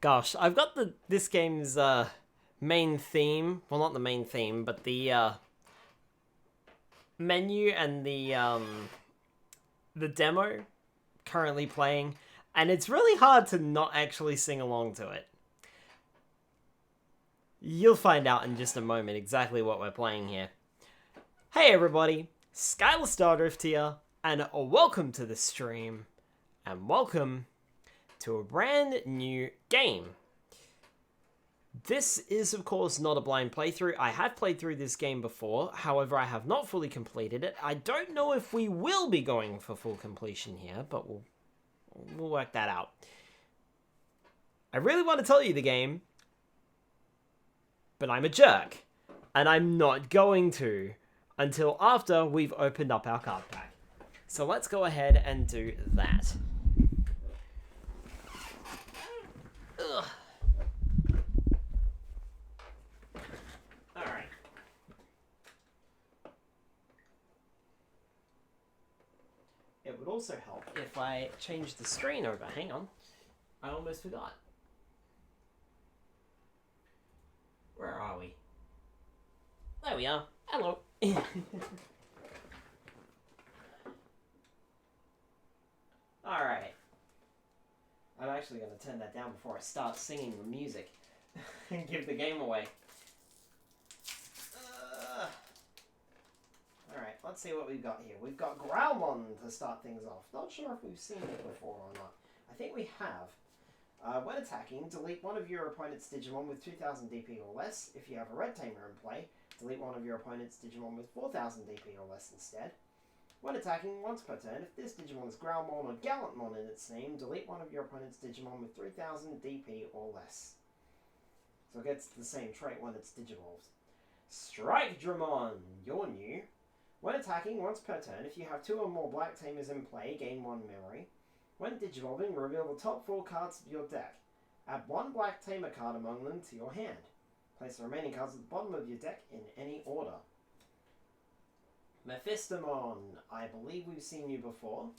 Gosh, I've got this game's main theme. Well, not the main theme, but the menu and the demo currently playing, and it's really hard to not actually sing along to it. You'll find out in just a moment exactly what we're playing here. Hey everybody, Skylar Stardrift here, and welcome to the stream, and welcome to a brand new game. This is, of course, not a blind playthrough. I have played through this game before, however, I have not fully completed it. I don't know if we will be going for full completion here, but we'll work that out. I really want to tell you the game, but I'm a jerk, and I'm not going to until after we've opened up our card pack. So let's go ahead and do that. Ugh. Alright. It would also help if I changed the screen over. Hang on. I almost forgot. Where are we? There we are. Hello. Alright. I'm actually going to turn that down before I start singing the music and give the game away. Alright, let's see what we've got here. We've got Growlmon to start things off. Not sure if we've seen it before or not. I think we have. When attacking, delete one of your opponent's Digimon with 2000 DP or less. If you have a Red Tamer in play, delete one of your opponent's Digimon with 4000 DP or less instead. When attacking once per turn, if this Digimon is Growlmon or Gallantmon in its name, delete one of your opponent's Digimon with 3000 DP or less. So it gets the same trait when it's Digivolved. Strike Dramon, you're new. When attacking once per turn, if you have 2 or more Black Tamers in play, gain 1 memory. When Digivolving, reveal the top 4 cards of your deck. Add 1 Black Tamer card among them to your hand. Place the remaining cards at the bottom of your deck in any order. Mephistomon, I believe we've seen you before.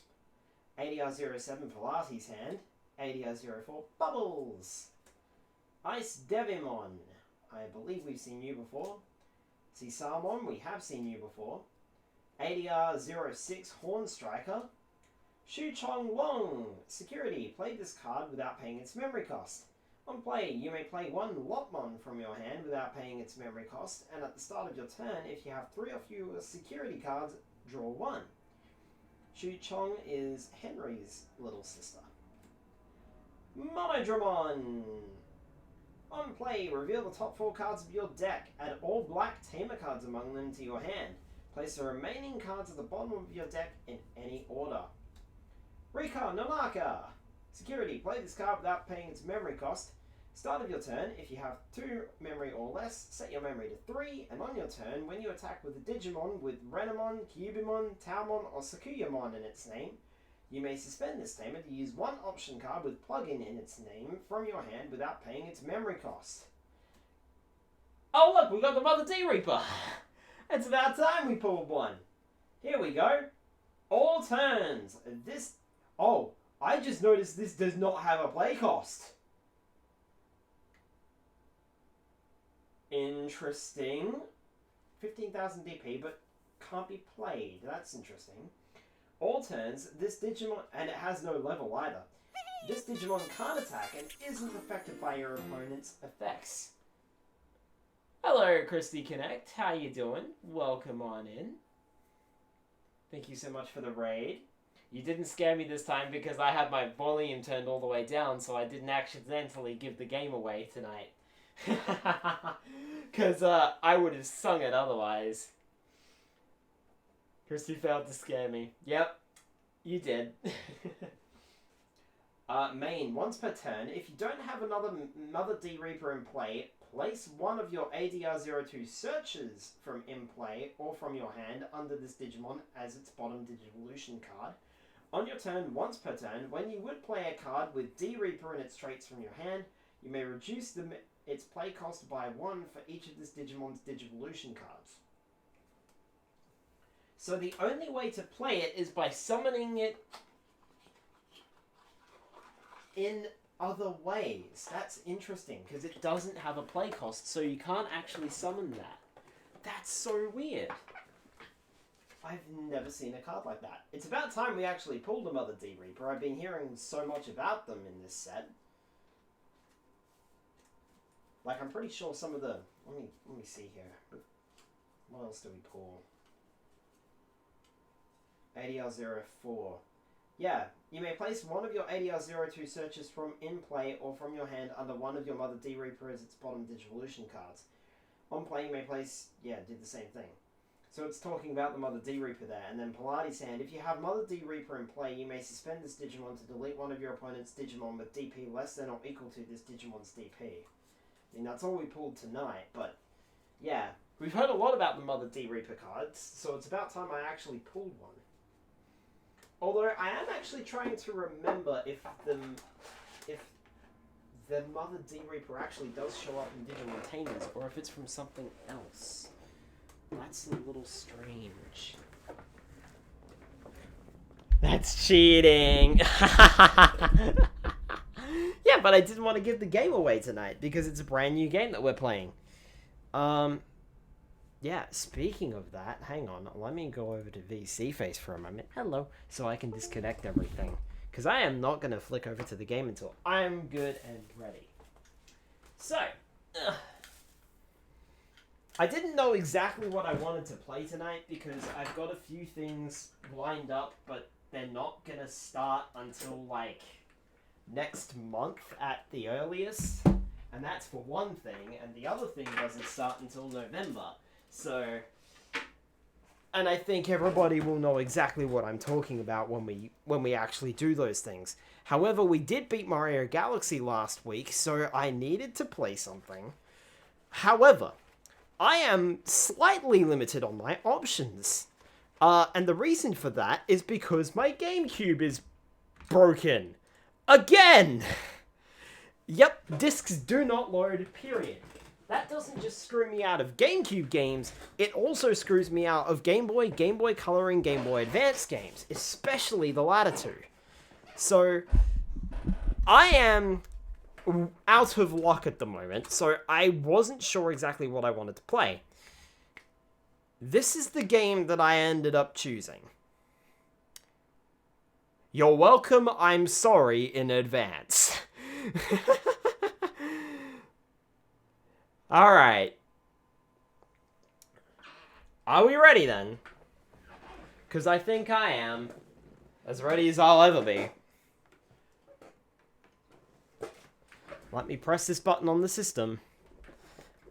ADR07 Pilates hand. ADR04 Bubbles. Ice Devimon, I believe we've seen you before. Cisamon, we have seen you before. ADR06 Horn Striker. Shu Chong Wong, Security, play this card without paying its memory cost. On play, you may play 1 Lopmon from your hand without paying its memory cost, and at the start of your turn, if you have 3 or fewer security cards, draw 1. Shu Chong is Henry's little sister. Monodramon! On play, reveal the top 4 cards of your deck. Add all Black Tamer cards among them to your hand. Place the remaining cards at the bottom of your deck in any order. Rika Nonaka! Security, play this card without paying its memory cost. Start of your turn, if you have 2 memory or less, set your memory to 3, and on your turn, when you attack with a Digimon with Renamon, Kyubimon, Taomon, or Sakuyamon in its name, you may suspend this tamer to use 1 option card with plugin in its name from your hand without paying its memory cost. Oh look, we got the Mother D Reaper! It's about time we pulled one. Here we go. All turns. Oh, I just noticed this does not have a play cost. Interesting. 15,000 DP, but can't be played. That's interesting. All turns, this Digimon, and it has no level either. This Digimon can't attack and isn't affected by your opponent's effects. Hello, Christy Connect. How you doing? Welcome on in. Thank you so much for the raid. You didn't scare me this time because I had my volume turned all the way down, so I didn't accidentally give the game away tonight. Because I would have sung it otherwise. Christy failed to scare me. Yep, you did. Main, once per turn, if you don't have another Mother D Reaper in play, place one of your ADR02 searches from in play or from your hand under this Digimon as its bottom Digivolution card. On your turn, once per turn, when you would play a card with D Reaper and its traits from your hand, you may reduce its play cost by 1 for each of this Digimon's Digivolution cards. So the only way to play it is by summoning it in other ways. That's interesting, because it doesn't have a play cost, so you can't actually summon that. That's so weird. I've never seen a card like that. It's about time we actually pulled a Mother D Reaper. I've been hearing so much about them in this set. Like, I'm pretty sure some of the... Let me see here. What else do we pull? ADR04. Yeah, you may place one of your ADR02 searches from in play or from your hand under one of your Mother D Reaper as its bottom Digivolution cards. On play, you may place... Yeah, did the same thing. So it's talking about the Mother D Reaper there. And then Pilates hand. If you have Mother D Reaper in play, you may suspend this Digimon to delete one of your opponent's Digimon with DP less than or equal to this Digimon's DP. I mean, that's all we pulled tonight, but... Yeah, we've heard a lot about the Mother D Reaper cards, so it's about time I actually pulled one. Although, I am actually trying to remember if the Mother D Reaper actually does show up in Digimon Tamers, or if it's from something else. That's a little strange. That's cheating! Yeah, but I didn't want to give the game away tonight, because it's a brand new game that we're playing. Yeah, speaking of that, hang on, let me go over to VC Face for a moment. Hello. So I can disconnect everything. Because I am not going to flick over to the game until I'm good and ready. So, I didn't know exactly what I wanted to play tonight because I've got a few things lined up, but they're not going to start until, like, next month at the earliest. And that's for one thing, and the other thing doesn't start until November. So, and I think everybody will know exactly what I'm talking about when we actually do those things. However, we did beat Mario Galaxy last week, so I needed to play something. However, I am slightly limited on my options. And the reason for that is because my GameCube is broken. Again! Yep, discs do not load, period. That doesn't just screw me out of GameCube games, it also screws me out of Game Boy, Game Boy Color, and Game Boy Advance games, especially the latter two. So, I am out of luck at the moment, so I wasn't sure exactly what I wanted to play. This is the game that I ended up choosing. You're welcome, I'm sorry in advance. Alright. Are we ready then? Because I think I am. As ready as I'll ever be. Let me press this button on the system.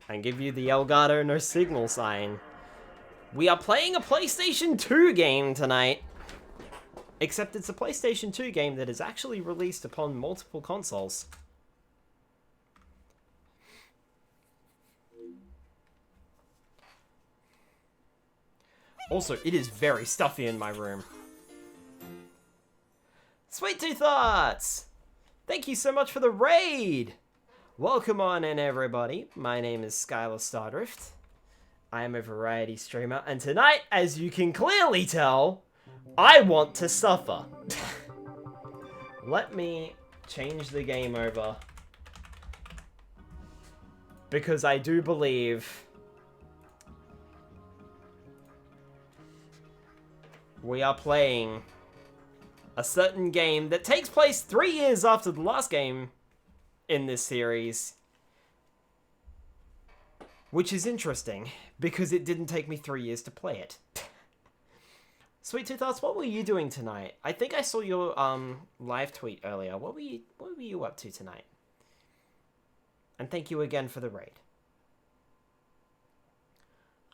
And give you the Elgato no signal sign. We are playing a PlayStation 2 game tonight. Except it's a PlayStation 2 game that is actually released upon multiple consoles. Also, it is very stuffy in my room. Sweet Tooth Thoughts! Thank you so much for the raid! Welcome on in, everybody. My name is Skylar Stardrift. I am a variety streamer, and tonight, as you can clearly tell, I want to suffer. Let me change the game over. Because I do believe we are playing a certain game that takes place 3 years after the last game in this series. Which is interesting, because it didn't take me 3 years to play it. Sweet Tooth Thoughts, what were you doing tonight? I think I saw your live tweet earlier. What were you up to tonight? And thank you again for the raid.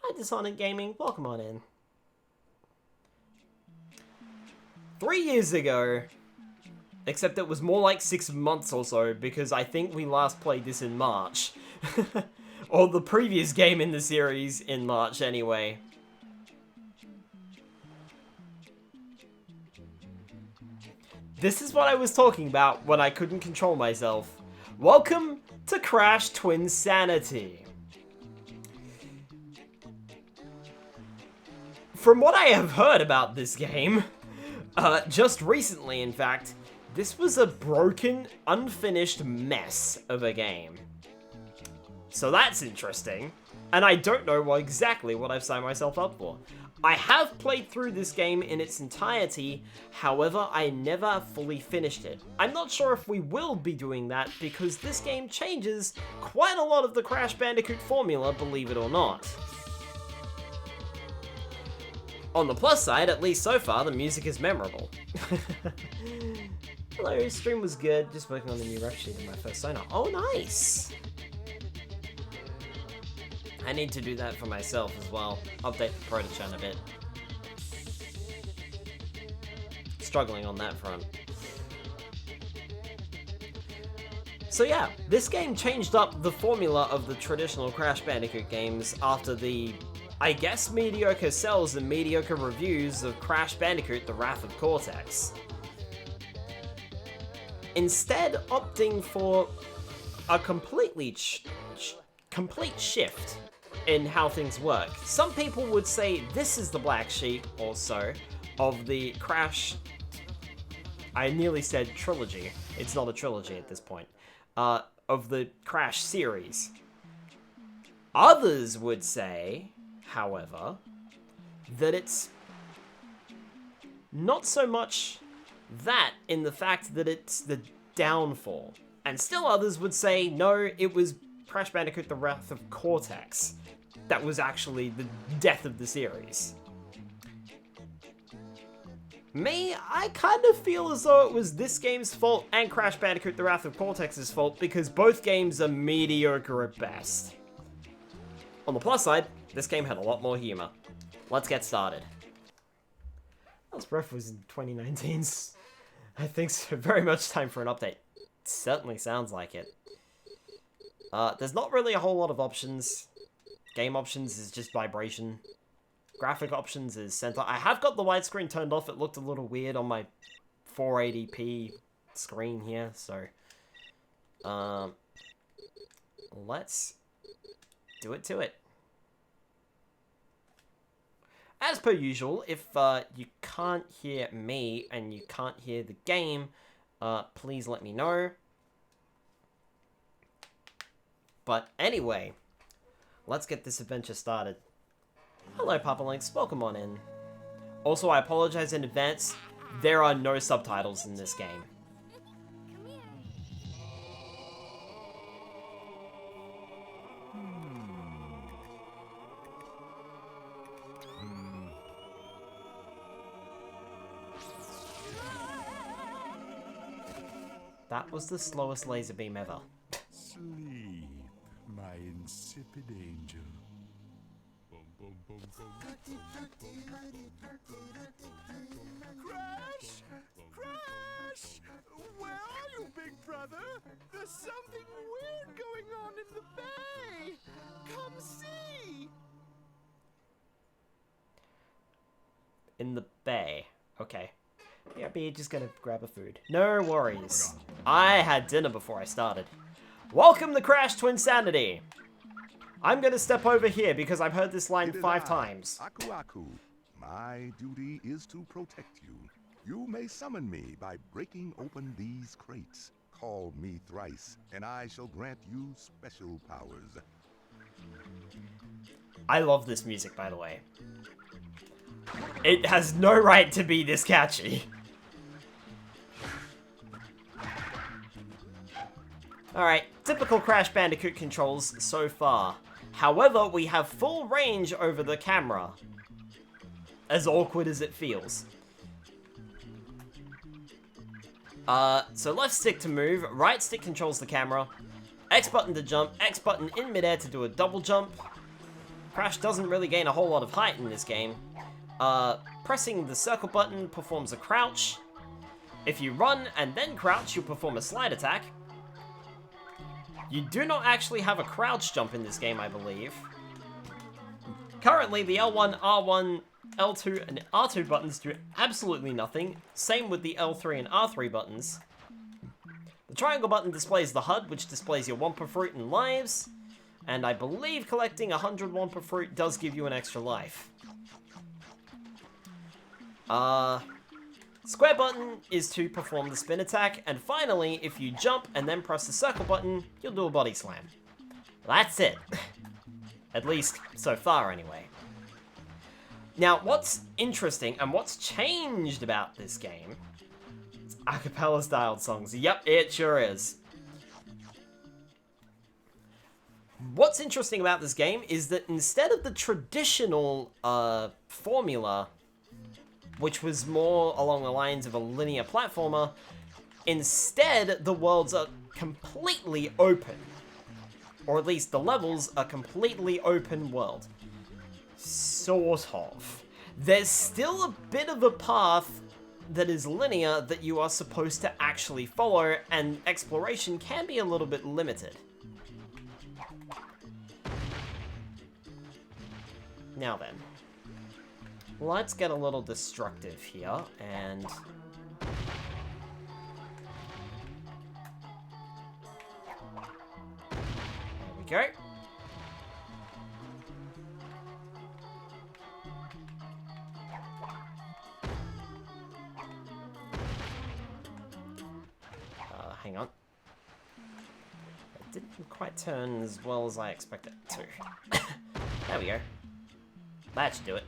Hi, Dishonored Gaming. Welcome on in. 3 years ago, except it was more like 6 months or so, because I think we last played this in March. Or the previous game in the series in March, anyway. This is what I was talking about when I couldn't control myself. Welcome to Crash Twinsanity. From what I have heard about this game, just recently in fact, This was a broken, unfinished mess of a game. So that's interesting. And I don't know exactly what I've signed myself up for. I have played through this game in its entirety, however, I never fully finished it. I'm not sure if we will be doing that, because this game changes quite a lot of the Crash Bandicoot formula, believe it or not. On the plus side, at least so far, the music is memorable. Hello, stream was good, just working on the new ref sheet in my first sign-up. Oh, nice! I need to do that for myself as well. Update the Protochan a bit. Struggling on that front. So yeah, this game changed up the formula of the traditional Crash Bandicoot games after the, I guess, mediocre sales and mediocre reviews of Crash Bandicoot: The Wrath of Cortex. Instead, opting for a complete shift in how things work. Some people would say this is the black sheep, or so, of the Crash... I nearly said trilogy. It's not a trilogy at this point. Of the Crash series. Others would say, however, that it's not so much that in the fact that it's the downfall. And still others would say, no, it was Crash Bandicoot: The Wrath of Cortex that was actually the death of the series. Me, I kind of feel as though it was this game's fault and Crash Bandicoot: The Wrath of Cortex's fault, because both games are mediocre at best. On the plus side, this game had a lot more humor. Let's get started. Last breath was in 2019's. I think so. Very much time for an update. Certainly sounds like it. There's not really a whole lot of options. Game options is just vibration. Graphic options is center. I have got the widescreen turned off. It looked a little weird on my 480p screen here, so... let's do it to it. As per usual, if you can't hear me and you can't hear the game, please let me know. But anyway, let's get this adventure started. Hello, Papa Links. Welcome on in. Also, I apologize in advance. There are no subtitles in this game. That was the slowest laser beam ever. Sleep, my insipid angel. Crash! Crash! Where are you, big brother? There's something weird going on in the bay! Come see! In the bay. Okay. Yeah, be just gonna grab a food. No worries. I had dinner before I started. Welcome to Crash Twinsanity! I'm gonna step over here because I've heard this line 5 times. Aku Aku. My duty is to protect you. You may summon me by breaking open these crates. Call me thrice, and I shall grant you special powers. I love this music, by the way. It has no right to be this catchy. Alright, typical Crash Bandicoot controls so far. However, we have full range over the camera. As awkward as it feels. So left stick to move, right stick controls the camera, X button to jump, X button in midair to do a double jump. Crash doesn't really gain a whole lot of height in this game. Pressing the circle button performs a crouch. If you run and then crouch, you'll perform a slide attack. You do not actually have a crouch jump in this game, I believe. Currently, the L1, R1, L2, and R2 buttons do absolutely nothing. Same with the L3 and R3 buttons. The triangle button displays the HUD, which displays your Wumpa Fruit and lives. And I believe collecting 100 Wumpa Fruit does give you an extra life. Square button is to perform the spin attack, and finally, if you jump and then press the circle button, you'll do a body slam. That's it. At least, so far anyway. Now, what's interesting, and what's changed about this game, it's a cappella styled songs. Yep, it sure is. What's interesting about this game is that instead of the traditional formula, which was more along the lines of a linear platformer, instead the worlds are completely open. Or at least the levels are completely open world. Sort of. There's still a bit of a path that is linear that you are supposed to actually follow, and exploration can be a little bit limited. Now then, let's get a little destructive here, and... there we go. Hang on. It didn't quite turn as well as I expected it to. There we go. That should do it.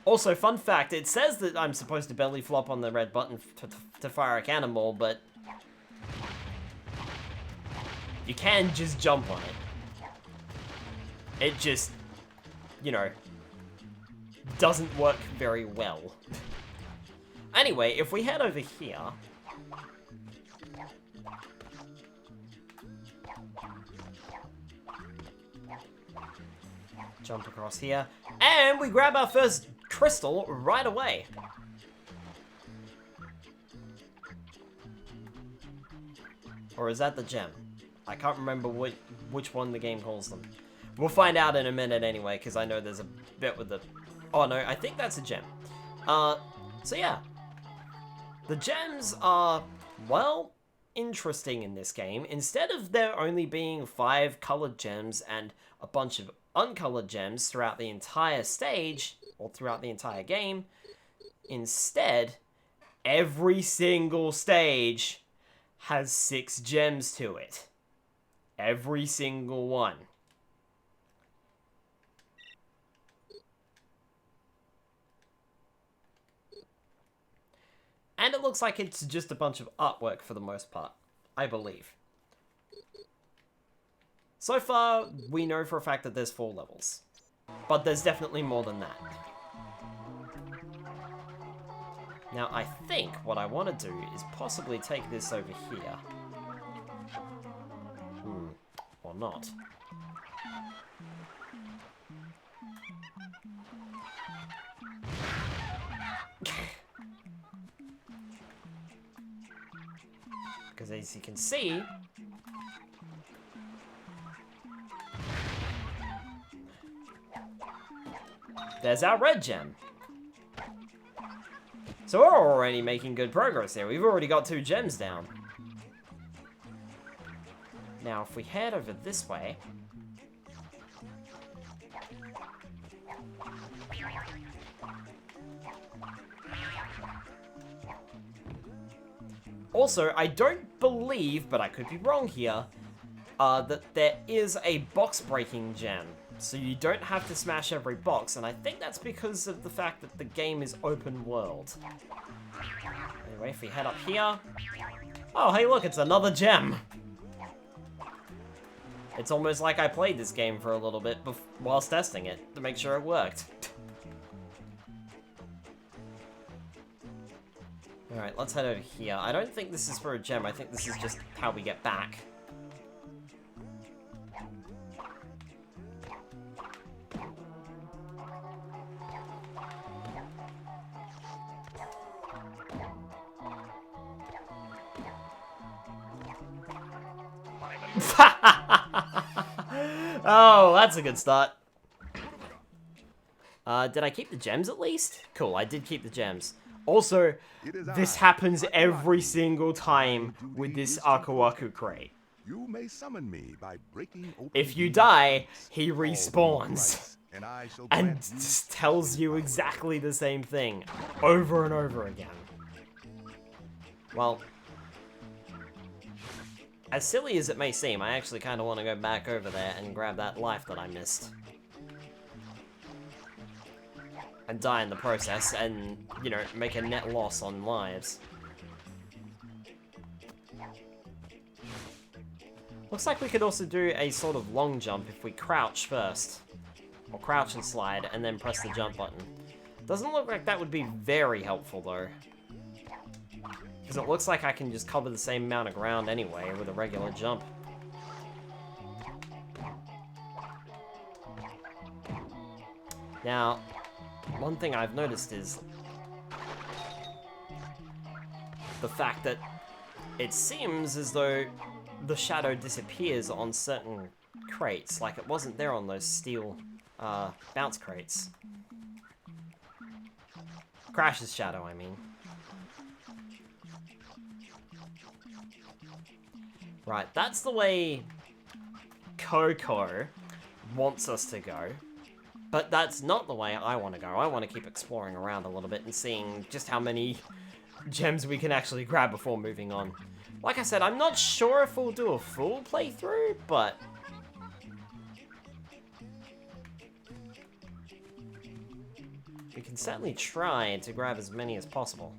Also, fun fact, it says that I'm supposed to belly flop on the red button to fire a cannonball, but you can just jump on it. It just, you know, doesn't work very well. Anyway, if we head over here... jump across here, and we grab our first crystal right away. Or is that the gem? I can't remember which one the game calls them. We'll find out in a minute anyway, because I know there's a bit with the... oh no, I think that's a gem. So yeah. The gems are, well, interesting in this game. Instead of there only being 5 colored gems and a bunch of uncolored gems throughout the entire stage, or throughout the entire game, instead, every single stage has 6 gems to it. Every single one. And it looks like it's just a bunch of artwork for the most part, I believe. So far, we know for a fact that there's 4 levels. But there's definitely more than that. Now, I think what I want to do is possibly take this over here. Or not. Because as you can see... there's our red gem. So we're already making good progress here. We've already got 2 gems down. Now, if we head over this way... also, I don't believe, but I could be wrong here, that there is a box-breaking gem. So you don't have to smash every box, and I think that's because of the fact that the game is open world. Anyway, if we head up here... oh, hey look, it's another gem! It's almost like I played this game for a little bit whilst testing it, to make sure it worked. Alright, let's head over here. I don't think this is for a gem, I think this is just how we get back. Oh, that's a good start. Did I keep the gems at least? Cool, I did keep the gems. Also, this happens every single time with this Aku Aku crate. You may summon me by breaking open If you these die, crates, he call me respawns. thrice, and I shall And grant you just tells you exactly the same thing over and over again. Well, as silly as it may seem, I actually kind of want to go back over there and grab that life that I missed. And die in the process, and, you know, make a net loss on lives. Looks like we could also do a sort of long jump if we crouch first. Or crouch and slide, and then press the jump button. Doesn't look like that would be very helpful, though. Because it looks like I can just cover the same amount of ground anyway with a regular jump. Now, one thing I've noticed is the fact that it seems as though the shadow disappears on certain crates, like it wasn't there on those steel bounce crates. Crash's shadow, I mean. Right, that's the way Coco wants us to go. But that's not the way I want to go. I want to keep exploring around a little bit and seeing just how many gems we can actually grab before moving on. Like I said, I'm not sure if we'll do a full playthrough, but we can certainly try to grab as many as possible.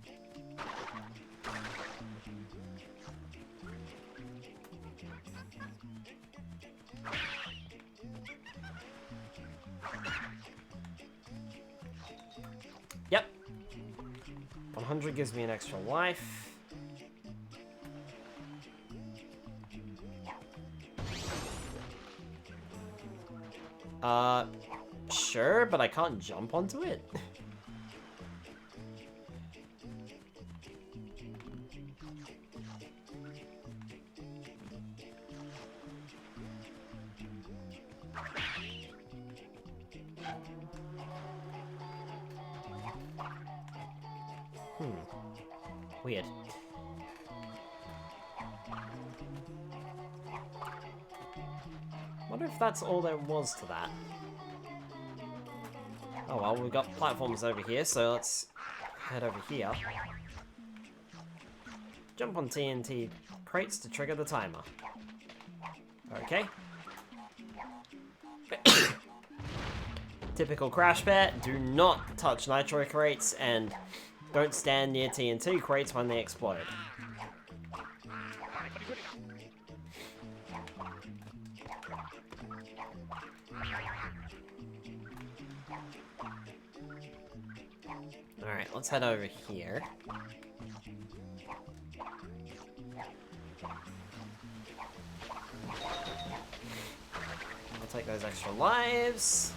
Yep. 100 gives me an extra life. Sure, but I can't jump onto it. Weird. Wonder if that's all there was to that. Oh well, we've got platforms over here, so let's head over here. Jump on TNT crates to trigger the timer. Okay. Typical Crash pet, do not touch nitro crates and don't stand near TNT crates when they explode. Alright, let's head over here. I'll take those extra lives.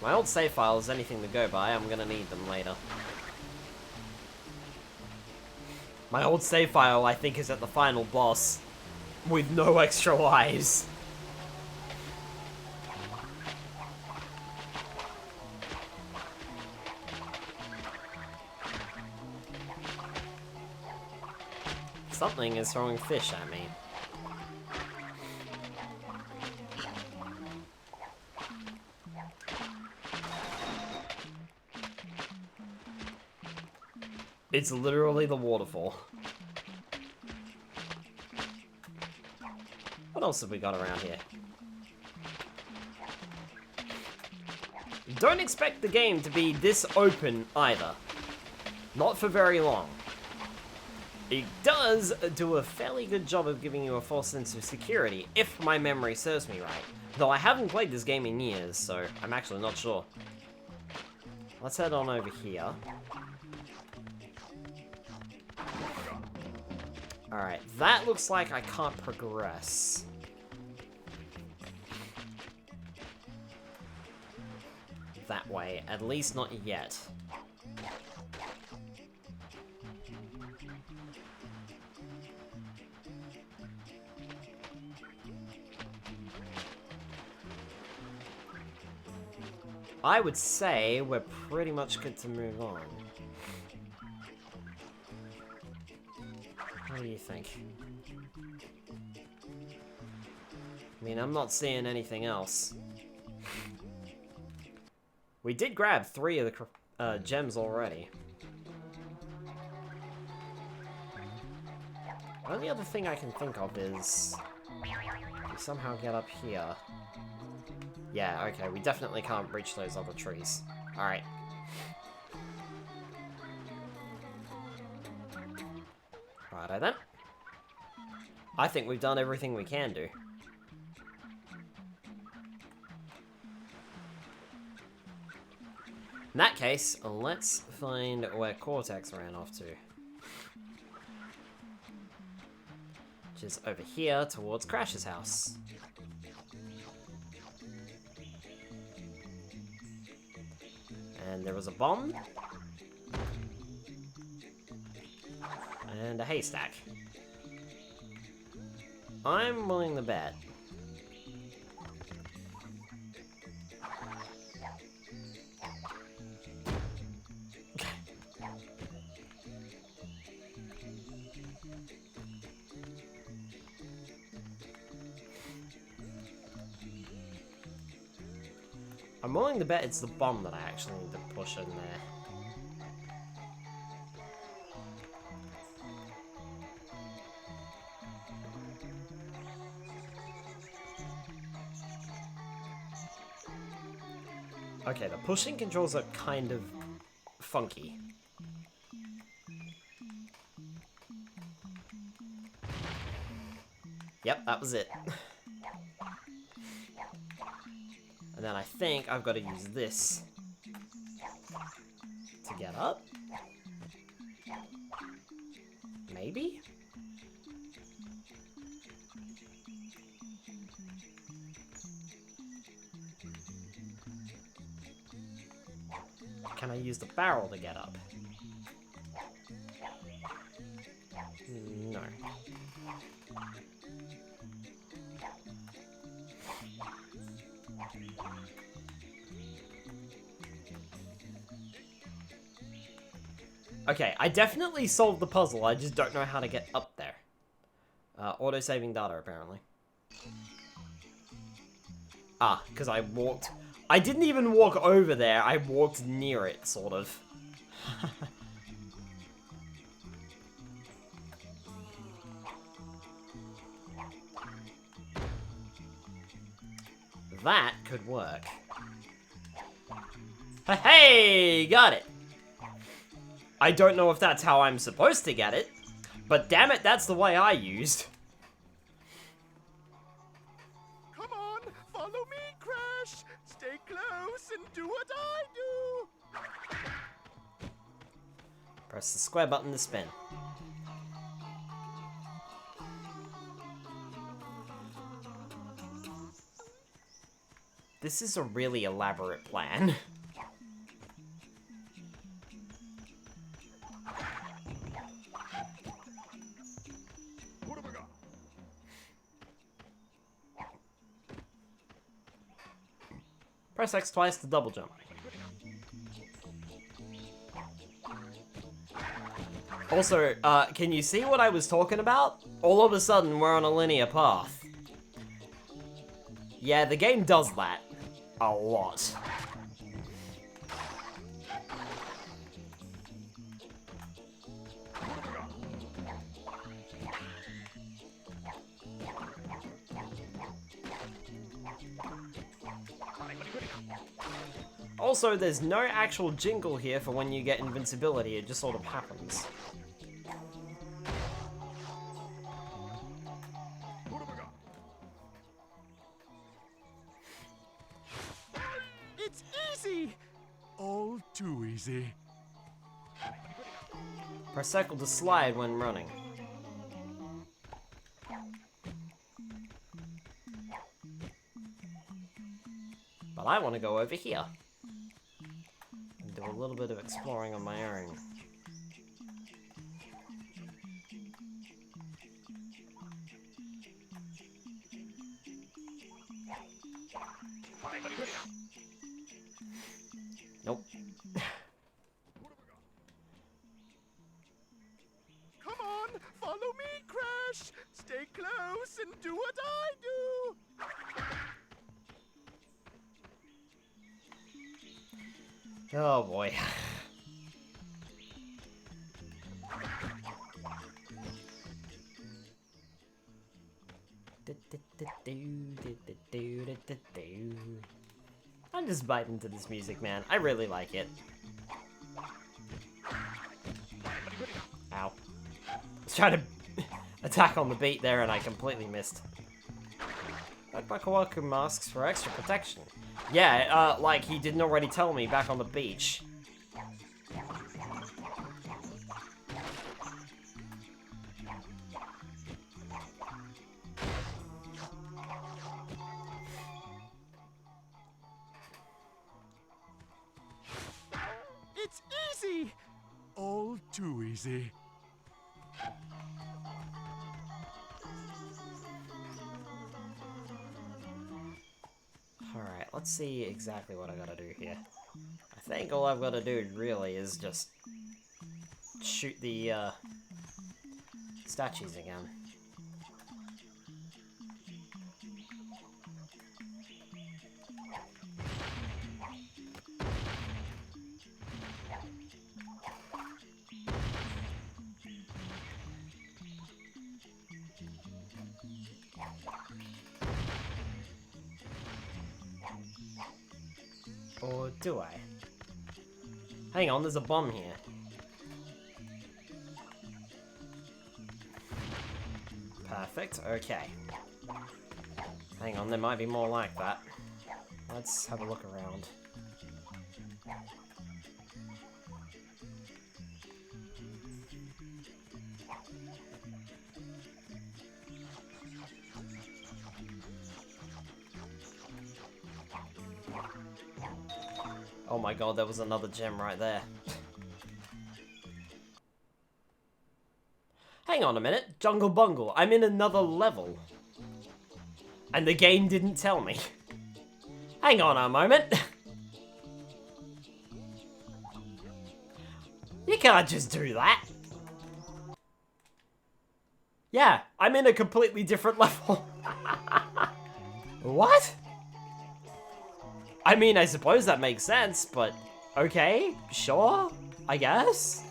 My old save file is anything to go by, I'm gonna need them later. My old save file, I think, is at the final boss with no extra lives. Something is throwing fish at me. It's literally the waterfall. What else have we got around here? Don't expect the game to be this open either. Not for very long. It does do a fairly good job of giving you a false sense of security, if my memory serves me right. Though I haven't played this game in years, so I'm actually not sure. Let's head on over here. Alright, that looks like I can't progress. That way, at least not yet. I would say we're pretty much good to move on. What do you think? I mean, I'm not seeing anything else. We did grab 3 of the gems already. Only other thing I can think of is we somehow get up here. Yeah, okay, we definitely can't reach those other trees. Alright. Righto then. I think we've done everything we can do. In that case, let's find where Cortex ran off to. Which is over here towards Crash's house. And there was a bomb. And a haystack. I'm willing to bet. I'm willing to bet it's the bomb that I actually need to push in there. Okay, the pushing controls are kind of funky. Yep, that was it. And then I think I've got to use this to get up. Maybe? Can I use the barrel to get up? No. Okay, I definitely solved the puzzle, I just don't know how to get up there. Auto-saving data, apparently. Ah, because I walked... I didn't even walk over there, I walked near it, sort of. That could work. Hey, got it! I don't know if that's how I'm supposed to get it, but damn it, that's the way I used. Come on, follow me, Crash! Stay close and do what I do! Press the square button to spin. This is a really elaborate plan. What have I got? Press X twice to double jump. Also, can you see what I was talking about? All of a sudden, we're on a linear path. Yeah, the game does that. A lot. Also, there's no actual jingle here for when you get invincibility, it just sort of happens. It's easy! All too easy. Press circle to slide when running. But I want to go over here. And do a little bit of exploring on my own. Nope. Come on, follow me, Crash! Stay close and do what I do! Oh boy. I'm just vibing to this music, man. I really like it. Ow. I was trying to attack on the beat there and I completely missed. Backpacker welcome masks for extra protection. Yeah, like he didn't already tell me back on the beach. It's easy! All too easy. Alright, let's see exactly what I gotta do here. I think all I've gotta do really is just shoot the statues again. Or do I? Hang on, there's a bomb here. Perfect, okay. Hang on, there might be more like that. Let's have a look around. Oh my god, there was another gem right there. Hang on a minute, Jungle Bungle, I'm in another level. And the game didn't tell me. Hang on a moment. You can't just do that. Yeah, I'm in a completely different level. What? I mean, I suppose that makes sense, but okay, sure, I guess.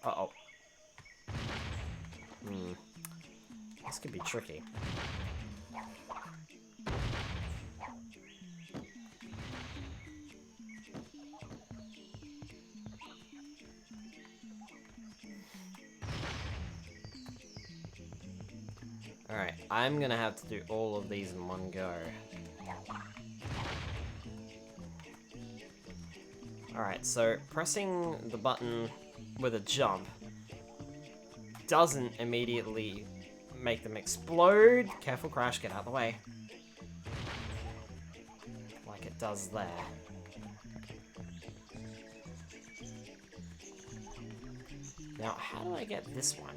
Uh-oh. This could be tricky. Alright, I'm gonna have to do all of these in one go. Alright, so pressing the button with a jump doesn't immediately make them explode. Careful, Crash, get out of the way. Like it does there. Now, how do I get this one?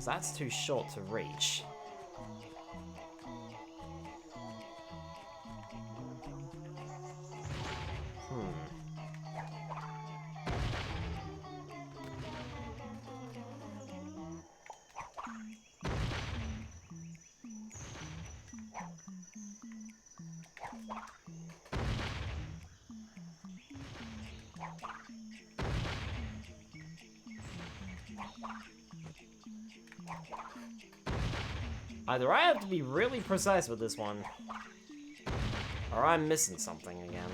That's too short to reach. Either I have to be really precise with this one, or I'm missing something again.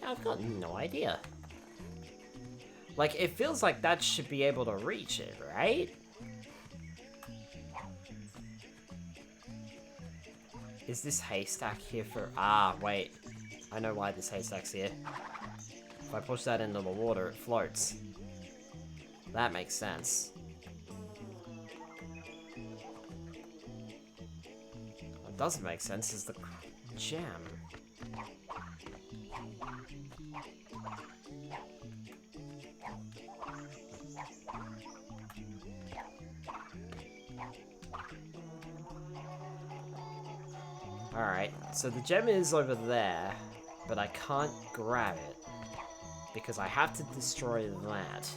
I've got no idea. Like, it feels like that should be able to reach it, right? Is this haystack here for... Ah, wait. I know why this haystack's here. If I push that into the water, it floats. That makes sense. What doesn't make sense is the gem. Alright, so the gem is over there, but I can't grab it because I have to destroy that.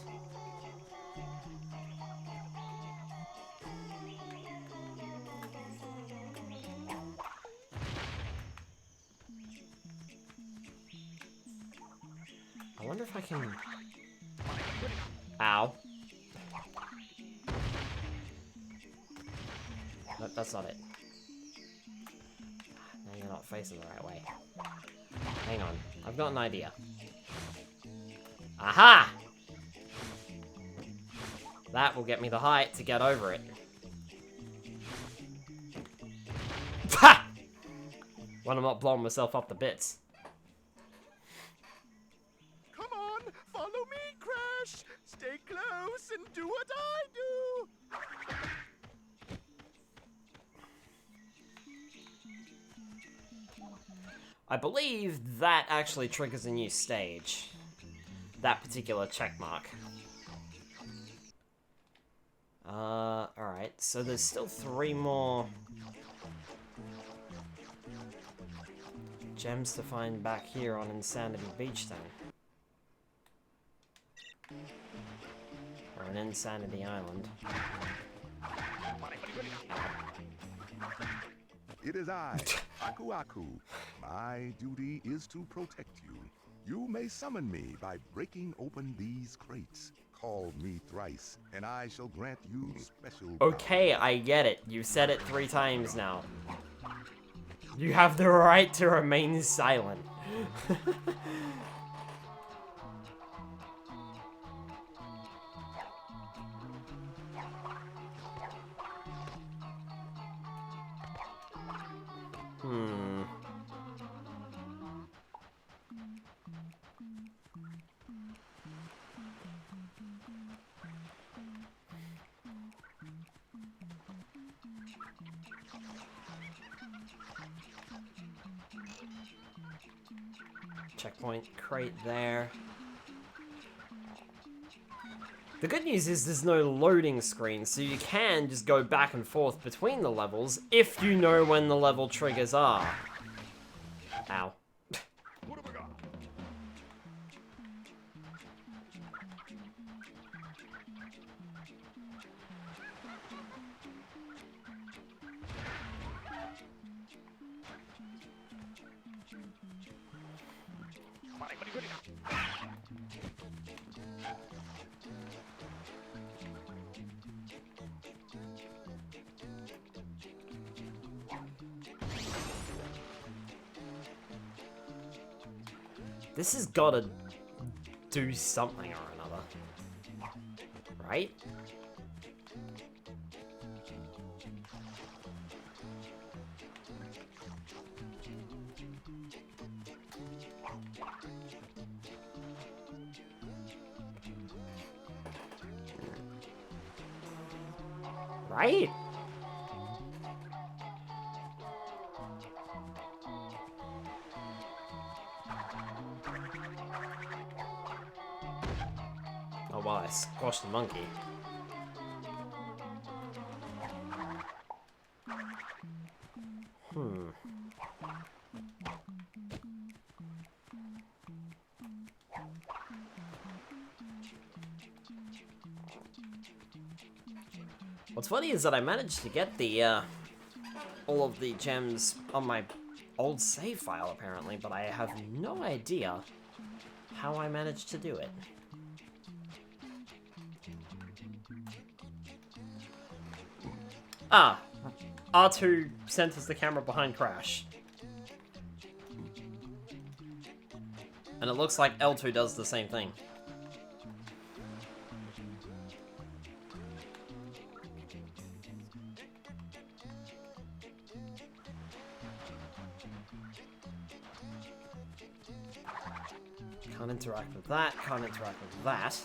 I wonder if I can... Ow. No, that's not it. Now you're not facing the right way. Hang on, I've got an idea. Aha! That will get me the height to get over it. Ha! When I'm not blowing myself up to bits. Come on, follow me, Crash. Stay close and do what I do. I believe that actually triggers a new stage. That particular check mark. Alright, so there's still 3 more gems to find back here on Insanity Beach then. Or an Insanity Island. It is I, Aku Aku. My duty is to protect you. You may summon me by breaking open these crates. Call me thrice, and I shall grant you special Okay, I get it. You said it 3 times now. You have the right to remain silent. Checkpoint crate there. The good news is there's no loading screen, so you can just go back and forth between the levels if you know when the level triggers are. Ow. What have I got? This has gotta do something or another. Right? Right? Oh wow, I squashed the monkey. What's funny is that I managed to get the, all of the gems on my old save file, apparently, but I have no idea how I managed to do it. Ah! R2 centers the camera behind Crash. And it looks like L2 does the same thing. Can't interact with that, can't interact with that.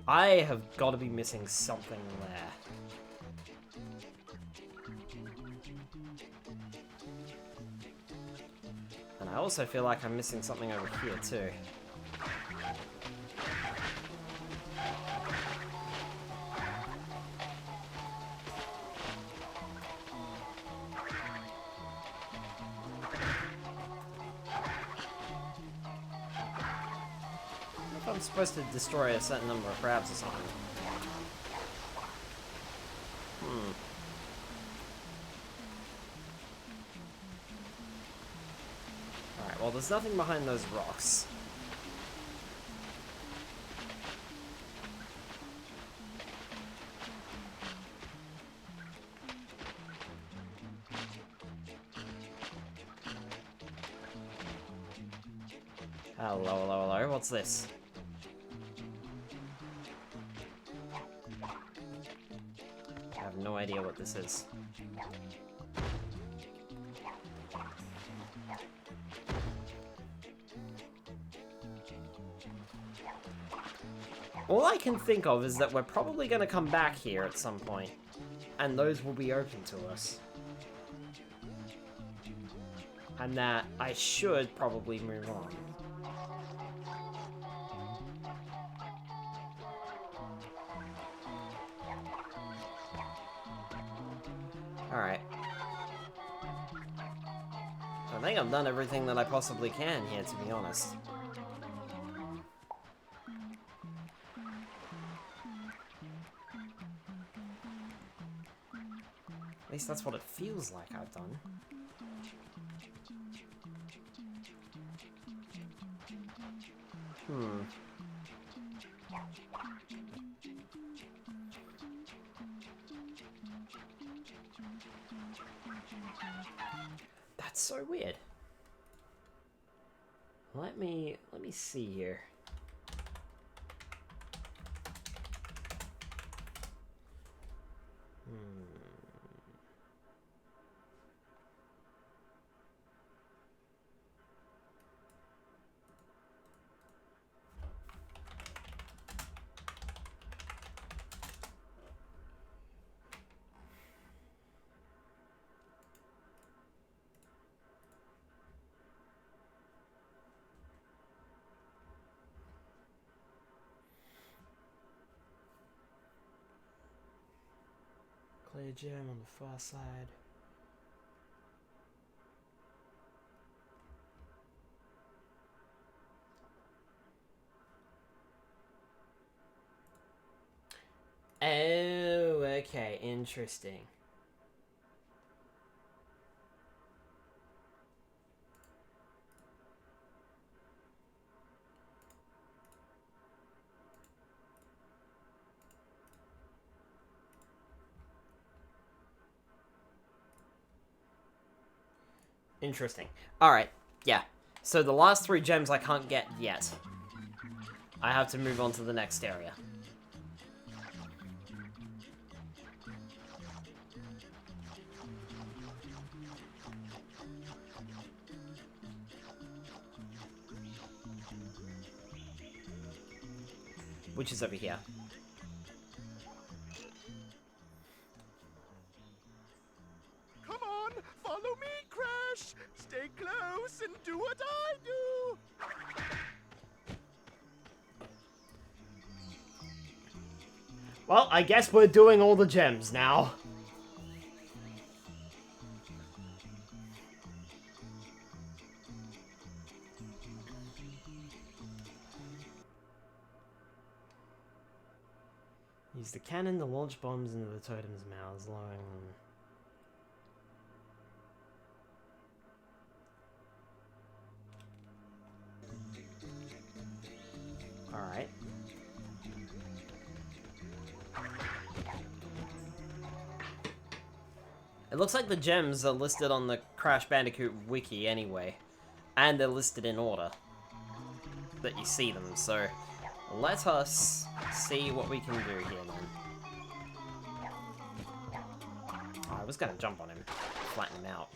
I have got to be missing something there. And I also feel like I'm missing something over here too. If I'm supposed to destroy a certain number of crabs or something. Alright, well there's nothing behind those rocks. Hello, hello, hello, what's this? I have no idea what this is. All I can think of is that we're probably going to come back here at some point, and those will be open to us. And that I should probably move on. Alright. I think I've done everything that I possibly can here, to be honest. At least that's what it feels like I've done. That's so weird. Let me see here. Clear gem on the far side. Oh, okay, interesting. Interesting. Alright, yeah. So the last 3 gems I can't get yet. I have to move on to the next area. Which is over here. Come on, follow me, Crash. Stay close and do what I do. Well, I guess we're doing all the gems now. Use the cannon to launch bombs into the totem's mouths, lowering them. Alright. It looks like the gems are listed on the Crash Bandicoot wiki anyway. And they're listed in order that you see them, so let us see what we can do here then. Oh, I was gonna jump on him, flatten him out.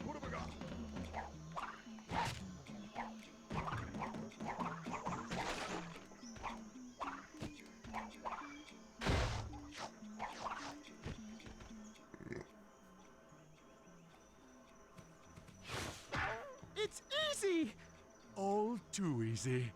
What have I got? It's easy! All too easy.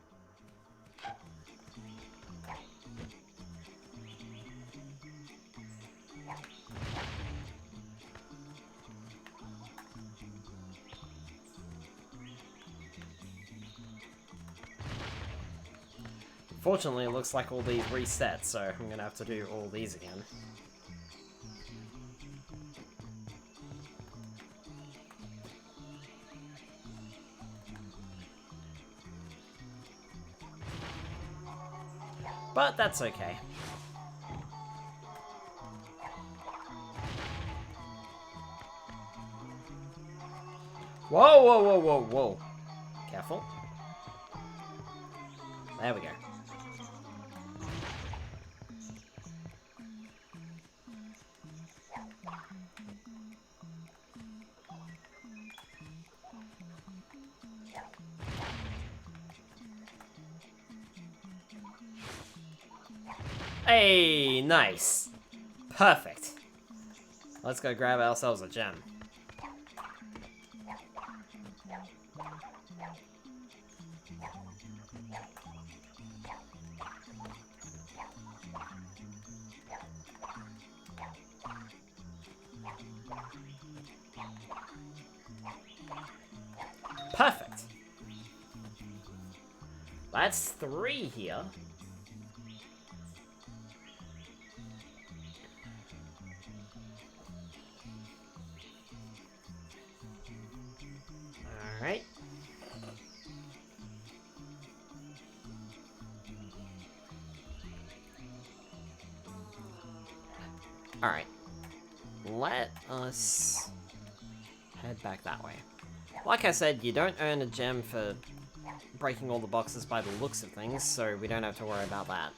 Fortunately, it looks like all these reset, so I'm gonna have to do all these again. But that's okay. Whoa, whoa, whoa, whoa, whoa. Careful. There we go. Hey, nice. Perfect. Let's go grab ourselves a gem. Perfect. That's 3 here. Alright. Alright. Let us head back that way. Like I said, you don't earn a gem for breaking all the boxes by the looks of things, so we don't have to worry about that.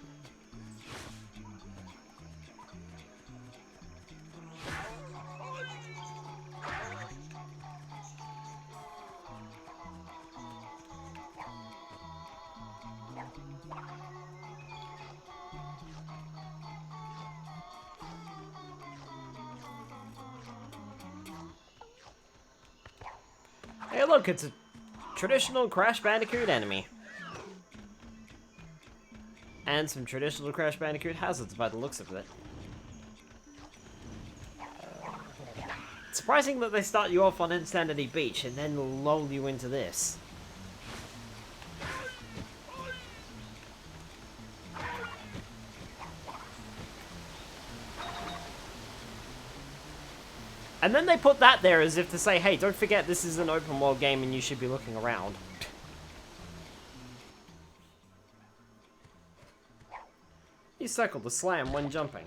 Hey look, it's a traditional Crash Bandicoot enemy. And some traditional Crash Bandicoot hazards by the looks of it. It's surprising that they start you off on Twinsanity Beach and then lull you into this. And then they put that there as if to say, hey, don't forget this is an open world game and you should be looking around. You circled the slam when jumping.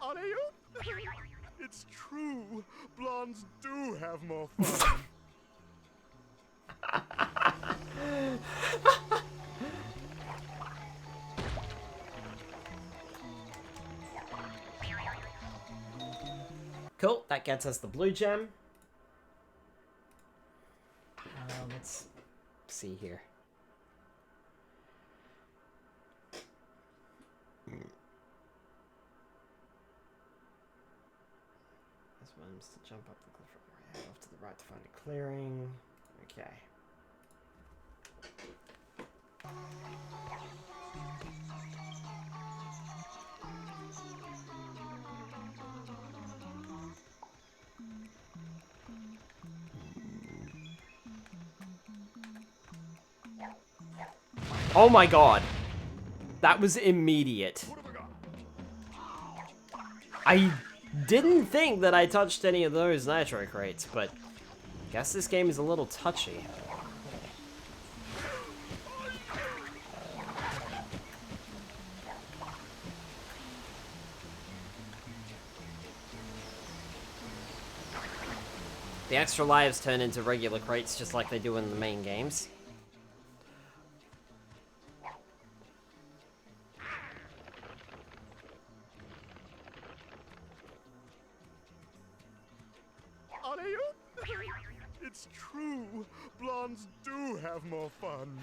Are you? It's true. Blondes do have more fun. Cool, that gets us the blue gem. Let's see here. This one's to jump up the cliff right off to the right to find a clearing. Okay. Oh my god. That was immediate. I didn't think that I touched any of those nitro crates, but I guess this game is a little touchy. The extra lives turn into regular crates just like they do in the main games. Are you? It's true. Blondes do have more fun.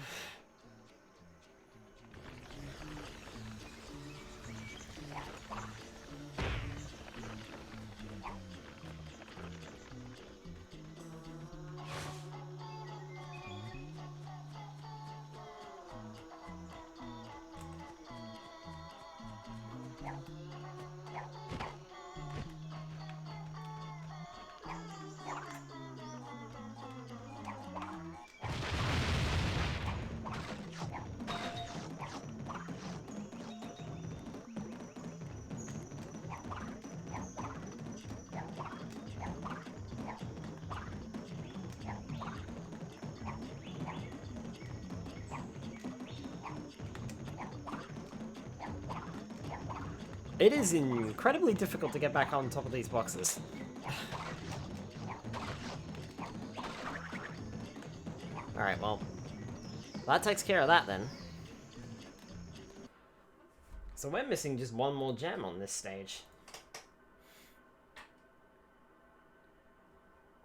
It is incredibly difficult to get back on top of these boxes. Alright, well, that takes care of that then. So we're missing just one more gem on this stage.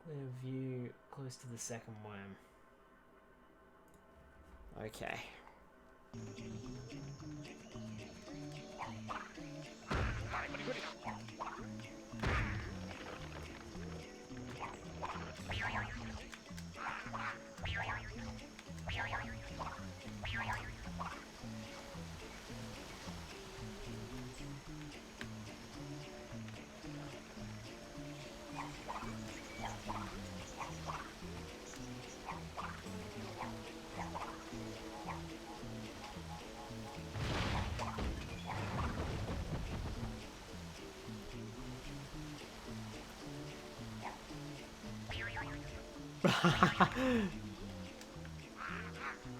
Clear view close to the second worm. Okay.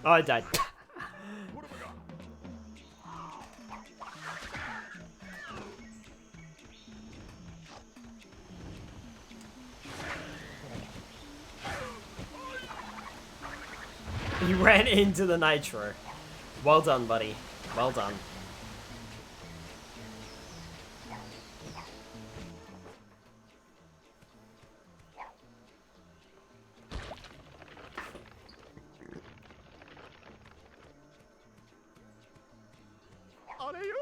Oh, I died. You ran into the nitro. Well done, buddy. Well done. Are you?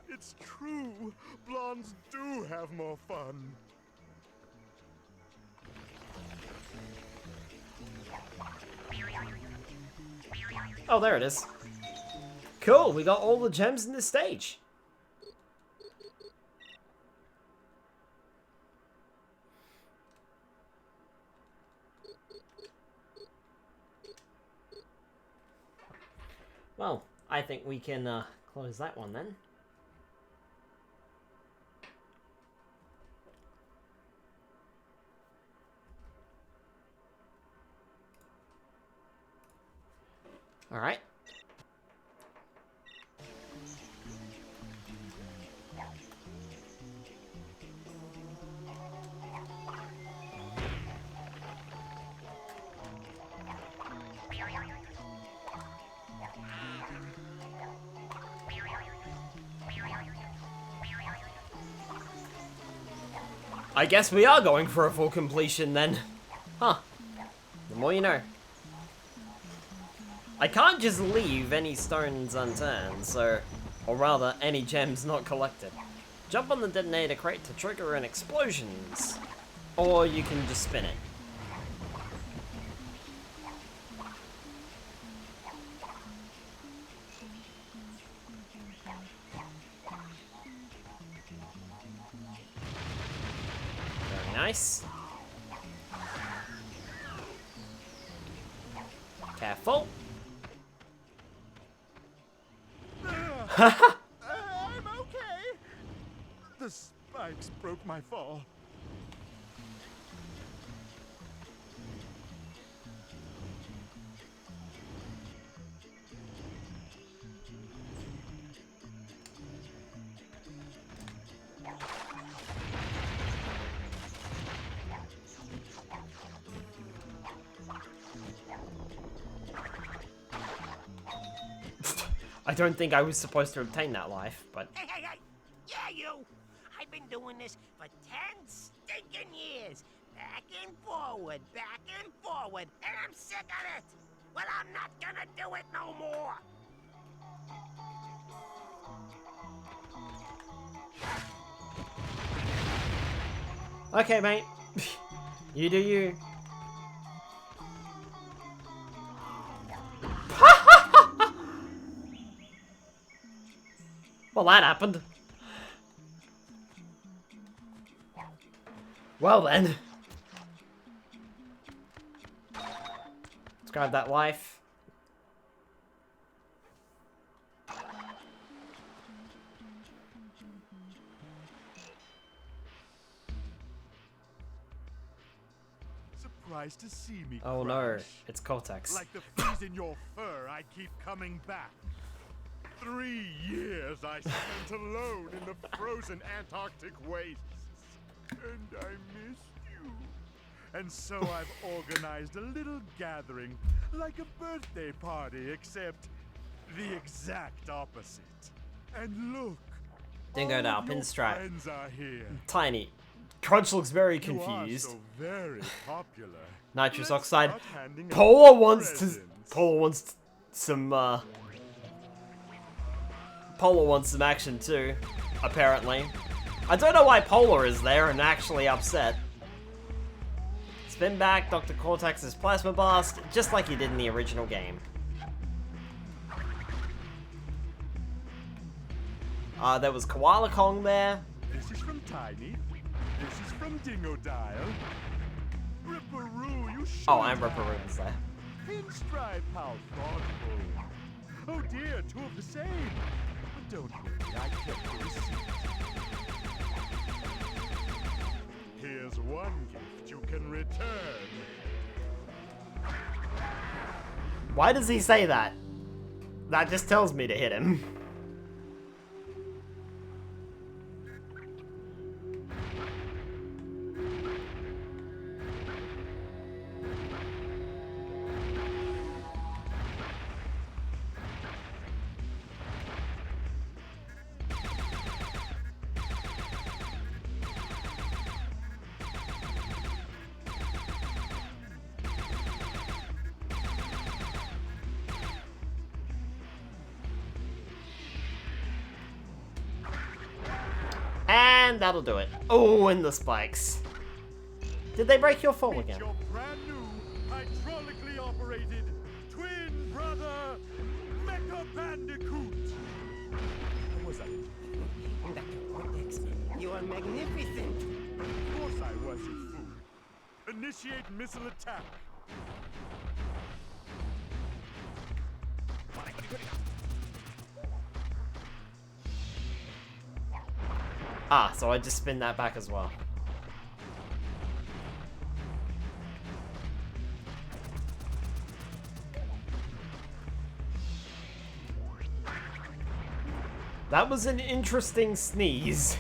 It's true. Blondes do have more fun. Oh, there it is. Cool, we got all the gems in this stage. Well, I think we can close that one then. All right. I guess we are going for a full completion then. Huh. The more you know. I can't just leave any stones unturned, so... Or rather, any gems not collected. Jump on the detonator crate to trigger an explosions. Or you can just spin it. Very nice. Careful. I'm okay. The spikes broke my fall. I don't think I was supposed to obtain that life, but... Hey! Yeah, you! I've been doing this for 10 stinking years. Back and forward, and I'm sick of it! Well, I'm not gonna do it no more! Okay, mate. You do you. Well, that happened. Well then. Let's grab that life. Surprised to see me. Oh no, Crash. it's Cortex. Like the fleas in your fur, I keep coming back. 3 years I spent alone in the frozen Antarctic wastes. And I missed you. And so I've organized a little gathering, like a birthday party, except the exact opposite. And look, Dingo all now, of your pinstripe. friends are here. Tiny. Crunch looks very You are confused. so very popular. Nitrous Let's oxide. start handing out Polar wants presents. some Polar wants some action too, apparently. I don't know why Polar is there and actually upset. Spin back Dr. Cortex's plasma blast, just like you did in the original game. There was Koala Kong there. This is from Tiny. This is from Dingo Dial. Ripperoo, you should Oh, and Ripperoo's there. Pinstripe, how thoughtful. Oh dear, 2 of the same. But don't worry, I kept the receipt. Here's one gift you can return. Why does he say that? That just tells me to hit him. And that'll do it. Oh, and the spikes. Did they break your fall Meet again? your brand new, hydraulically operated, twin brother, Mecha Bandicoot. What was that? Dr. Cortex, you are magnificent. Of course I was, you fool. Initiate missile attack. Ah, so I just spin that back as well. That was an interesting sneeze.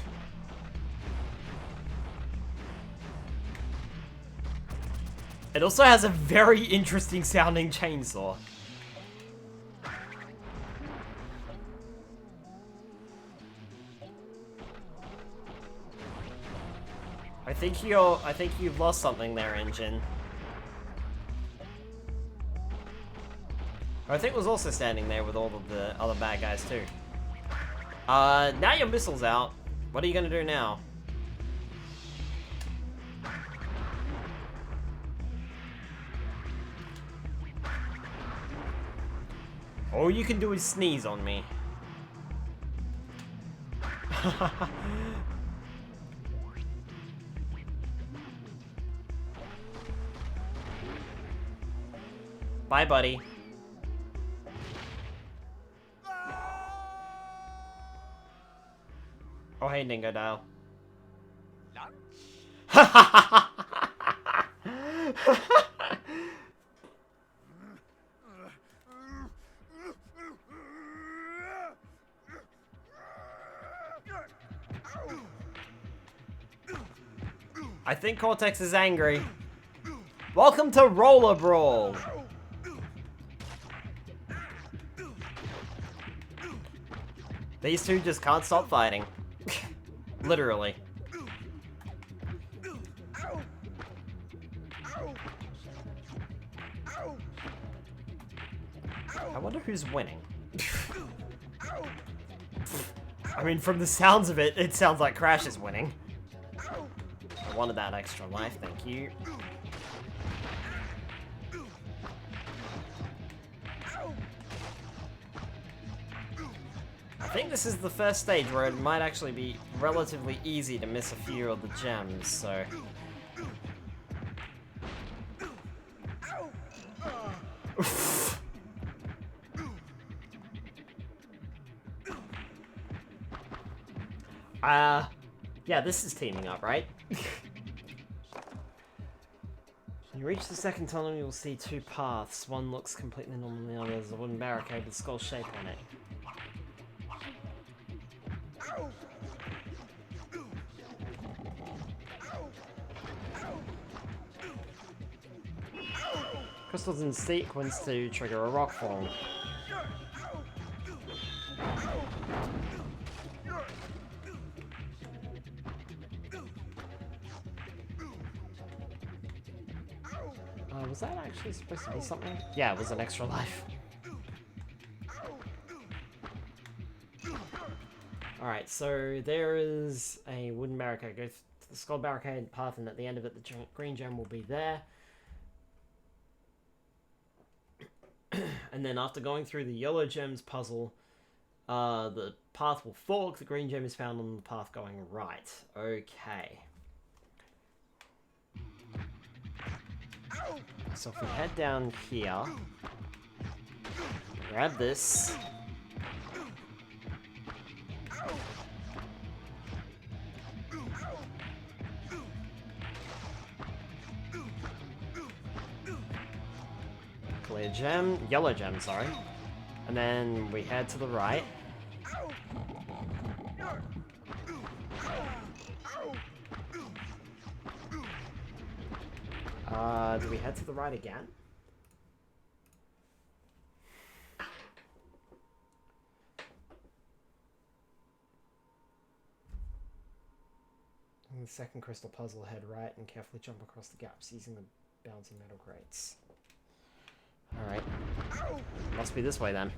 It also has a very interesting sounding chainsaw. I think you've lost something there, Engine. I think was also standing there with all of the other bad guys too. Now your missile's out. What are you gonna do now? All you can do is sneeze on me. Bye, buddy. Oh, hey, Dingo Dial. I think Cortex is angry. Welcome to Roller Brawl. These two just can't stop fighting. Literally. I wonder who's winning. I mean, from the sounds of it, it sounds like Crash is winning. I wanted that extra life, thank you. I think this is the first stage where it might actually be relatively easy to miss a few of the gems, so... yeah, this is teaming up, right? When you reach the second tunnel, you'll see two paths. One looks completely normal, the other is a wooden barricade with skull shape on it. crystals in sequence to trigger a rock fall. Was that actually supposed to be something? Yeah, it was an extra life. Alright, so there is a wooden barricade. Go to the skull barricade path, and at the end of it, the green gem will be there. And then after going through the yellow gems puzzle, the path will fork. The green gem is found on the path going right. Okay. So if we head down here, grab this. Clear gem, yellow gem, sorry. And then we head to the right. Do we head to the right again? In the second crystal puzzle, head right and carefully jump across the gaps using the bouncing metal grates. Alright. Must be this way then.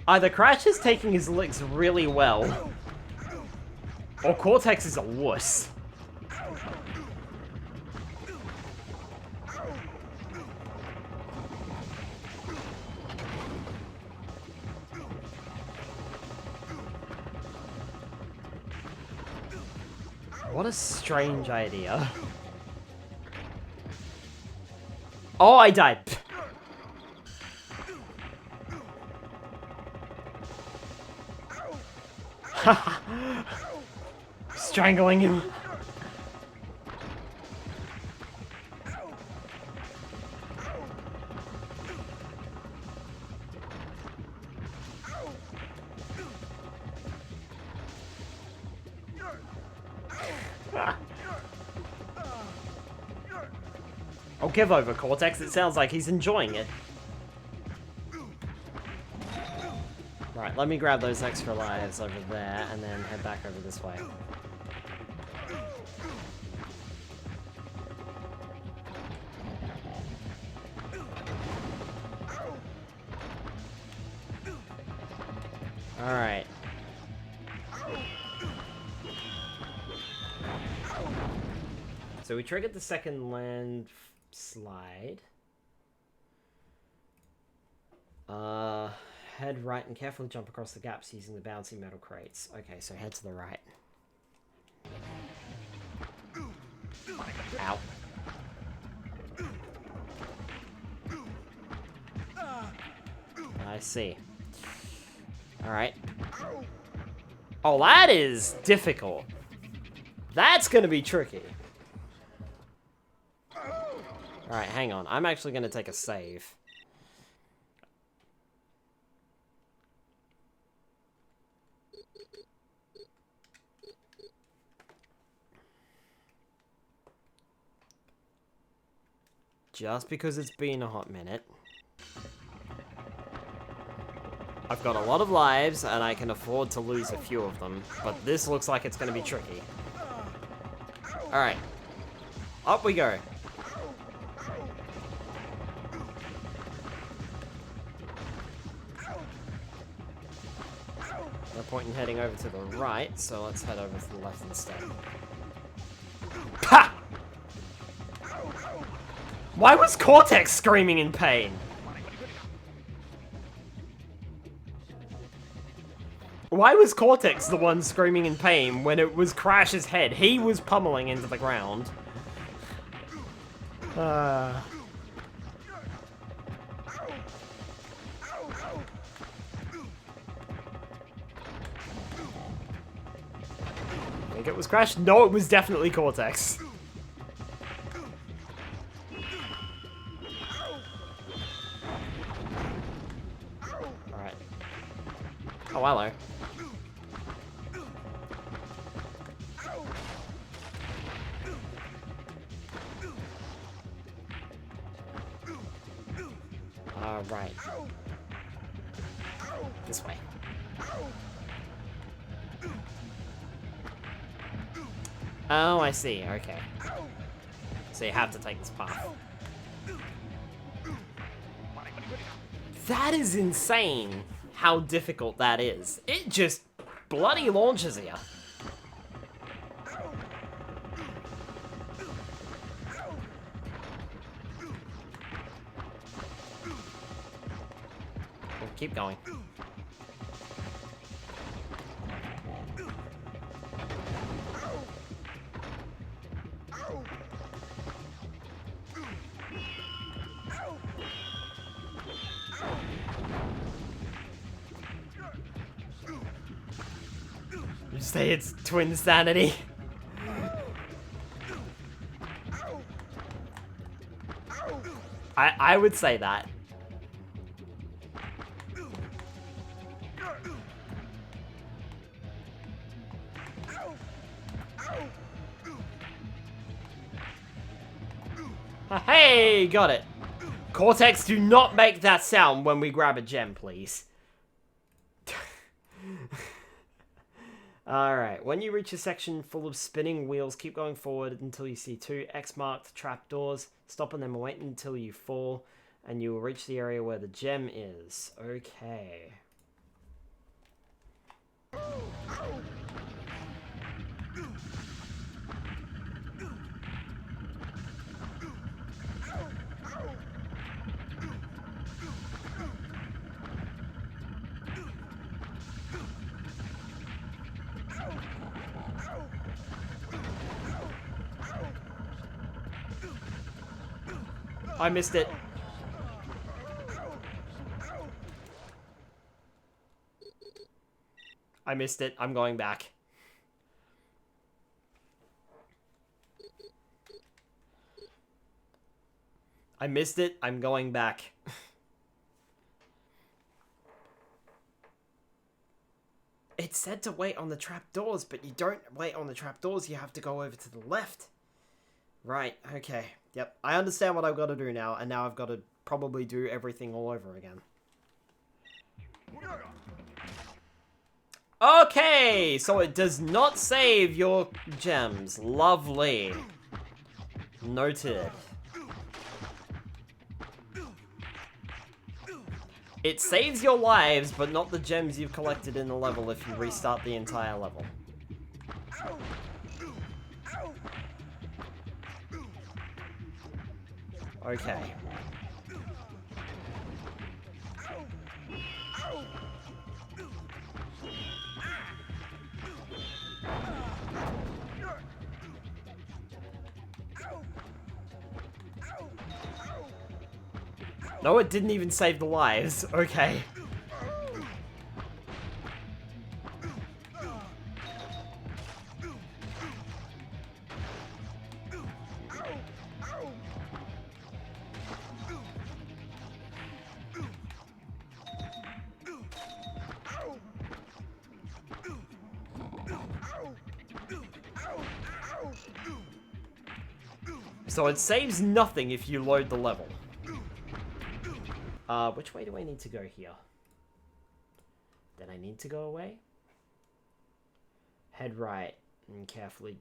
Either Crash is taking his licks really well, or Cortex is a wuss. What a strange idea. Oh, I died. Strangling him. Oh, give over, Cortex. It sounds like he's enjoying it. Right, let me grab those extra lives over there and then head back over this way. Alright. So we triggered the second land slide. Head right and carefully jump across the gaps using the bouncy metal crates. Okay, so head to the right. Ow. I see. Alright. Oh, that is difficult. That's gonna be tricky. Alright, hang on. I'm actually gonna take a save. Just because it's been a hot minute. I've got a lot of lives, and I can afford to lose a few of them, but this looks like it's going to be tricky. Alright. Up we go. No point in heading over to the right, so let's head over to the left instead. Ha! Why was Cortex screaming in pain? Why was Cortex the one screaming in pain when it was Crash's head? He was pummeling into the ground. I think it was Crash. No, it was definitely Cortex. Oh, hello. Right. This way. Oh, I see. Okay. So you have to take this path. That is insane how difficult that is. It just bloody launches you. We'll keep going. You say it's Twinsanity. I would say that. Hey, got it. Cortex, do not make that sound when we grab a gem, please. Alright, when you reach a section full of spinning wheels, keep going forward until you see 2 X-marked trapdoors. Stop on them and wait until you fall, and you will reach the area where the gem is. Okay. I missed it. I missed it. I'm going back. I missed it. I'm going back. It said to wait on the trapdoors, but you don't wait on the trapdoors. You have to go over to the left. Right, okay. Yep, I understand what I've got to do now, and now I've got to probably do everything all over again. Okay, so it does not save your gems. Lovely. Noted. It saves your lives, but not the gems you've collected in the level if you restart the entire level. Okay. No, it didn't even save the lives. Okay. So it saves nothing if you load the level. Which way do I need to go here? Then I need to go away? Head right and carefully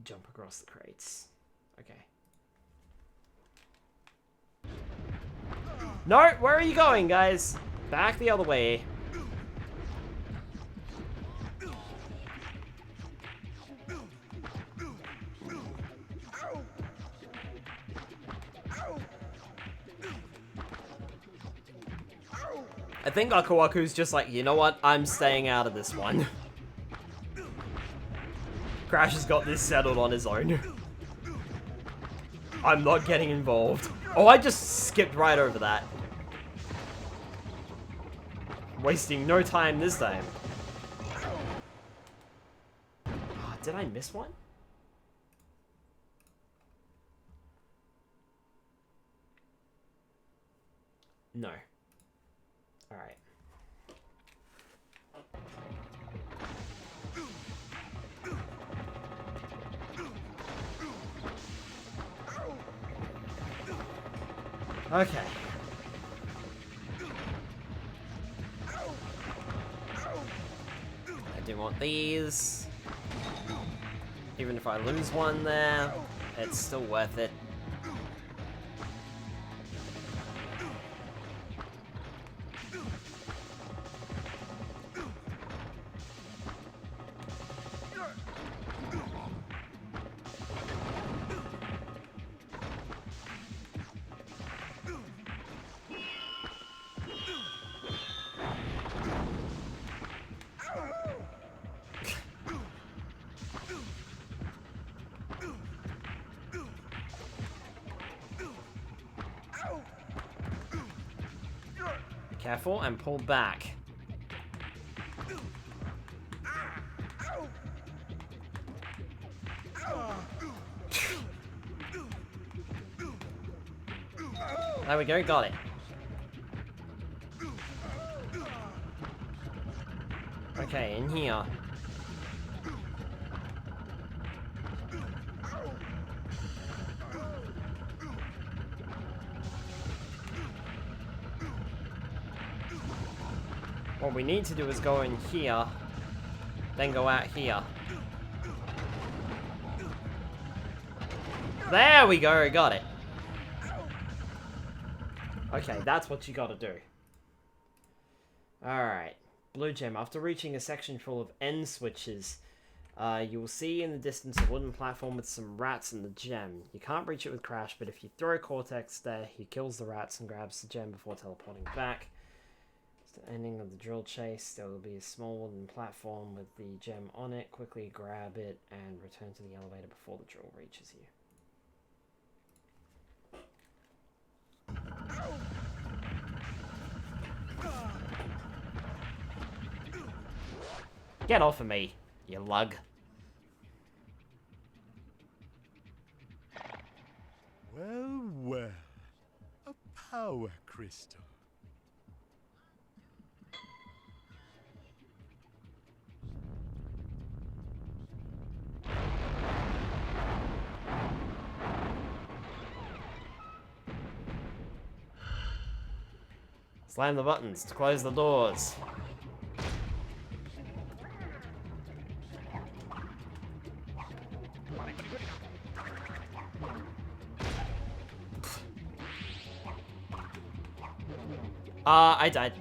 jump across the crates. Okay. No, where are you going, guys? Back the other way. I think Aku Aku's just like, you know what? I'm staying out of this one. Crash has got this settled on his own. I'm not getting involved. Oh, I just skipped right over that. Wasting no time this time. Oh, did I miss one? No. Alright. Okay. I do want these. Even if I lose one there, it's still worth it. Careful and pull back. There we go, got it. Okay, in here. What we need to do is go in here, then go out here. There we go, got it. Okay, that's what you gotta do. Alright, blue gem. After reaching a section full of end switches, you will see in the distance a wooden platform with some rats in the gem. You can't reach it with Crash, but if you throw Cortex there, he kills the rats and grabs the gem before teleporting back. At the ending of the drill chase, there will be a small wooden platform with the gem on it. Quickly grab it and return to the elevator before the drill reaches you. Get off of me, you lug. Well, well. A power crystal. Slam the buttons to close the doors. I died.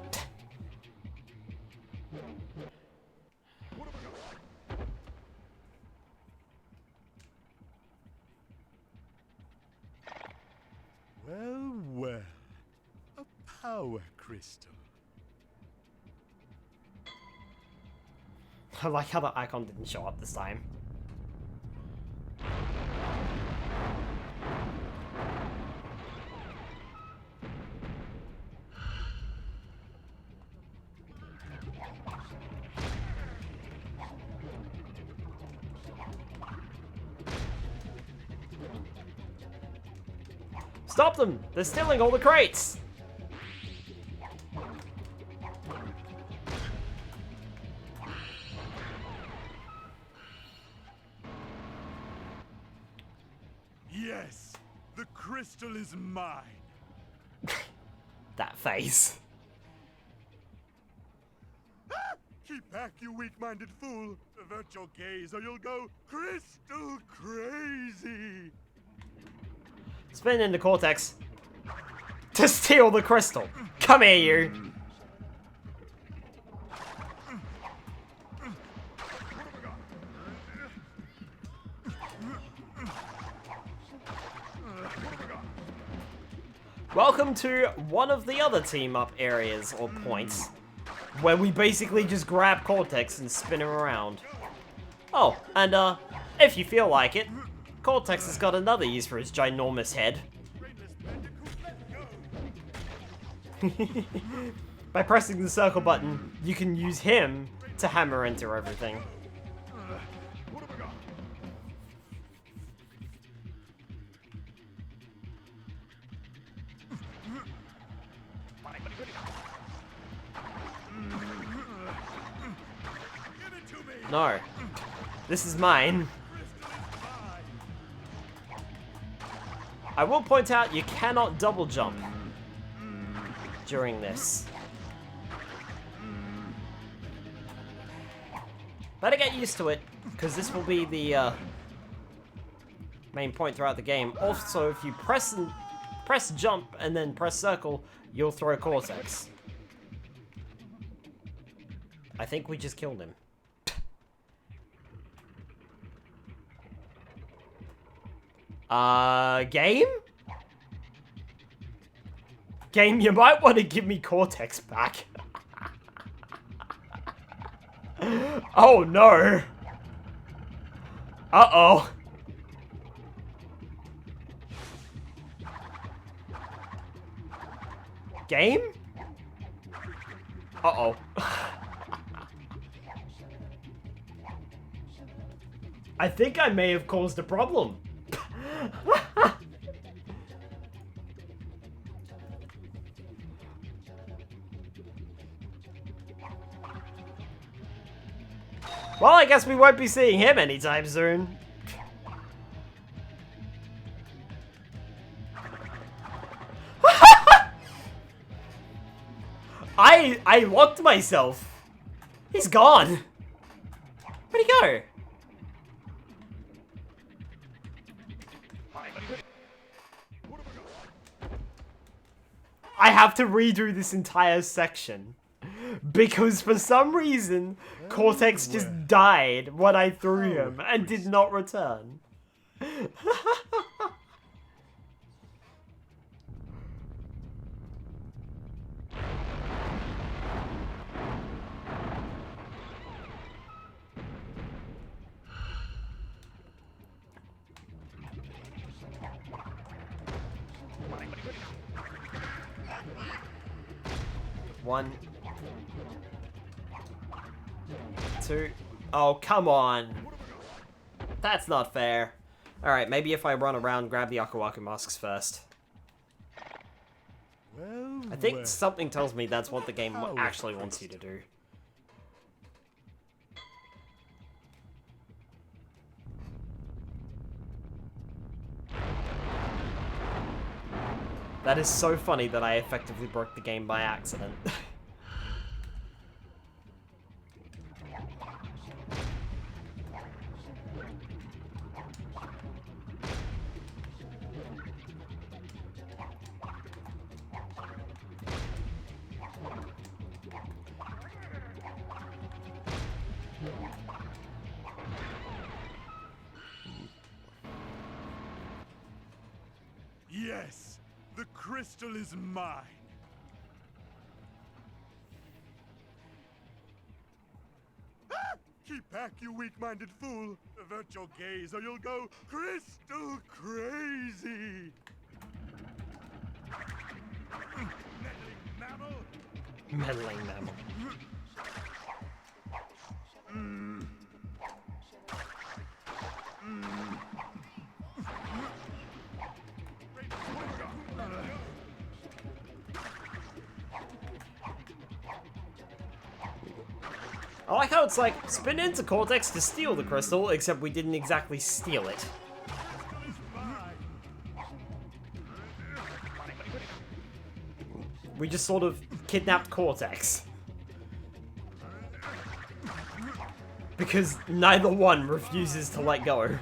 Well, well. A power crystal. I like how the icon didn't show up this time. Stop them! They're stealing all the crates! Yes, the crystal is mine. That face. Ah! Keep back, you weak-minded fool. Avert your gaze or you'll go crystal crazy. Spin into Cortex. To steal the crystal. Come here, you. Welcome to one of the other team-up areas or points, where we basically just grab Cortex and spin him around. Oh, and if you feel like it, Cortex has got another use for his ginormous head. By pressing the circle button, you can use him to hammer into everything. No. This is mine. I will point out you cannot double jump during this. Better get used to it, because this will be the main point throughout the game. Also, if you press jump and then press circle, you'll throw Cortex. I think we just killed him. Game? Game, you might want to give me Cortex back. Oh no. Uh-oh. Game? Uh-oh. I think I may have caused a problem. Well, I guess we won't be seeing him anytime soon. I locked myself. He's gone. Where'd he go? I have to redo this entire section. Because for some reason, Cortex just died when I threw him and did not return. One. Two. Oh, come on. That's not fair. Alright, maybe if I run around, grab the Aku Aku masks first. Well, I think something tells me that's what the game actually wants you to do. That is so funny that I effectively broke the game by accident. Yes, the crystal is mine. Ah! Keep back, you weak-minded fool. Avert your gaze, or you'll go crystal crazy. Meddling mammal. Meddling mammal. I like how it's like, spin into Cortex to steal the crystal, except we didn't exactly steal it. We just sort of kidnapped Cortex. Because neither one refuses to let go.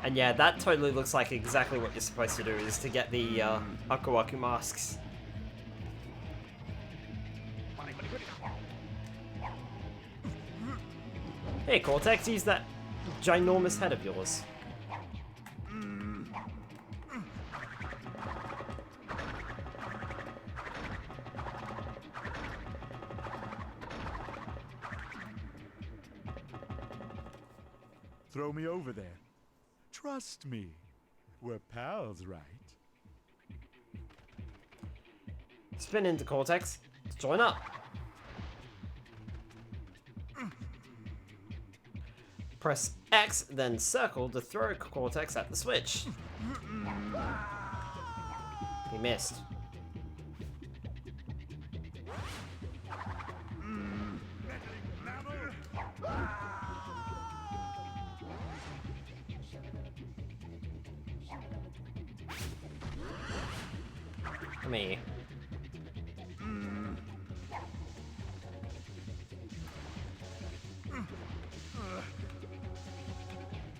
And yeah, that totally looks like exactly what you're supposed to do, is to get the Aku Aku masks. Hey Cortex, use that ginormous head of yours. Throw me over there. Trust me. We're pals, right? Spin into Cortex. Join up. press X, then circle to throw Cortex at the switch. He missed. Come here.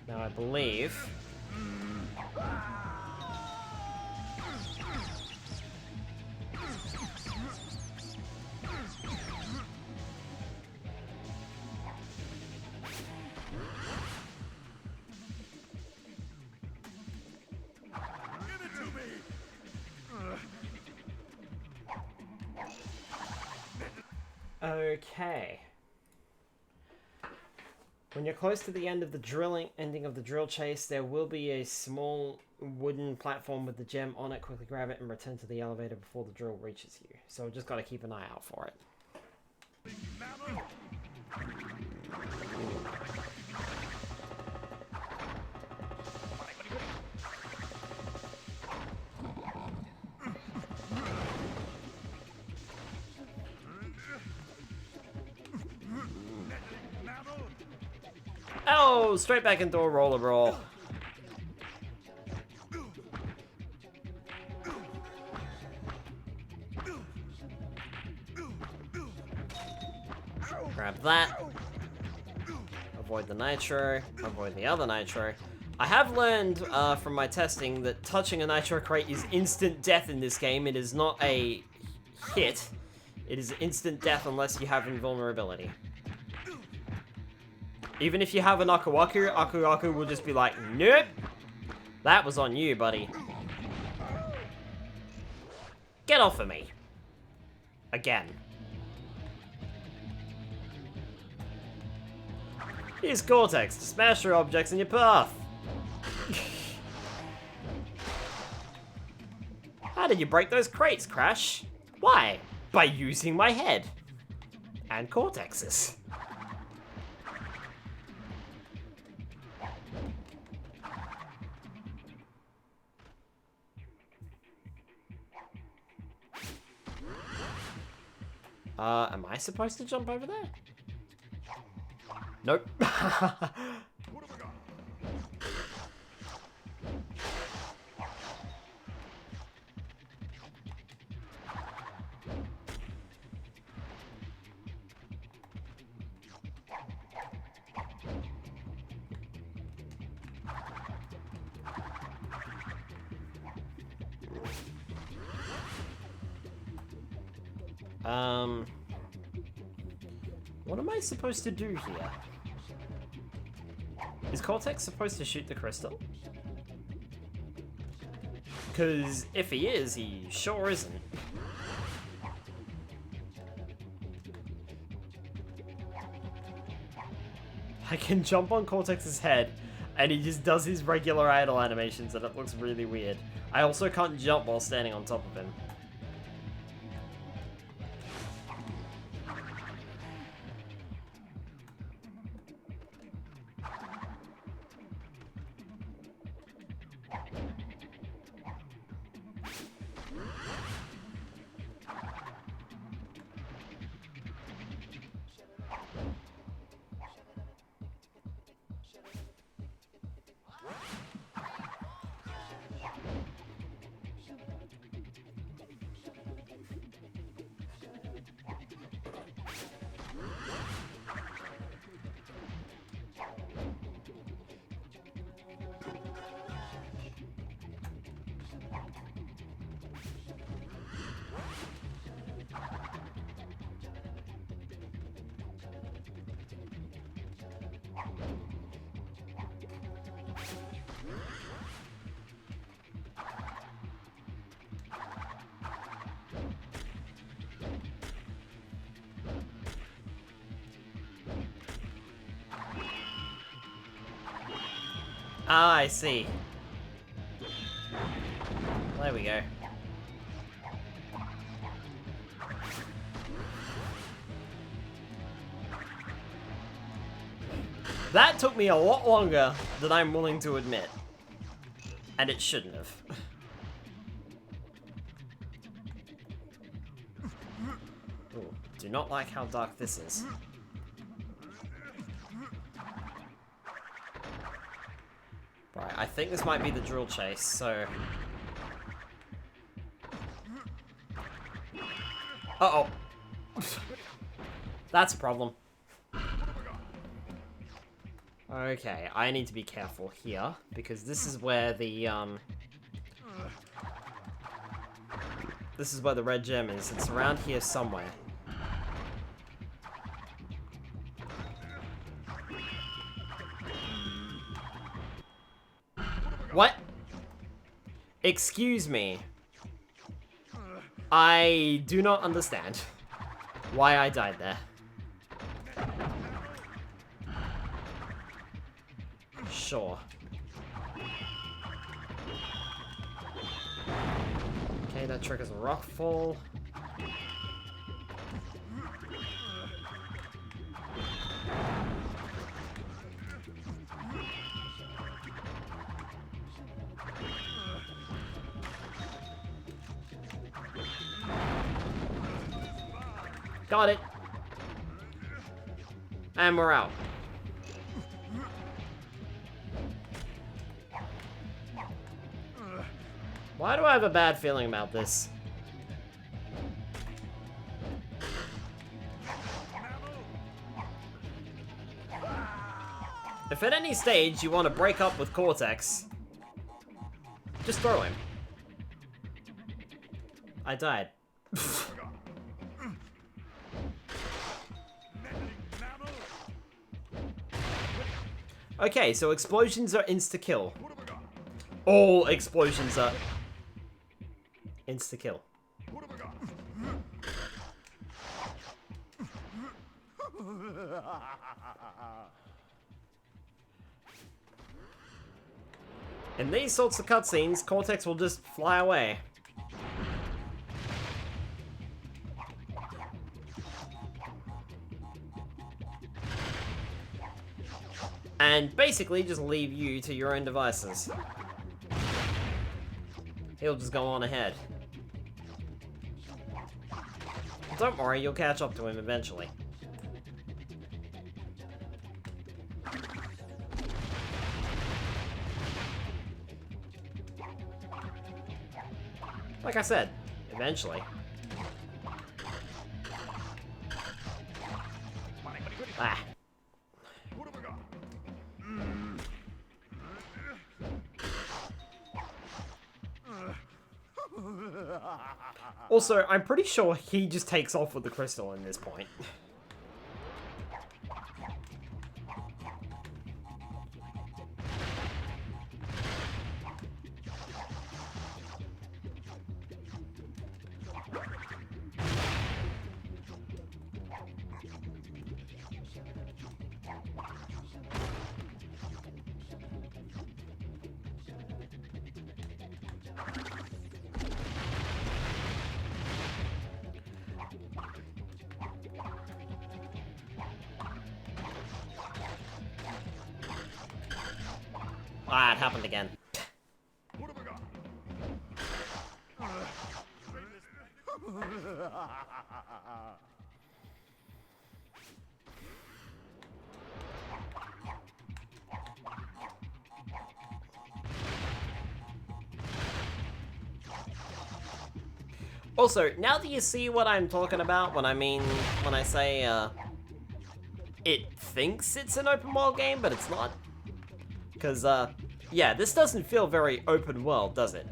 Now I believe... Okay. When you're close to the ending of the drill chase, there will be a small wooden platform with the gem on it. Quickly grab it and return to the elevator before the drill reaches you. So just gotta keep an eye out for it. Oh, straight back into a roller roll. Grab that. Avoid the nitro. Avoid the other nitro. I have learned from my testing that touching a nitro crate is instant death in this game. It is not a hit. It is instant death unless you have invulnerability. Even if you have an Aku Aku will just be like, nope, that was on you, buddy. Get off of me. Again. Use Cortex to smash your objects in your path. How did you break those crates, Crash? Why? By using my head. And Cortex's. Am I supposed to jump over there? Nope. What am I supposed to do here? Is Cortex supposed to shoot the crystal? Because if he is, he sure isn't. I can jump on Cortex's head, and he just does his regular idle animations, and it looks really weird. I also can't jump while standing on top of him. Ah, I see. There we go. That took me a lot longer than I'm willing to admit. And it shouldn't have. Ooh, do not like how dark this is. Right, I think this might be the drill chase, so... Uh-oh. That's a problem. Okay, I need to be careful here, because this is where the, this is where the red gem is. It's around here somewhere. What? Excuse me. I do not understand why I died there. Sure. Okay, that triggers a rock fall. Got it. And we're out. Why do I have a bad feeling about this? If at any stage you want to break up with Cortex, just throw him. I died. Okay, so explosions are insta-kill. All explosions are insta-kill. In these sorts of cutscenes, Cortex will just fly away. And basically just leave you to your own devices. He'll just go on ahead. Don't worry, you'll catch up to him eventually. Like I said, eventually. Ah. Also, I'm pretty sure he just takes off with the crystal in this point. Ah, it happened again. Also, now that you see what I'm talking about when I say, it thinks it's an open world game, but it's not. Because, yeah, this doesn't feel very open world, does it?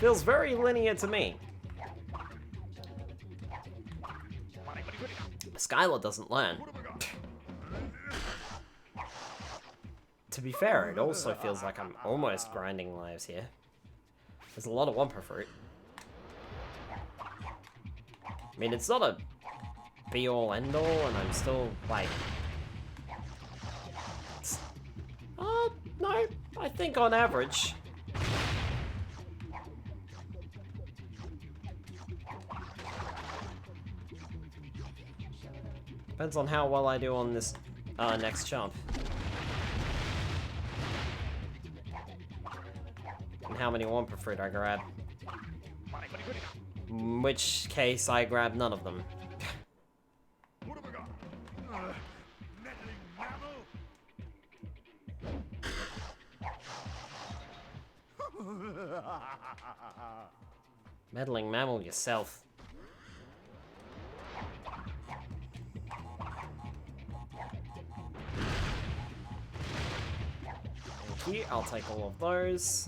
Feels very linear to me. Skylar doesn't learn. To be fair, it also feels like I'm almost grinding lives here. There's a lot of Wumpa fruit. I mean, it's not a be-all, end-all, and I'm still, like... no, I think on average... Depends on how well I do on this next jump. And how many Wumpa Fruit I grab. In which case, I grab none of them. What have I got? Meddling mammal? Meddling mammal yourself. Thank you, I'll take all of those.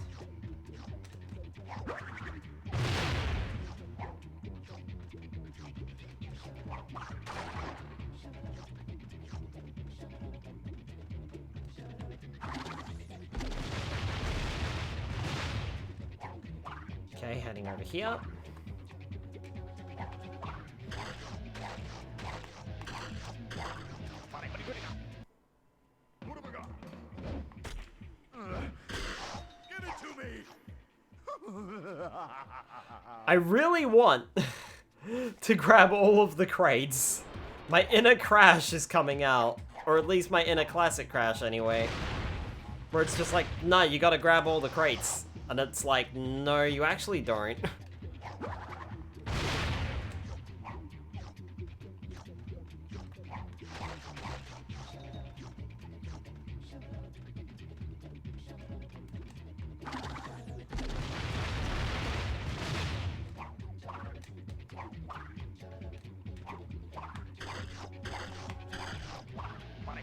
Okay, heading over here. What have I got? Give it to me! I really want to grab all of the crates. My inner Crash is coming out. Or at least my inner Classic Crash, anyway. Where it's just like, no, you gotta grab all the crates. And it's like, no, you actually don't.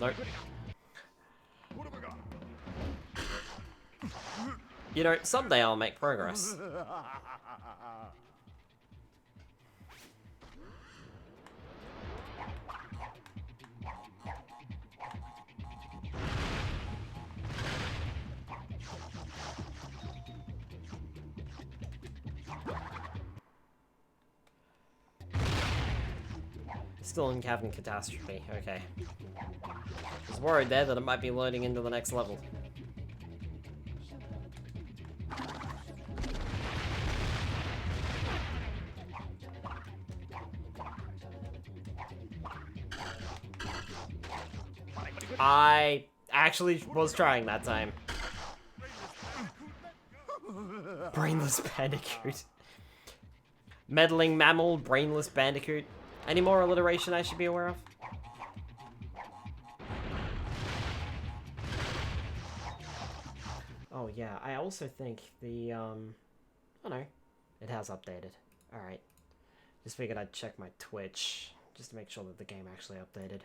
Nope. What have I got? You know, someday I'll make progress. Still in Cavern Catastrophe, okay. I was worried there that it might be loading into the next level. I actually was trying that time. Brainless Bandicoot. Meddling Mammal, Brainless Bandicoot. Any more alliteration I should be aware of? Oh yeah, I also think the, oh no, it has updated. Alright. Just figured I'd check my Twitch, just to make sure that the game actually updated.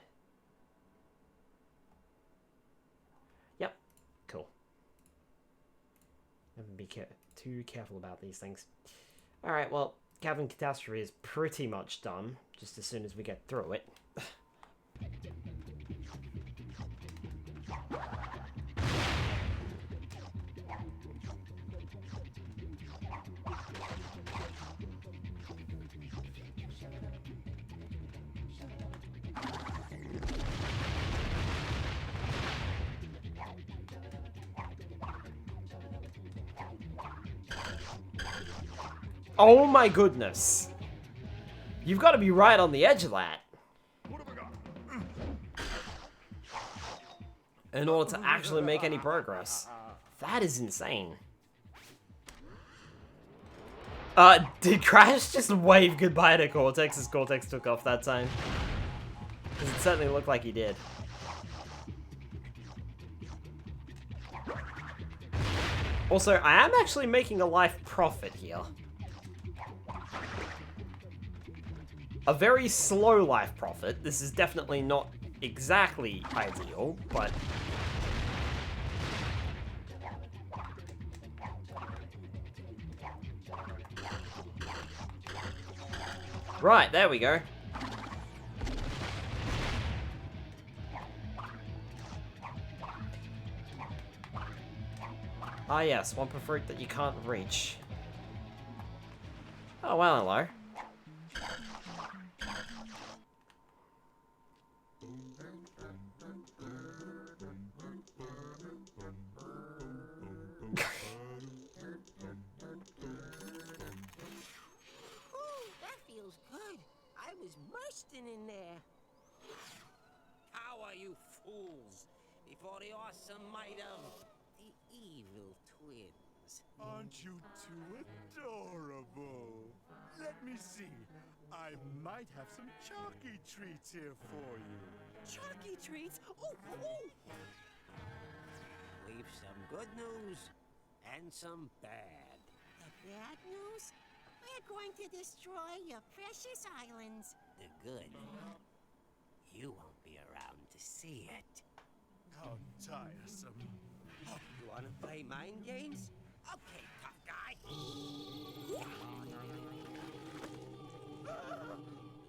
Yep, cool. Never be too careful about these things. Alright, well, Cavern Catastrophe is pretty much done, just as soon as we get through it. Oh my goodness! You've got to be right on the edge of that. What have I got? In order to actually make any progress. That is insane. Did Crash just wave goodbye to Cortex as Cortex took off that time? Because it certainly looked like he did. Also, I am actually making a life profit here. A very slow life profit. This is definitely not exactly ideal, but... Right, there we go. Ah yes, Wumpa Fruit that you can't reach. Oh, well, hello. That feels good. I was bursting in there. tools before the awesome might of the evil twins. Aren't you two adorable? Let me see. I might have some chalky treats here for you. Chalky treats? Ooh, ooh. We've some good news and some bad. The bad news? We're going to destroy your precious islands. The good? You won't be around to see it. How tiresome. Oh, you want to play mind games? Okay, tough guy.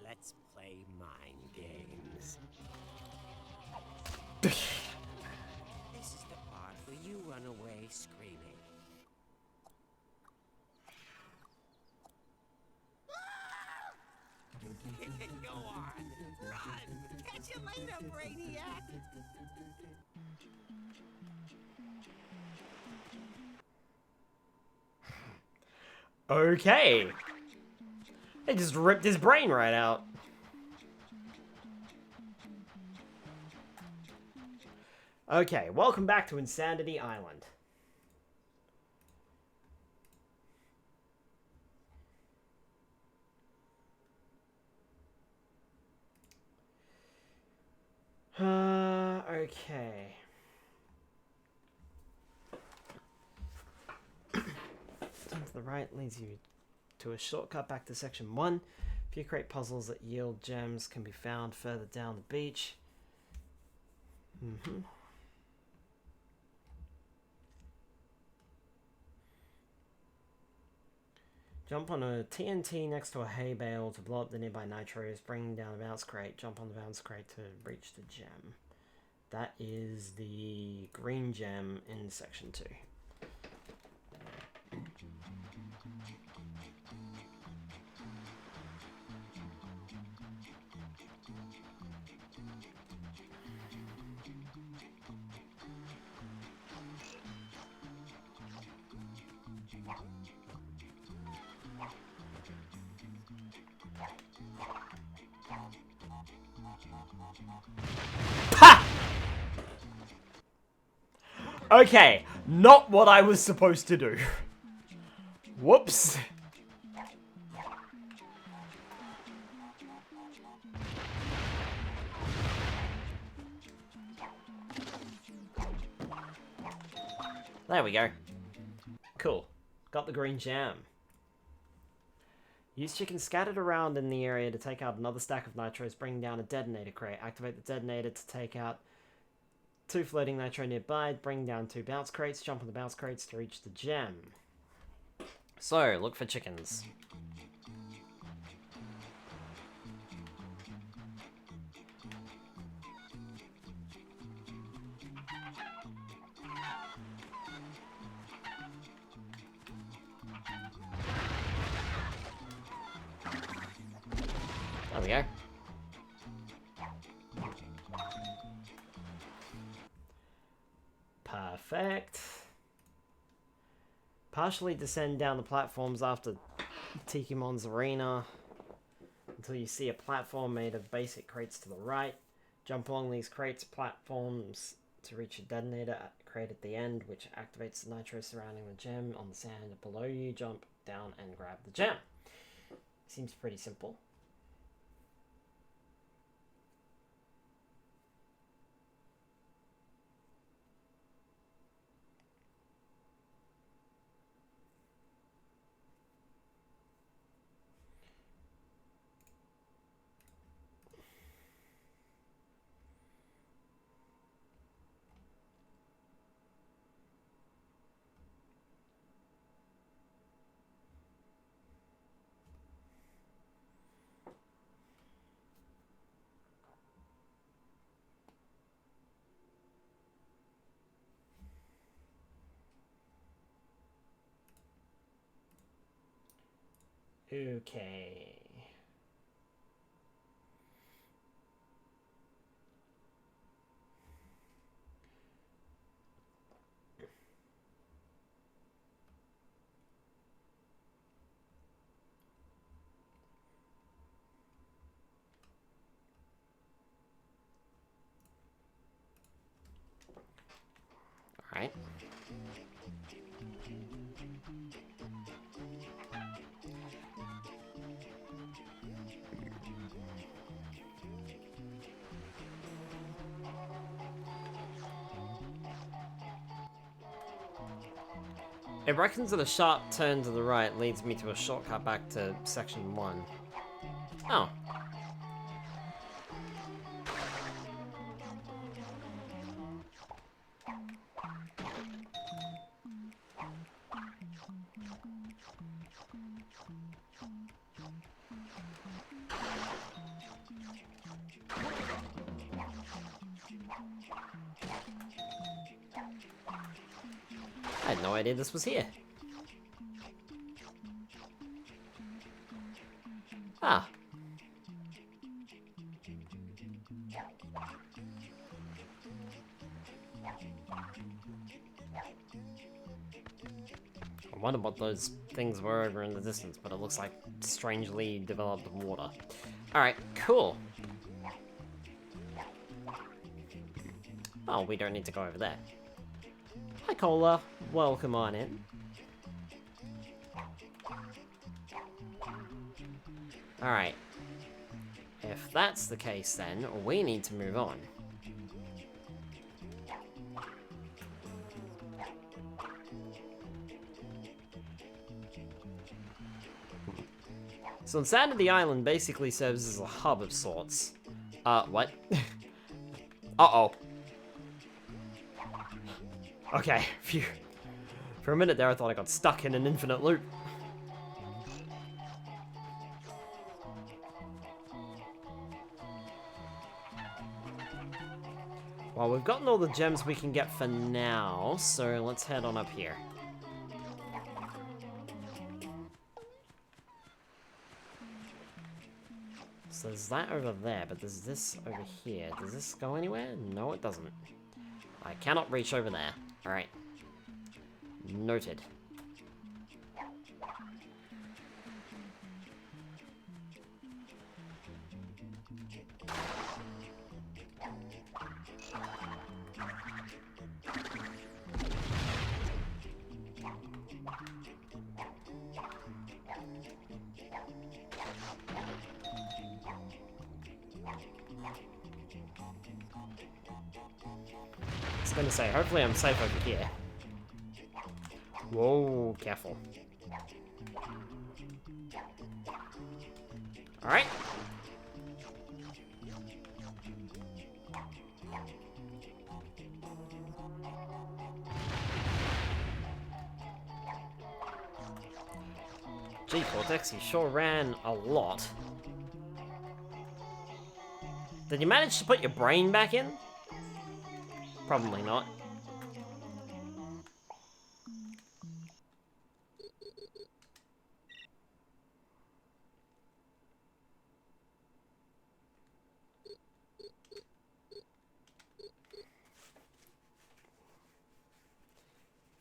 Let's play mind games. This is the part where you run away screaming. Go on, run! Catch you later, Brainiac! Okay. They just ripped his brain right out. Okay, welcome back to Twinsanity Island. Okay. Turn to the right leads you to a shortcut back to section 1. A few crate puzzles that yield gems can be found further down the beach. Jump on a TNT next to a hay bale to blow up the nearby nitros, bringing down a bounce crate. Jump on the bounce crate to reach the gem. That is the green gem in section 2. Ha! Okay, not what I was supposed to do. Whoops. There we go. Cool. Got the green gem. Use chickens scattered around in the area to take out another stack of nitros, bring down a detonator crate. Activate the detonator to take out 2 floating nitro nearby, bring down 2 bounce crates, jump on the bounce crates to reach the gem. So, look for chickens. There we go. Perfect. Partially descend down the platforms after Tikimon's arena until you see a platform made of basic crates to the right. Jump along these crates platforms to reach a detonator crate at the end, which activates the nitro surrounding the gem on the sand below you. Jump down and grab the gem. Seems pretty simple. Okay. Alright. It reckons that a sharp turn to the right leads me to a shortcut back to section 1. Oh. I had no idea this was here. Ah. I wonder what those things were over in the distance, but it looks like strangely developed water. Alright, cool. Oh, we don't need to go over there. Hi, Cola. Welcome on in. Alright. If that's the case, then we need to move on. So Insanity Island basically serves as a hub of sorts. What? Uh-oh. Okay, phew. For a minute there, I thought I got stuck in an infinite loop. Well, we've gotten all the gems we can get for now, so let's head on up here. So there's that over there, but there's this over here. Does this go anywhere? No, it doesn't. I cannot reach over there. Alright. Noted. I was gonna say, hopefully I'm safe over here. Whoa, careful. Alright. Gee, Cortex, you sure ran a lot. Did you manage to put your brain back in? Probably not.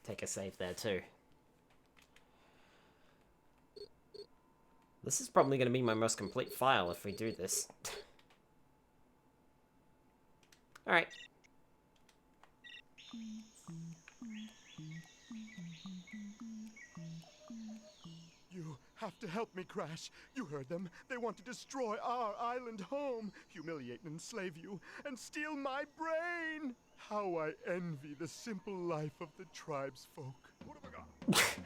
Take a save there too. This is probably going to be my most complete file if we do this. Alright. You have to help me, Crash. You heard them. They want to destroy our island home, humiliate and enslave you, and steal my brain. How I envy the simple life of the tribesfolk. What have I got?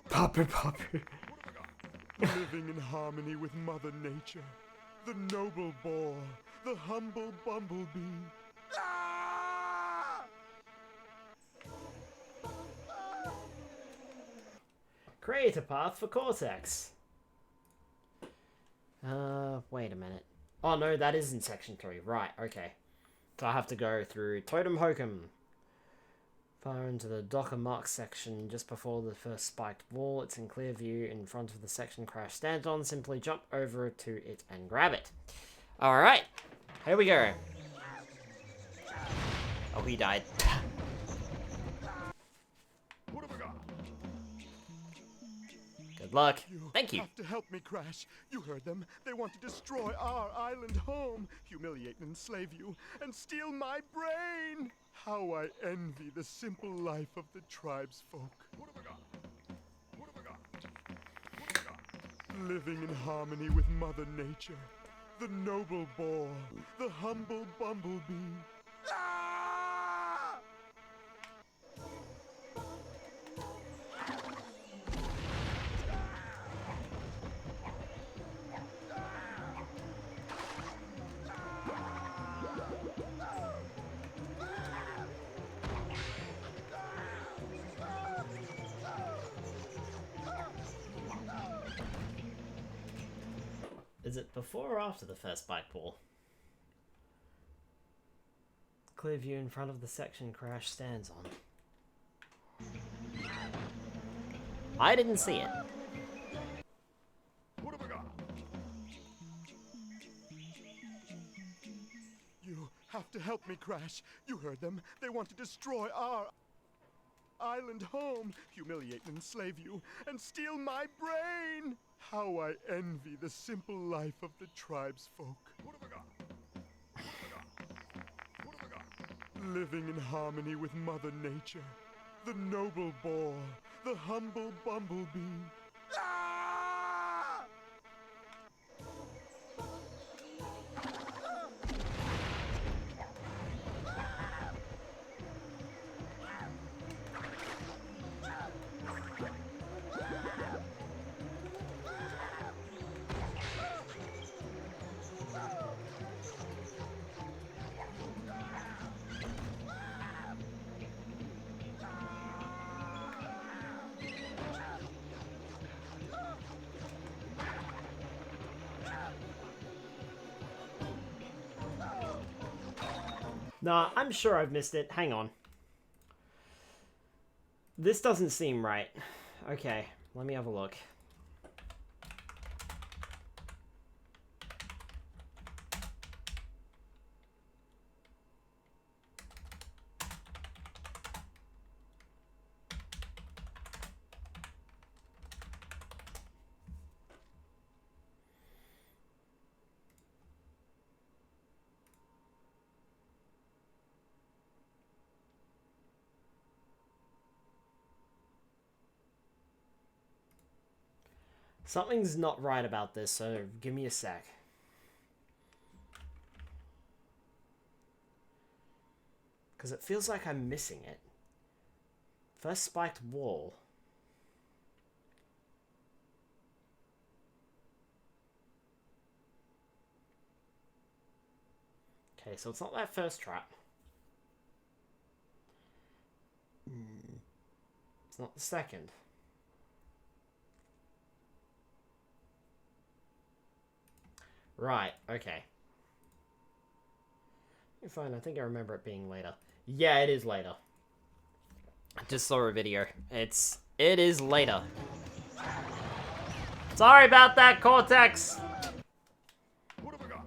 Popper, Popper. Living in harmony with Mother Nature. The noble boar. The humble bumblebee. Ah! Create a path for Cortex. Wait a minute. Oh no, that is in section 3. Right, okay. So I have to go through Totem Hokum. Far into the Docker Mark section, just before the first spiked wall. It's in clear view in front of the section Crash stands on. Simply jump over to it and grab it. Alright, here we go. Oh, he died. Good luck. Thank you. You have to help me, Crash. You heard them. They want to destroy our island home, humiliate and enslave you, and steal my brain. How I envy the simple life of the tribes folk. What have I got? What have I got? What have I got? Living in harmony with Mother Nature. The noble boar, the humble bumblebee. Ah! Is it before or after the first spike ball? Clear view in front of the section Crash stands on. I didn't see it. What have I got? You have to help me, Crash. You heard them. They want to destroy our island home, humiliate and enslave you, and steal my brain. How I envy the simple life of the tribes folk. What have I got? What have I got? What have I got? Living in harmony with Mother Nature. The noble boar, the humble bumblebee. Ah! Nah, I'm sure I've missed it. Hang on. This doesn't seem right. Okay, let me have a look. Something's not right about this, so give me a sec. Because it feels like I'm missing it. First spiked wall. Okay, so it's not that first trap. It's not the second. Right, okay. Fine, I think I remember it being later. Yeah, it is later. I just saw a video. It is later. Sorry about that, Cortex! What have I got?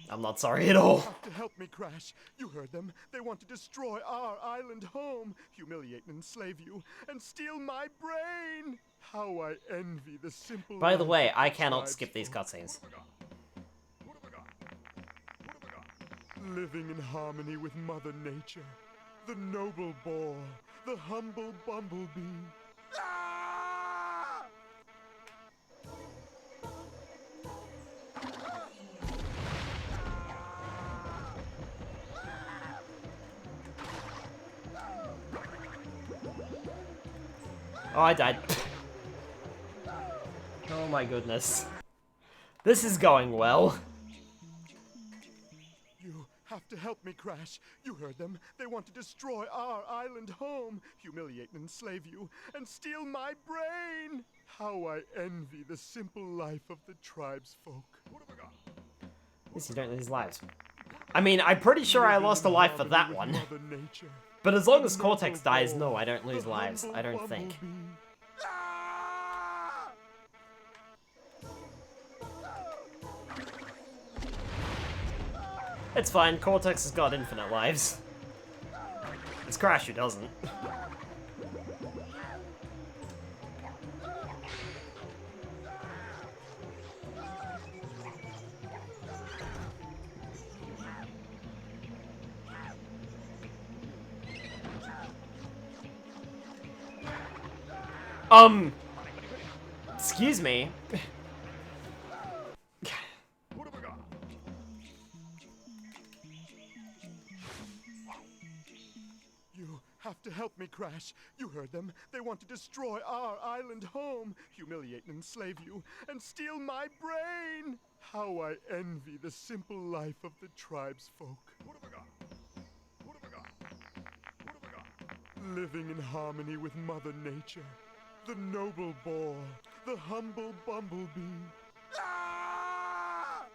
I'm not sorry at all. You have to help me, Crash. You heard them. They want to destroy our island home, humiliate and enslave you, and steal my brain. How I envy the simple. By the way, I cannot skip these cutscenes. What have I got? What have I got? Living in harmony with Mother Nature. The noble boar, the humble bumblebee. Ah! Oh, I died. Oh my goodness. This is going well. You have to help me, Crash. You heard them. They want to destroy our island home, humiliate and enslave you, and steal my brain. How I envy the simple life of the tribes folk. What have I got? At least you don't lose lives. I mean, I'm pretty sure I lost a life for that one. But as long as Cortex dies, no, I don't lose lives. I don't think. It's fine, Cortex has got infinite lives. It's Crash who doesn't. Excuse me. What have I got? You have to help me, Crash. You heard them. They want to destroy our island home, humiliate and enslave you, and steal my brain. How I envy the simple life of the tribesfolk. What have I got? What have I got? What have I got? Living in harmony with Mother Nature. The noble boar, the humble bumblebee. Ah!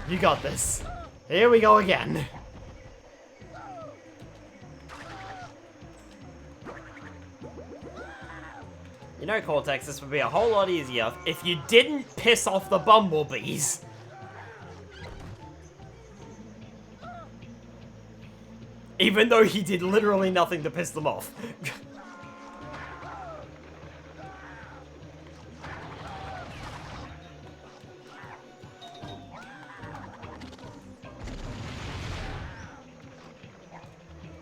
You got this. Here we go again. You know, Cortex, this would be a whole lot easier if you didn't piss off the bumblebees. Even though he did literally nothing to piss them off.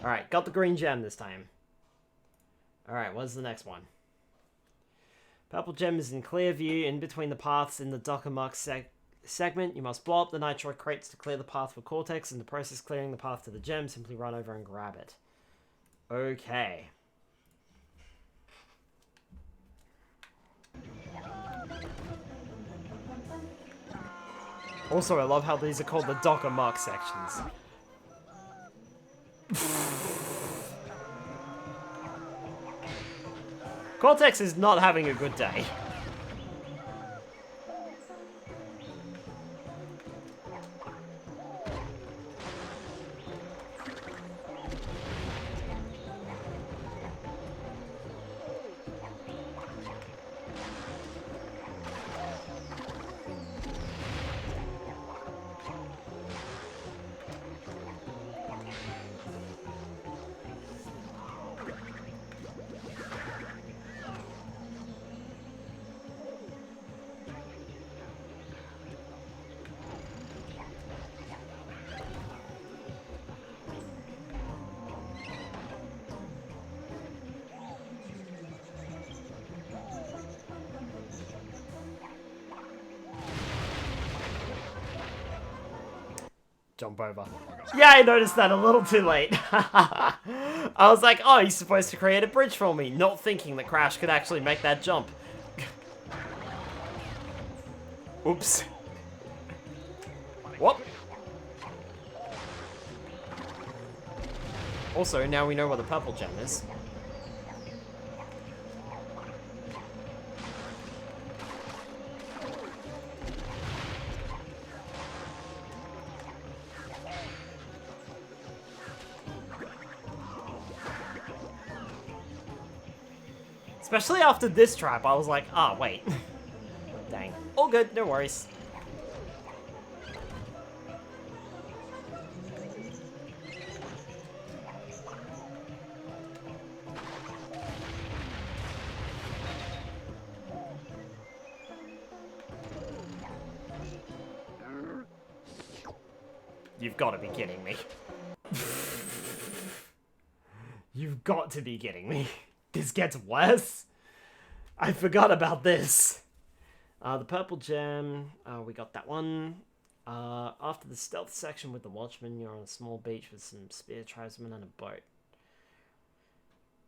Alright, got the green gem this time. Alright, what's the next one? Purple gem is in clear view in between the paths in the Dockermuck segment. You must blow up the nitro crates to clear the path for Cortex. In the process of clearing the path to the gem, simply run over and grab it. Okay. Also, I love how these are called the Dockermuck sections. Cortex is not having a good day. Jump over. Yeah, I noticed that a little too late. I was like, oh, he's supposed to create a bridge for me, not thinking that Crash could actually make that jump. Oops. Whoop. Also, now we know what the purple gem is. Especially after this trap, I was like, ah, wait. Dang. All good, no worries. You've got to be kidding me. You've got to be kidding me. This gets worse? I forgot about this. The purple gem, we got that one. After the stealth section with the Watchman, you're on a small beach with some spear tribesmen and a boat.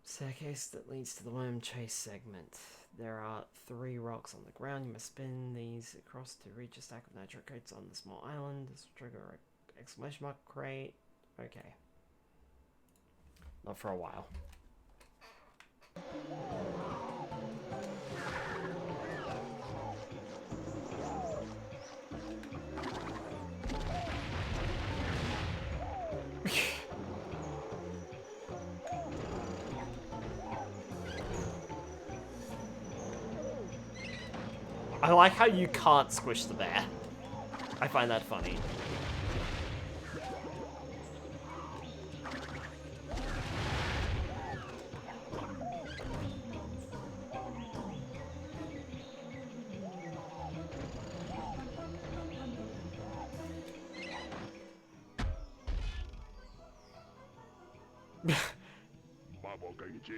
Staircase that leads to the worm chase segment. There are 3 rocks on the ground. You must spin these across to reach a stack of nitro crates on the small island. This will trigger an exclamation mark crate. Okay. Not for a while. I like how you can't squish the bear. I find that funny.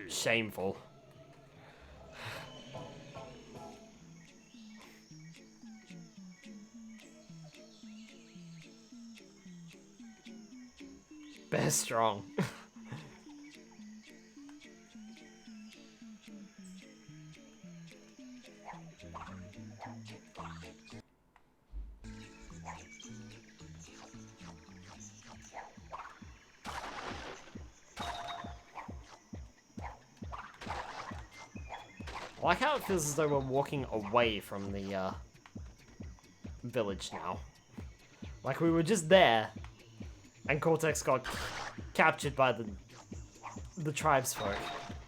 Shameful. Bear strong. I like how it feels as though we're walking away from the village now. Like we were just there, and Cortex got captured by the tribesfolk,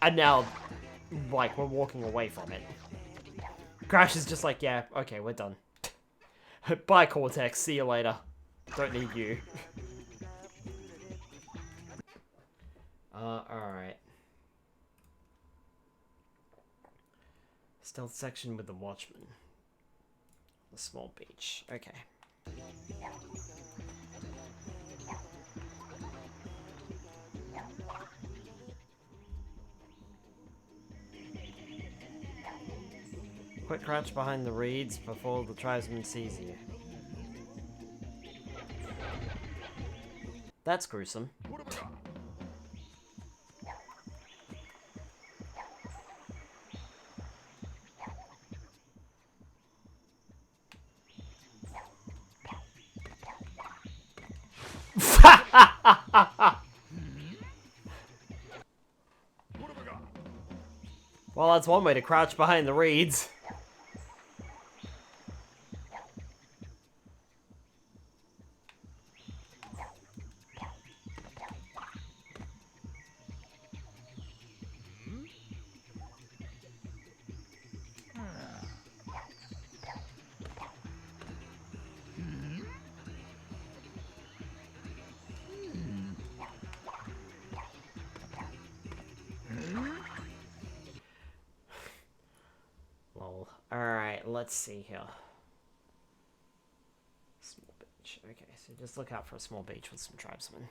and now, like, we're walking away from it. Crash is just like, yeah, okay, we're done. Bye, Cortex. See you later. Don't need you. Alright. Stealth section with the Watchman. The small beach. Okay. Quick crouch behind the reeds before the tribesman sees you. That's gruesome. Well, that's one way to crouch behind the reeds. Alright, let's see here. Small beach. Okay, so just look out for a small beach with some tribesmen.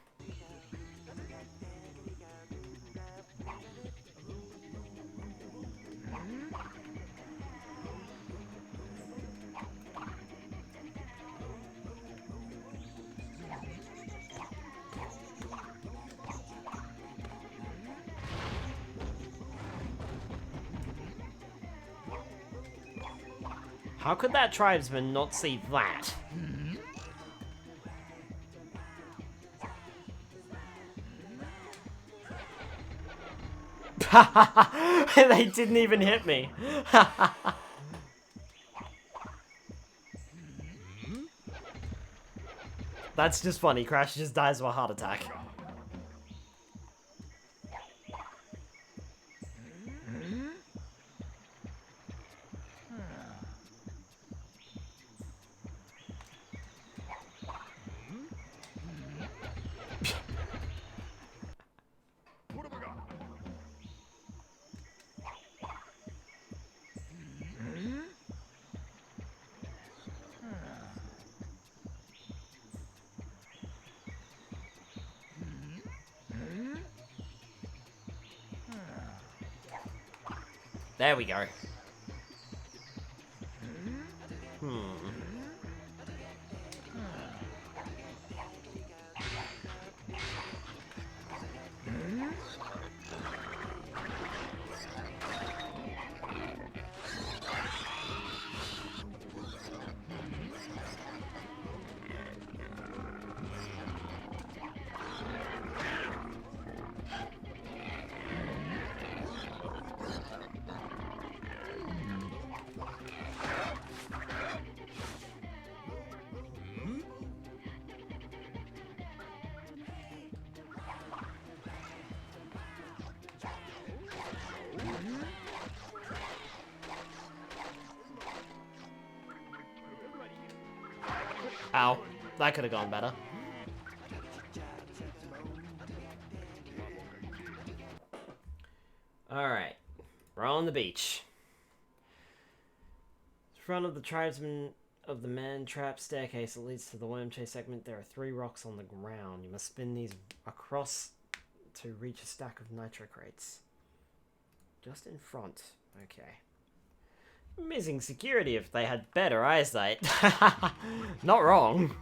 How could that tribesman not see that? They didn't even hit me. That's just funny. Crash just dies of a heart attack. There we go. Ow. That could have gone better. Alright. We're on the beach. In front of the tribesman of the man-trap staircase that leads to the worm chase segment, there are 3 rocks on the ground. You must spin these across to reach a stack of nitro crates. Just in front. Okay. Missing security if they had better eyesight. Not wrong.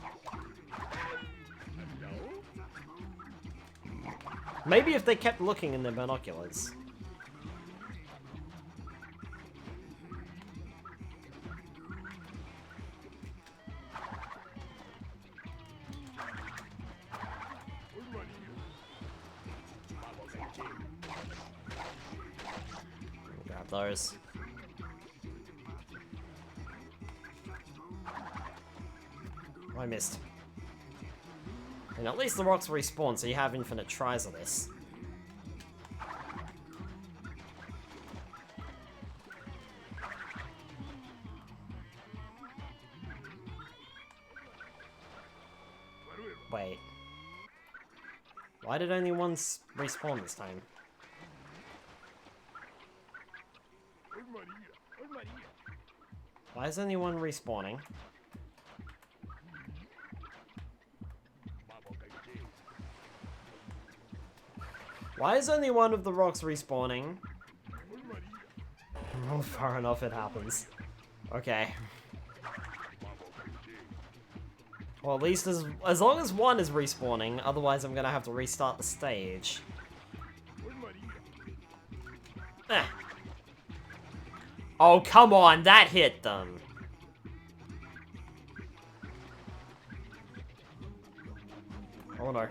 Maybe if they kept looking in their binoculars. Grab those. Oh, I missed. And at least the rocks respawn, so you have infinite tries of this. Wait. Why did only one respawn this time? Why is only one respawning? Why is only one of the rocks respawning? Oh, far enough it happens. Okay. Well, at least as long as one is respawning, otherwise I'm gonna have to restart the stage. Eh. Oh, come on, that hit them. Oh no.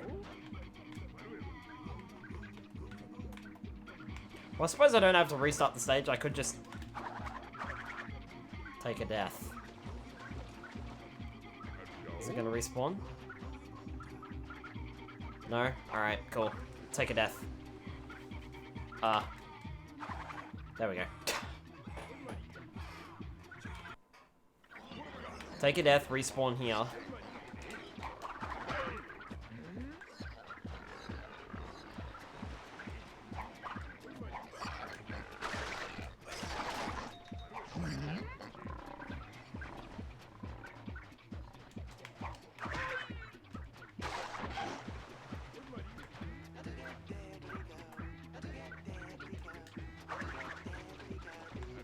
Well, I suppose I don't have to restart the stage, I could just take a death. Is it gonna respawn? No? Alright, cool. Take a death. There we go. Take a death, respawn here.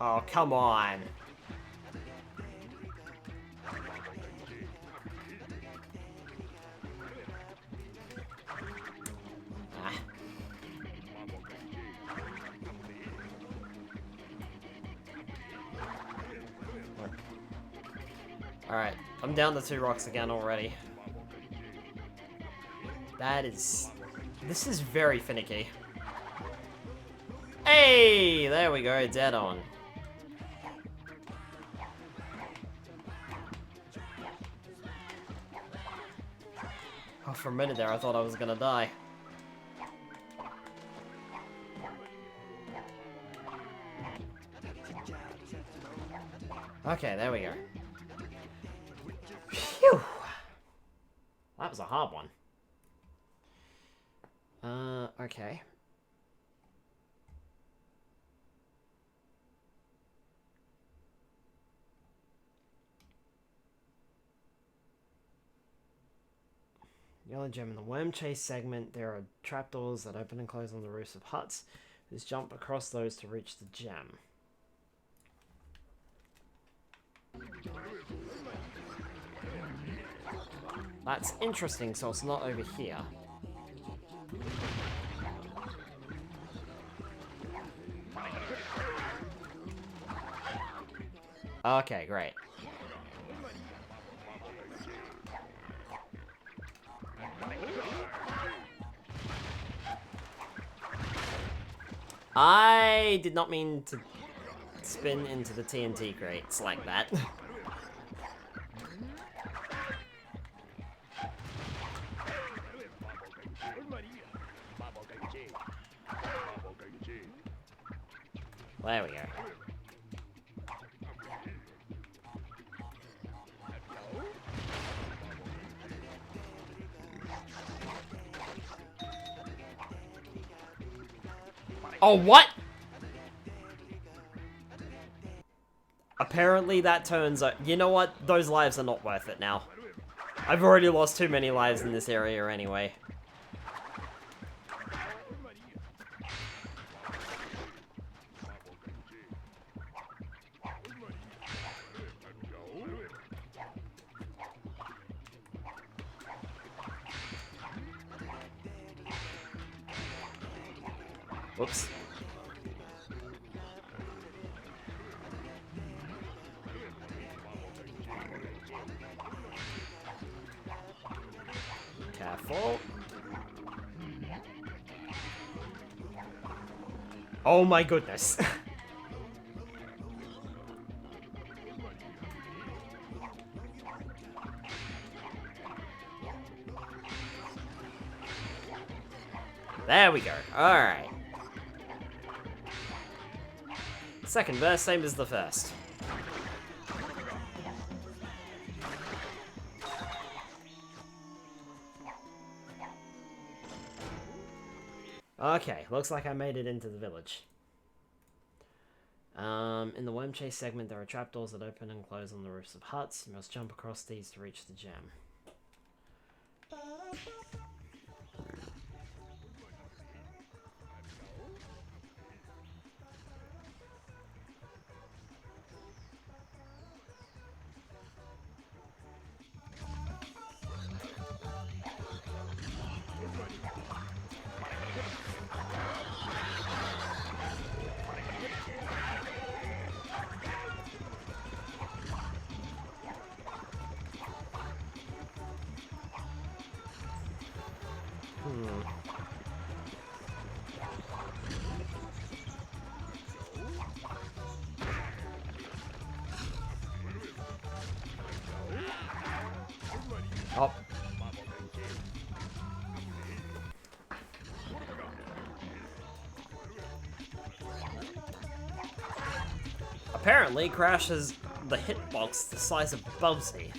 Oh, come on. Ah. Alright, I'm down to 2 rocks again already. This is very finicky. Hey, there we go, dead on. Oh, for a minute there, I thought I was gonna die. Okay, there we go. Phew! That was a hard one. Okay. Yellow gem in the worm chase segment. There are trapdoors that open and close on the roofs of huts. Just jump across those to reach the gem. That's interesting, so it's not over here. Okay, great. I did not mean to spin into the TNT crates like that. There we go. Oh, what? Apparently that turns out... You know what? Those lives are not worth it now. I've already lost too many lives in this area anyway. Whoops. Careful. Oh my goodness. There we go. Alright. Second verse, same as the first. Okay, looks like I made it into the village. In the worm chase segment, there are trapdoors that open and close on the roofs of huts. You must jump across these to reach the gem. Oh. Apparently, Crash has the hitbox the size of Bubsy.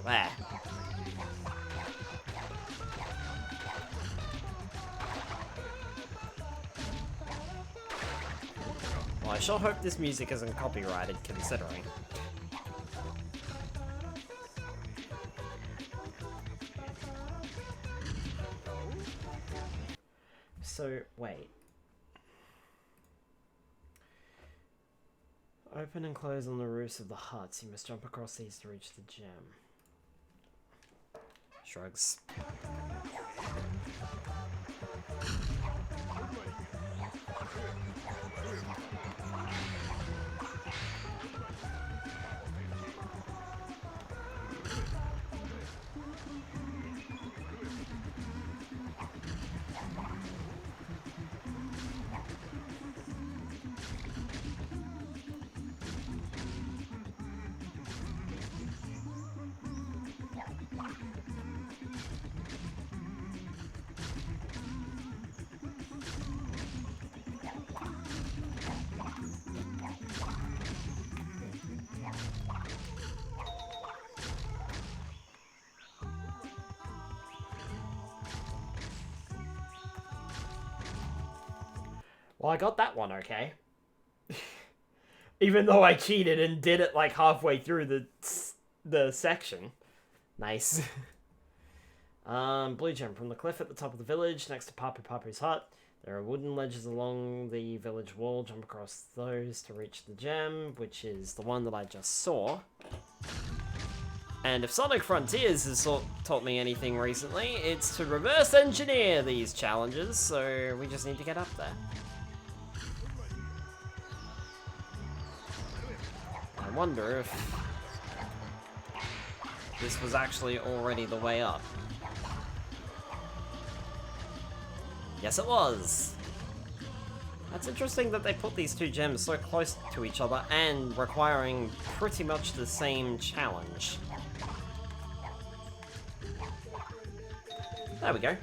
There. Well, I sure hope this music isn't copyrighted, considering. So, wait. Open and close on the roofs of the huts. You must jump across these to reach the gem. Shrugs. Well, I got that one okay. Even though I cheated and did it like halfway through the section. Nice. Blue gem from the cliff at the top of the village next to Papu Papu's hut. There are wooden ledges along the village wall. Jump across those to reach the gem, which is the one that I just saw. And if Sonic Frontiers has taught me anything recently, it's to reverse engineer these challenges, so we just need to get up there. I wonder if this was actually already the way up. Yes, it was! That's interesting that they put these two gems so close to each other and requiring pretty much the same challenge. There we go.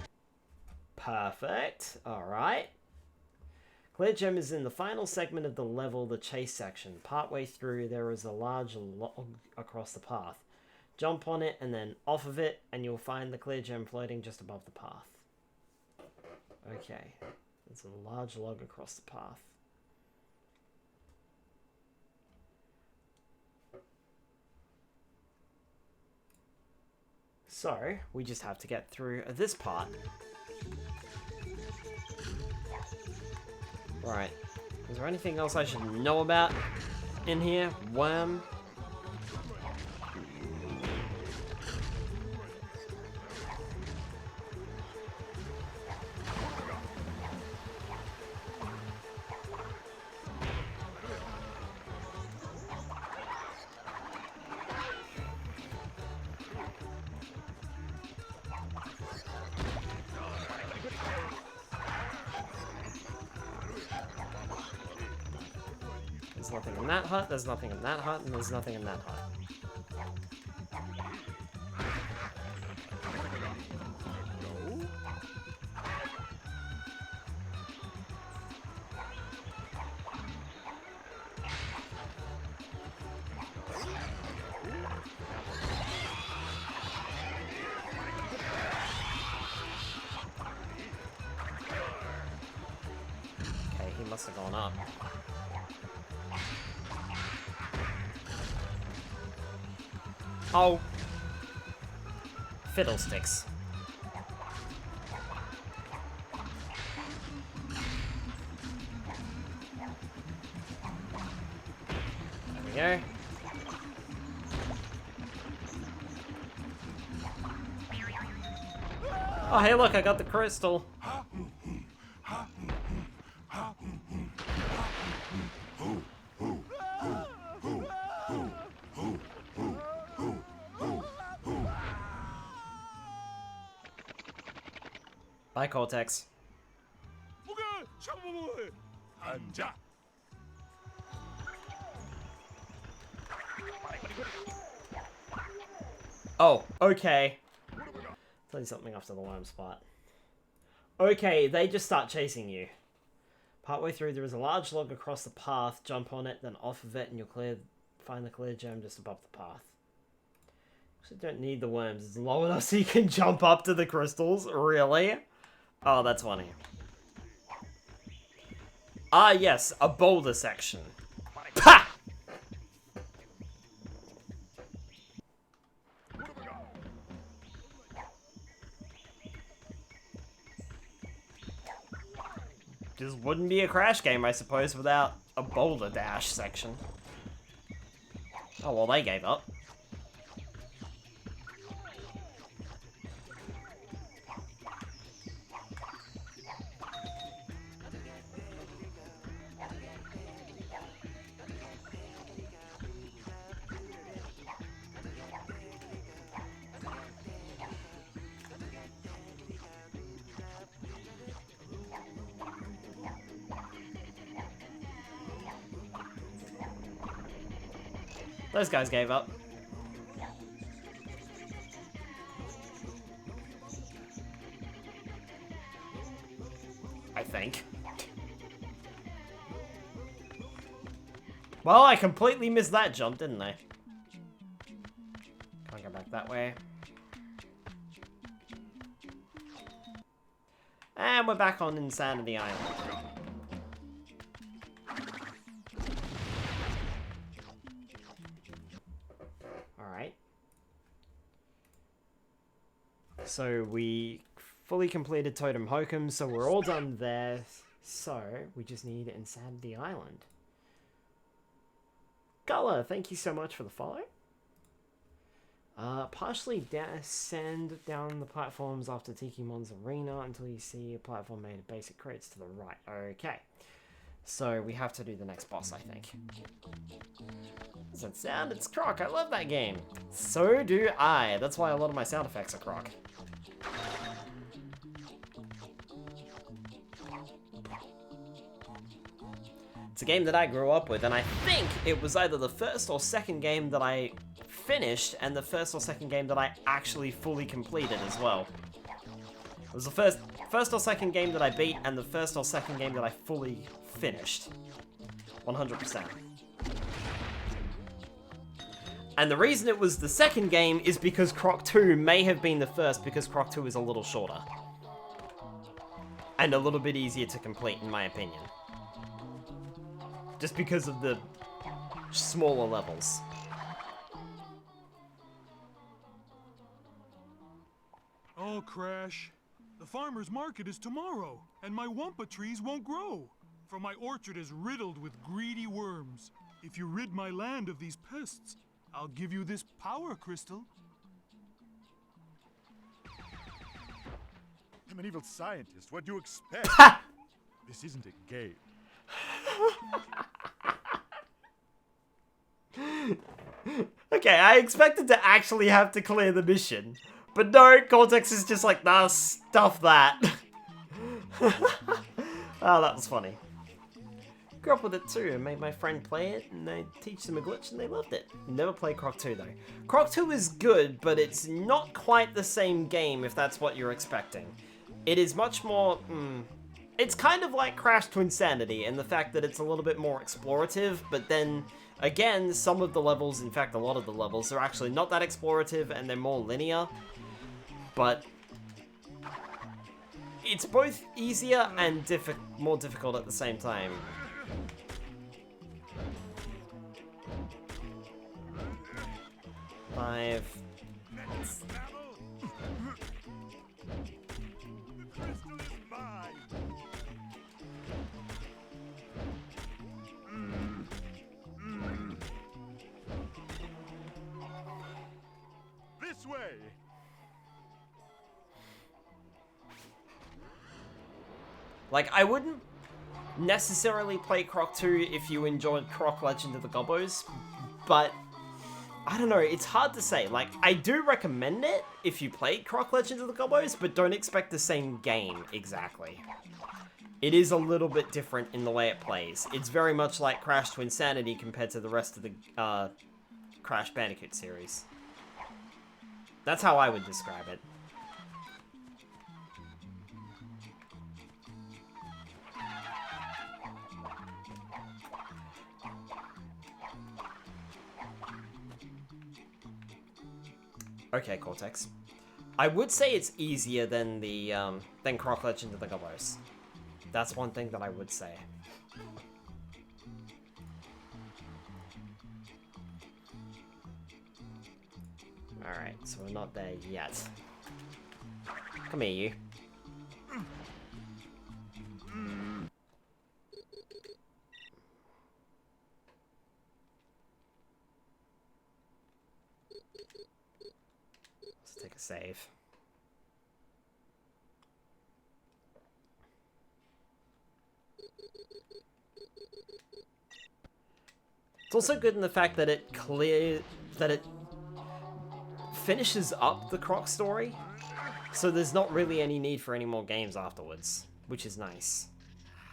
Perfect. Alright. Clear gem is in the final segment of the level, the chase section. Partway through, there is a large log across the path. Jump on it and then off of it, and you'll find the clear gem floating just above the path. Okay. There's a large log across the path. So, we just have to get through this part. Right. Is there anything else I should know about in here? Worm? nothing in that hut, there's nothing in that hut, and there's nothing in that hut. Okay, he must have gone up. Oh. Fiddlesticks. There we go. Oh, hey, look, I got the crystal. Bye, Cortex. Oh, okay. Tell you something after the worm spot. Okay, they just start chasing you. Partway through, there is a large log across the path. Jump on it, then off of it, and you'll find the clear gem just above the path. Actually, don't need the worms. It's low enough so you can jump up to the crystals. Really? Oh, that's funny. Ah, yes, a boulder section. Pa! This wouldn't be a Crash game, I suppose, without a boulder dash section. Oh, well, they gave up. Those guys gave up. I think. Well, I completely missed that jump, didn't I? Can't go back that way. And we're back on Insanity Island. So we fully completed Totem Hokum, so we're all done there. So we just need Insanity Island. Gullah, thank you so much for the follow. Partially descend down the platforms after Tikimon's Arena until you see a platform made of basic crates to the right. Okay. So we have to do the next boss, I think. Does that sound? It's Croc. I love that game. So do I. That's why a lot of my sound effects are Croc. It's a game that I grew up with, and I think it was either the first or second game that I finished, and the first or second game that I actually fully completed as well. It was the first or second game that I beat, and the first or second game that I fully finished. 100%. And the reason it was the second game is because Croc 2 may have been the first, because Croc 2 is a little shorter. And a little bit easier to complete, in my opinion. Just because of the smaller levels. Oh, Crash. The farmer's market is tomorrow, and my wampa trees won't grow, for my orchard is riddled with greedy worms. If you rid my land of these pests, I'll give you this power crystal. I'm an evil scientist. What do you expect? This isn't a game. Okay, I expected to actually have to clear the mission. But no, Cortex is just like, nah, stuff that. Oh, that was funny. Grew up with it too, and made my friend play it, and I teach them a glitch, and they loved it. Never played Croc 2 though. Croc 2 is good, but it's not quite the same game if that's what you're expecting. It is much more, it's kind of like Crash Twinsanity in the fact that it's a little bit more explorative, but then, again, some of the levels, in fact a lot of the levels, are actually not that explorative and they're more linear. But it's both easier and more difficult at the same time. Five. This way. Like, I wouldn't necessarily play Croc 2 if you enjoyed Croc Legend of the Gobbos, but I don't know, it's hard to say. Like, I do recommend it if you played Croc Legend of the Gobbos, but don't expect the same game exactly. It is a little bit different in the way it plays. It's very much like Crash Twinsanity compared to the rest of the Crash Bandicoot series. That's how I would describe it. Okay, Cortex. I would say it's easier than the than Croc Legend of the Gobbos. That's one thing that I would say. Alright, so we're not there yet. Come here, you. Let's take a save. It's also good in the fact that it finishes up the Croc story, so there's not really any need for any more games afterwards, which is nice,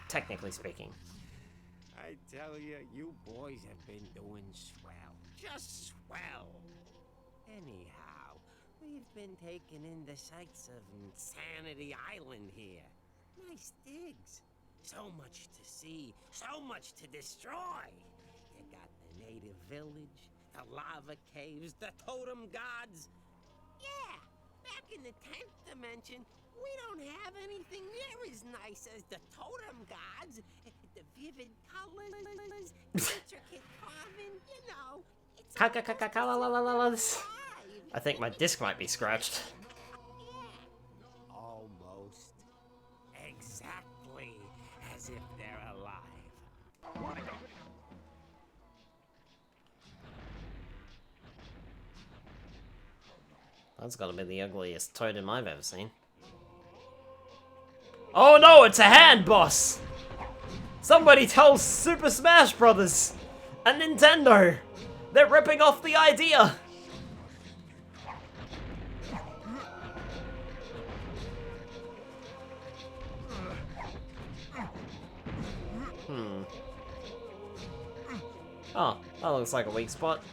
technically speaking. I tell you, you boys have been doing swell. Just swell. Anyhow, we've been taking in the sights of Insanity Island here. Nice digs. So much to see, so much to destroy. You got the native village, the lava caves, the totem gods. Yeah, back in the 10th dimension, we don't have anything near as nice as the totem gods. The vivid colors, intricate carving, you know. It's I think my disc might be scratched. yeah, almost. Exactly as if they're alive. That's gotta be the ugliest totem I've ever seen. Oh no, it's a hand boss! Somebody tell Super Smash Brothers and Nintendo! They're ripping off the idea! Oh, that looks like a weak spot.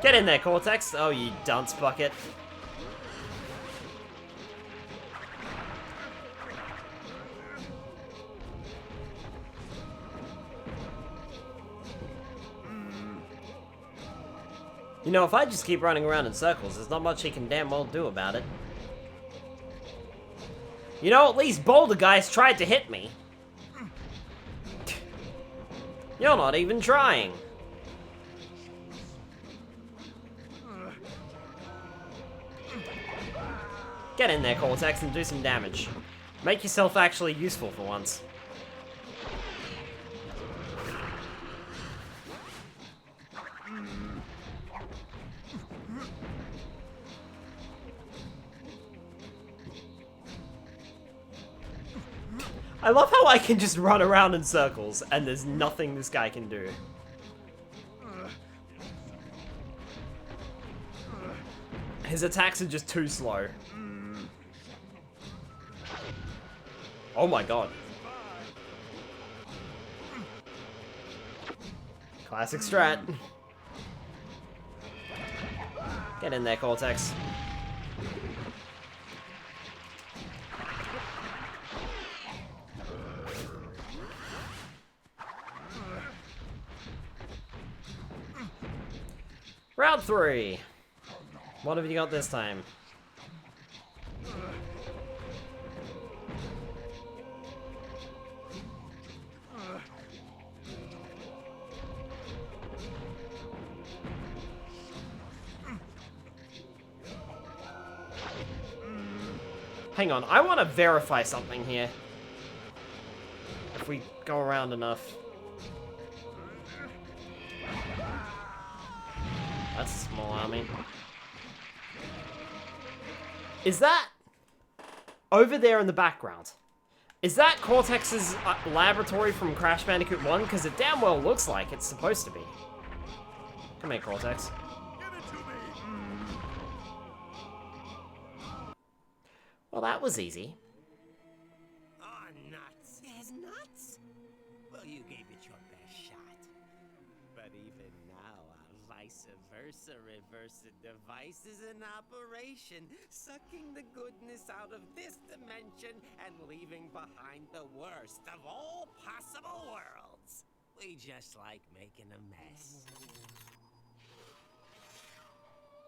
Get in there, Cortex! Oh, you dunce bucket. You know, if I just keep running around in circles, there's not much he can damn well do about it. You know, at least Boulder Guys tried to hit me. You're not even trying. Get in there, Cortex, and do some damage. Make yourself actually useful for once. I love how I can just run around in circles, and there's nothing this guy can do. His attacks are just too slow. Oh my god. Classic strat. Get in there, Cortex. Round 3. What have you got this time? Hang on, I want to verify something here. If we go around enough. That's a small army. Is that over there in the background? Is that Cortex's laboratory from Crash Bandicoot 1? Because it damn well looks like it's supposed to be. Come here, Cortex. Give it to me. Well, that was easy. Oh, nuts. There's nuts? Well, you gave it your best shot. But even now, our vice versa reversa device is in operation, sucking the goodness out of this dimension and leaving behind the worst of all possible worlds. We just like making a mess.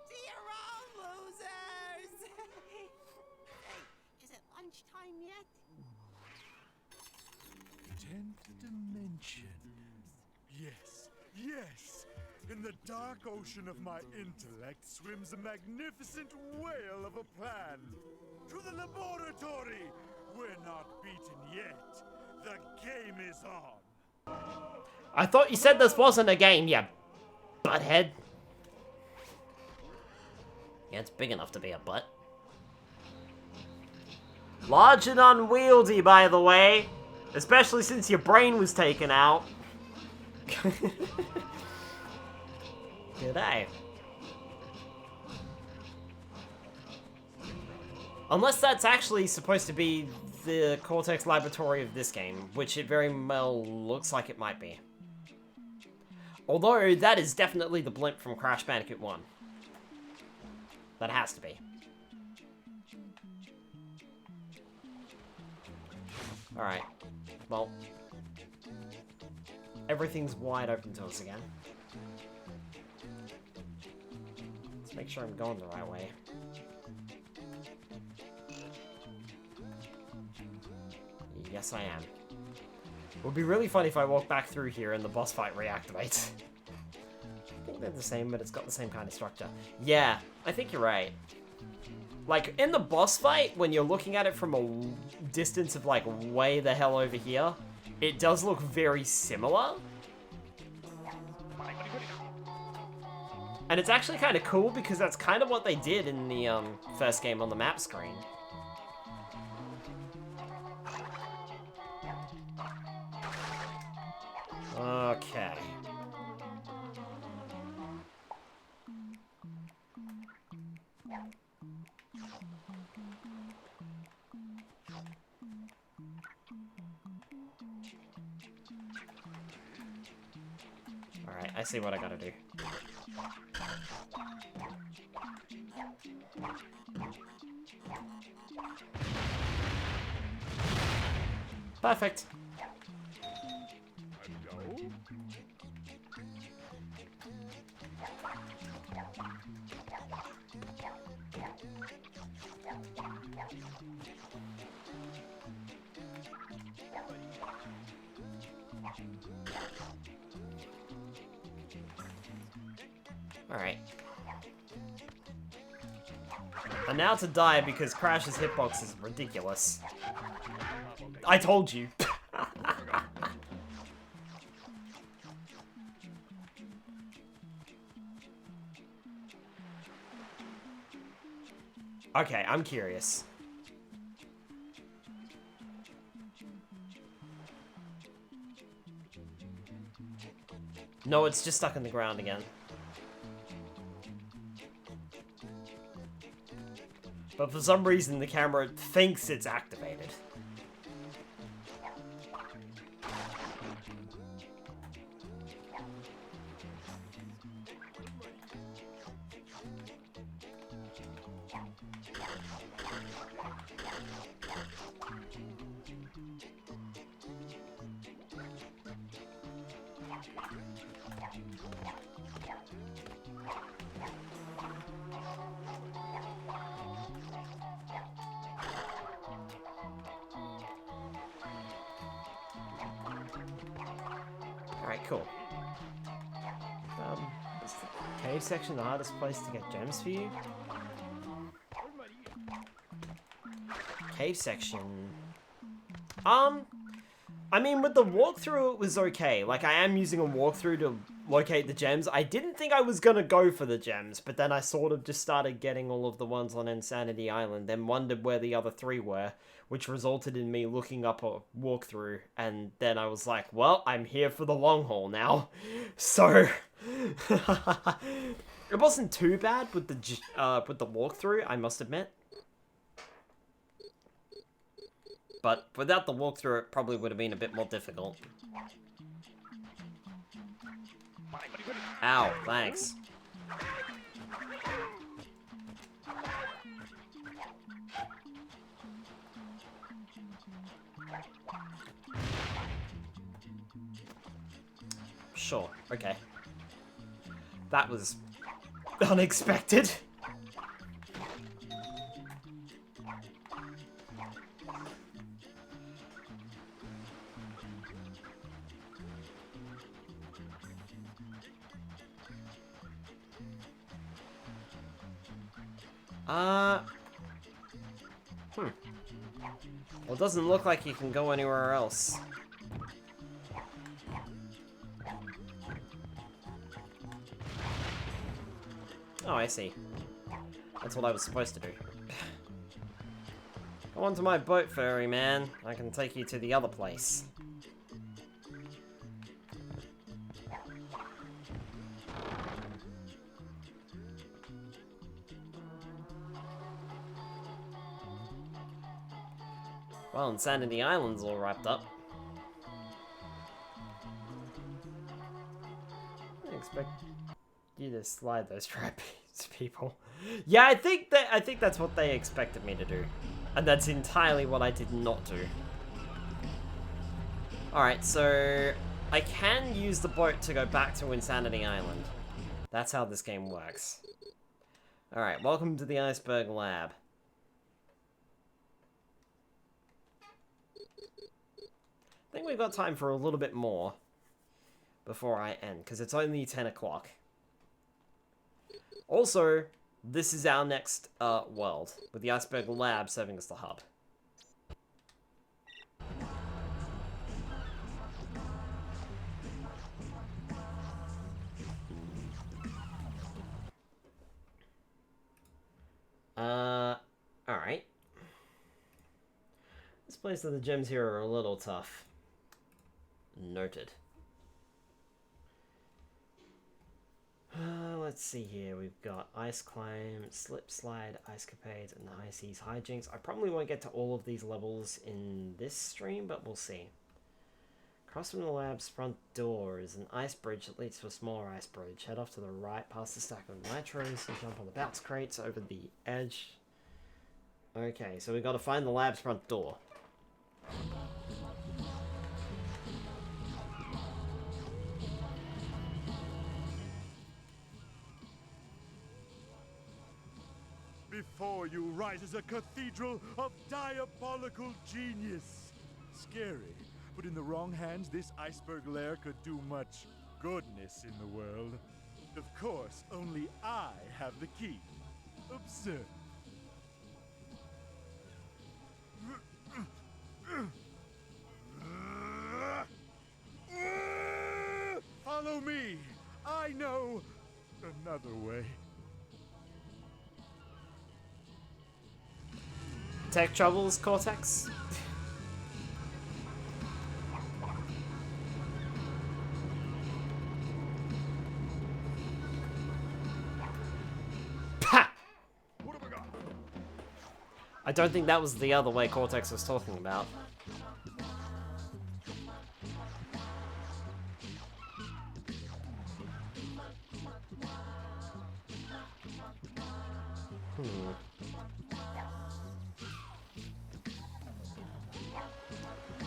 See you all, losers! Hey, is it lunchtime yet? 10th dimension. Yes, yes. In the dark ocean of my intellect swims a magnificent whale of a plan. To the laboratory! We're not beaten yet. The game is on. I thought you said this wasn't a game, you butthead. Yeah, it's big enough to be a butt. Large and unwieldy, by the way. Especially since your brain was taken out. G'day. Unless that's actually supposed to be the Cortex laboratory of this game, which it very well looks like it might be. Although, that is definitely the blimp from Crash Bandicoot 1. That has to be. Alright. Well. Everything's wide open to us again. Let's make sure I'm going the right way. Yes, I am. It would be really funny if I walk back through here and the boss fight reactivates. I think they're the same, but it's got the same kind of structure. Yeah, I think you're right. Like, in the boss fight, when you're looking at it from a distance of, like, way the hell over here, it does look very similar. And it's actually kind of cool because that's kind of what they did in the first game on the map screen. Okay. Alright, I see what I gotta do. Perfect. Alright. And now to die because Crash's hitbox is ridiculous. I told you. Okay, I'm curious. No, it's just stuck in the ground again. But for some reason, the camera thinks it's activated. Alright, cool. Is the cave section the hardest place to get gems for you? Cave section... I mean, with the walkthrough, it was okay. Like, I am using a walkthrough to locate the gems. I didn't think I was gonna go for the gems, but then I sort of just started getting all of the ones on Insanity Island, then wondered where the other 3 were, which resulted in me looking up a walkthrough, and then I was like, well, I'm here for the long haul now. So... it wasn't too bad with the walkthrough, I must admit. But without the walkthrough, it probably would have been a bit more difficult. Ow, thanks. Sure, okay. That was unexpected. Well, it doesn't look like you can go anywhere else. Oh, I see. That's what I was supposed to do. Go onto my boat, furry man. I can take you to the other place. Well, Insanity Island's all wrapped up. I didn't expect you to slide those trapeze, people. Yeah, I think that's what they expected me to do. And that's entirely what I did not do. Alright, so I can use the boat to go back to Insanity Island. That's how this game works. Alright, welcome to the Iceberg Lab. I think we've got time for a little bit more before I end, because it's only 10 o'clock. Also, this is our next world, with the Iceberg Lab serving as the hub. Alright. This place and the gems here are a little tough. Noted. Let's see here. We've got Ice Climb, Slip Slide, Ice Capades, and High Seas Hijinks. I probably won't get to all of these levels in this stream, but we'll see. Across from the lab's front door is an ice bridge that leads to a smaller ice bridge. Head off to the right past the stack of nitros and jump on the bounce crates over the edge. Okay, so we've got to find the lab's front door. Before you rises a cathedral of diabolical genius. Scary, but in the wrong hands, this iceberg lair could do much goodness in the world. Of course, only I have the key. Observe. Follow me. I know another way. Tech troubles, Cortex? Pa! What have I got? I don't think that was the other way Cortex was talking about.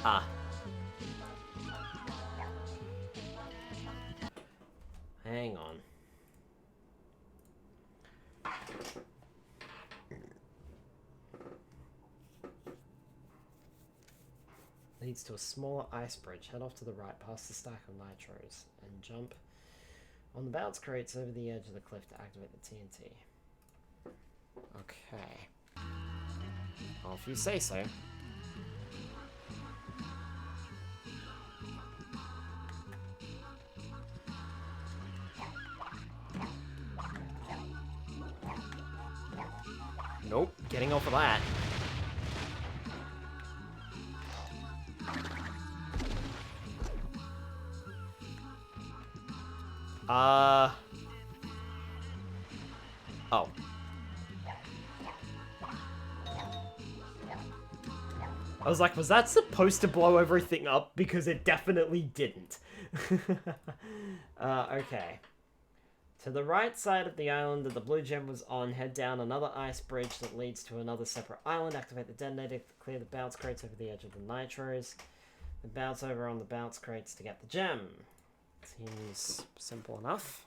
Ah. Hang on. Leads to a smaller ice bridge. Head off to the right past the stack of nitros and jump on the bounce crates over the edge of the cliff to activate the TNT. Okay. Well, if you say so. Nope, getting off of that. Oh. I was like, was that supposed to blow everything up? Because it definitely didn't. Okay. To the right side of the island that the blue gem was on, head down another ice bridge that leads to another separate island. Activate the detonator to clear the bounce crates over the edge of the nitros. Then bounce over on the bounce crates to get the gem. Seems simple enough.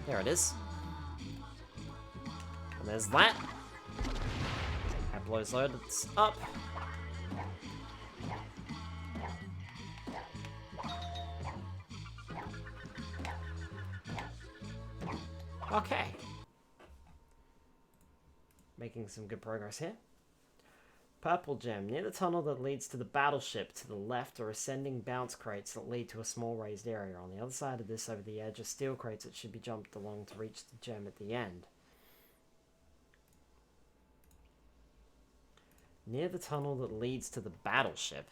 There it is. And there's that. That blows loaded up. Okay. Making some good progress here. Purple gem. Near the tunnel that leads to the battleship to the left are ascending bounce crates that lead to a small raised area. On the other side of this, over the edge, are steel crates that should be jumped along to reach the gem at the end. Near the tunnel that leads to the battleship.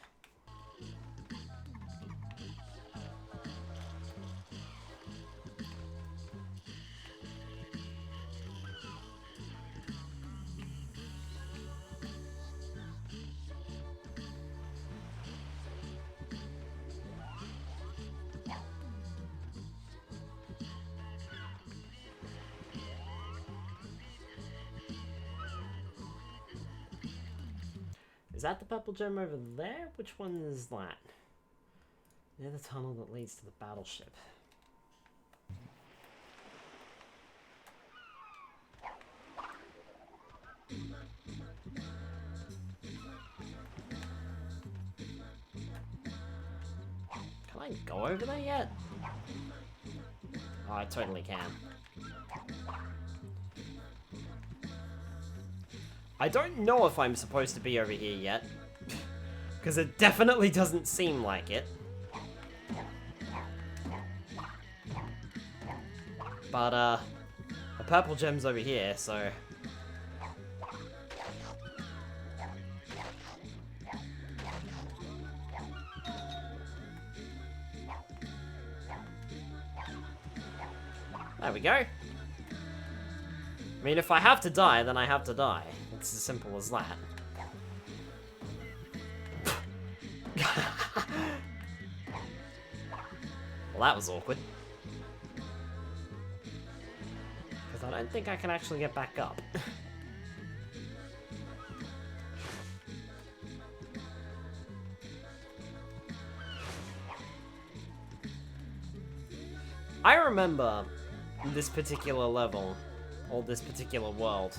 Is that the purple gem over there? Which one is that? Near the tunnel that leads to the battleship. Can I go over there yet? Oh, I totally can. I don't know if I'm supposed to be over here yet, because it definitely doesn't seem like it. But, the purple gem's over here, so... There we go. I mean, if I have to die, then I have to die. It's as simple as that. Well, that was awkward. Because I don't think I can actually get back up. I remember this particular level, or this particular world.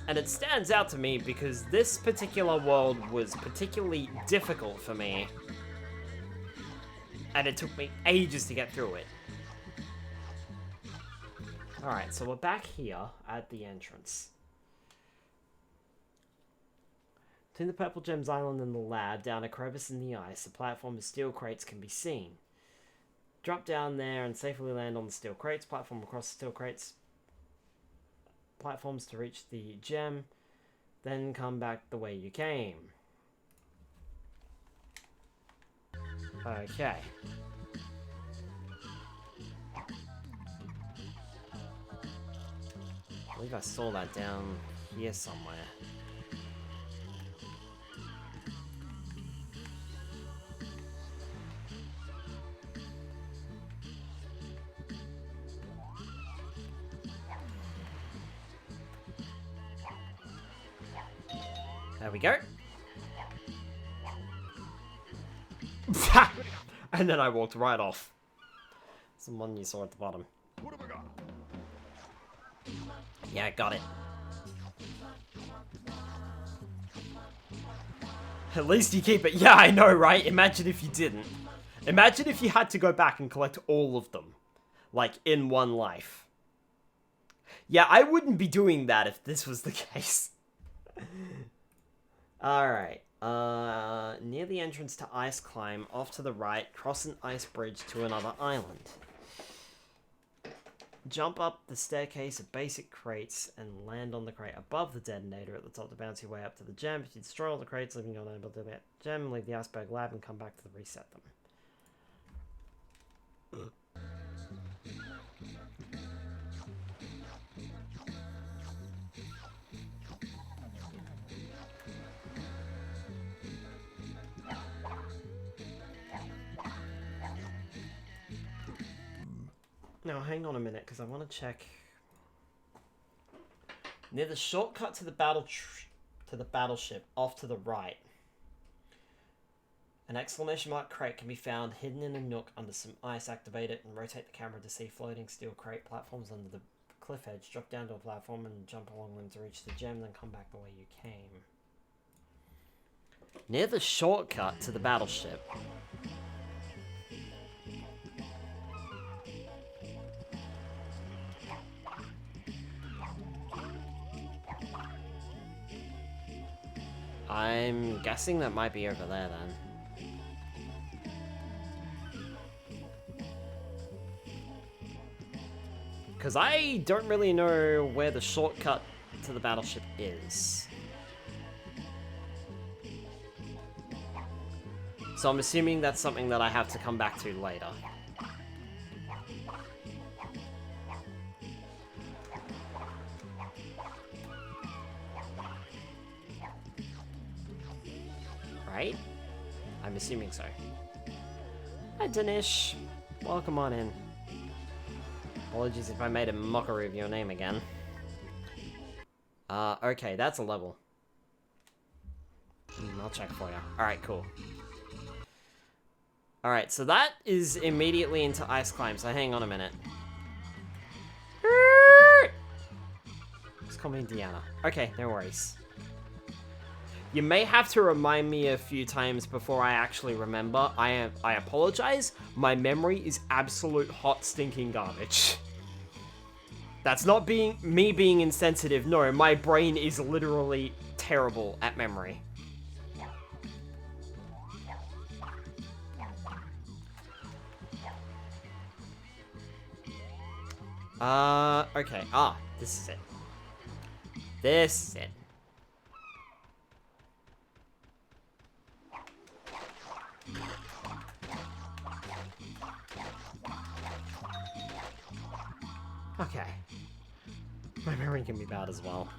And it stands out to me because this particular world was particularly difficult for me. And it took me ages to get through it. Alright, so we're back here at the entrance. Between the Purple Gems Island and the lab, down a crevice in the ice, a platform of steel crates can be seen. Drop down there and safely land on the steel crates. Platform across the steel crates. Platforms to reach the gem. Then come back the way you came. Okay. believe I saw that down here somewhere. There we go. And then I walked right off. Someone you saw at the bottom. What have I got? Yeah, got it. At least you keep it. Yeah, I know, right? Imagine if you didn't. Imagine if you had to go back and collect all of them. Like, in one life. Yeah, I wouldn't be doing that if this was the case. Alright. Near the entrance to Ice Climb, off to the right, cross an ice bridge to another island. Jump up the staircase of basic crates and land on the crate above the detonator at the top to bounce your way up to the gem. If you destroy all the crates, leaving you unable to get the gem, leave the iceberg lab and come back to reset them. Now, hang on a minute, because I want to check. Near the shortcut to the battleship, off to the right. An exclamation mark crate can be found hidden in a nook under some ice. Activate it and rotate the camera to see floating steel crate platforms under the cliff edge. Drop down to a platform and jump along them to reach the gem, then come back the way you came. Near the shortcut to the battleship. I'm guessing that might be over there then. Because I don't really know where the shortcut to the battleship is. So I'm assuming that's something that I have to come back to later. Right? I'm assuming so. Hi, Danish. Welcome on in. Apologies if I made a mockery of your name again. Okay, that's a level. I'll check for you. Alright, cool. Alright, so that is immediately into Ice Climb, so hang on a minute. Just call me Deanna. Okay, no worries. You may have to remind me a few times before I actually remember. I apologize. My memory is absolute hot stinking garbage. That's not me being insensitive. No, my brain is literally terrible at memory. Okay. Ah, this is it. This is it. Okay. My memory can be bad as well.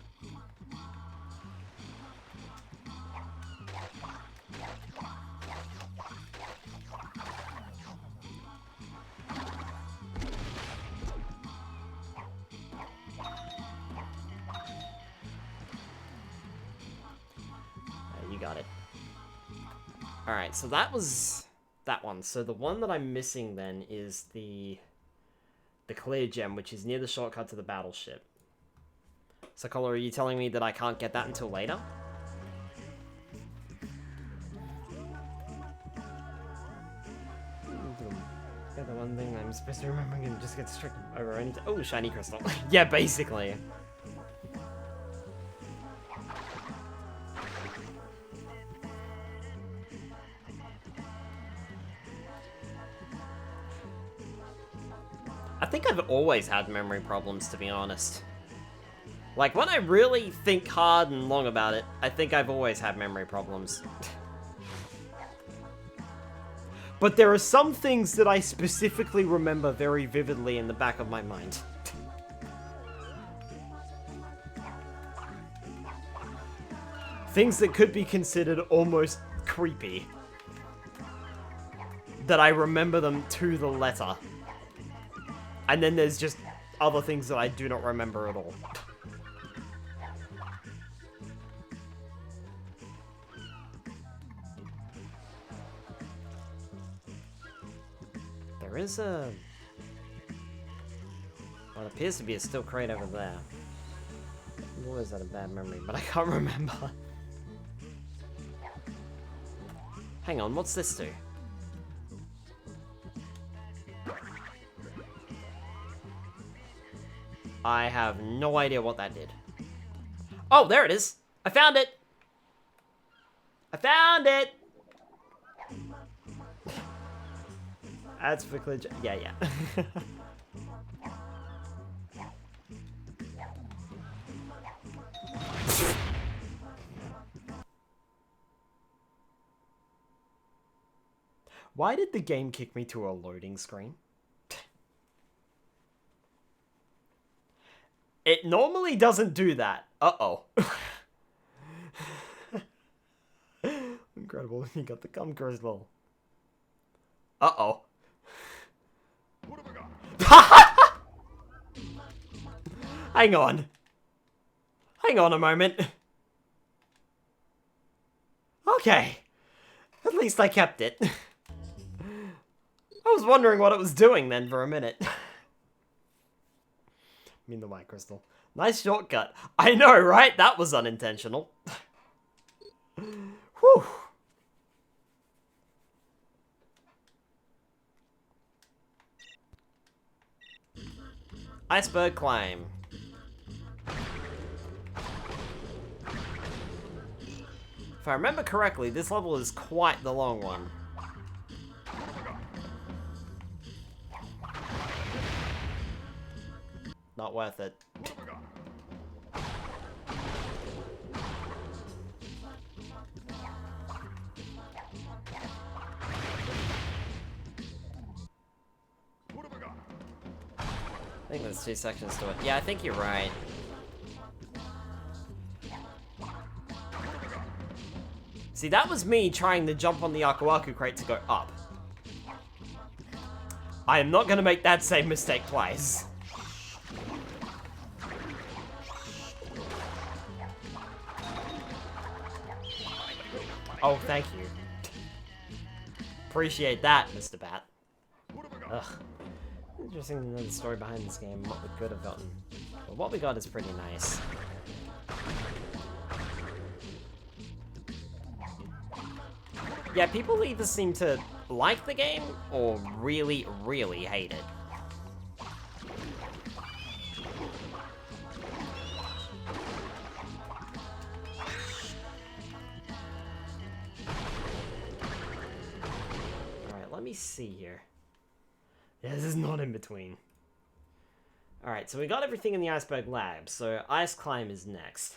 You got it. Alright, so that was that one. So the one that I'm missing then is the clear gem, which is near the shortcut to the battleship. So, Cole, are you telling me that I can't get that until later? Yeah, the one thing I'm supposed to remember and just get stricken over anything. Oh, shiny crystal. Yeah, basically. I think I've always had memory problems, to be honest. Like, when I really think hard and long about it, I think I've always had memory problems. But there are some things that I specifically remember very vividly in the back of my mind. things that could be considered almost creepy. That I remember them to the letter. And then there's just other things that I do not remember at all. There is a... Well, it appears to be a steel crate over there. Or is that a bad memory? But I can't remember. Hang on, what's this do? I have no idea what that did. Oh, there it is! I found it! I found it! That's for glitch. Yeah, yeah. Why did the game kick me to a loading screen? It normally doesn't do that. Uh-oh. Incredible. You got the cum crystal. Uh-oh. What have I got? Hang on. Hang on a moment. Okay. At least I kept it. I was wondering what it was doing then for a minute. I mean the white crystal. Nice shortcut. I know, right? That was unintentional. Whew. Iceberg climb. If I remember correctly, this level is quite the long one. Not worth it. I think there's 2 sections to it. Yeah, I think you're right. See, that was me trying to jump on the Aku Aku crate to go up. I am not going to make that same mistake twice. Oh, thank you. Appreciate that, Mr. Bat. Ugh. Interesting to know the story behind this game and what we could have gotten. But what we got is pretty nice. Yeah, people either seem to like the game or really, really hate it. Alright, let me see here. Yeah, this is not in between. Alright, so we got everything in the Iceberg Lab, so Ice Climb is next.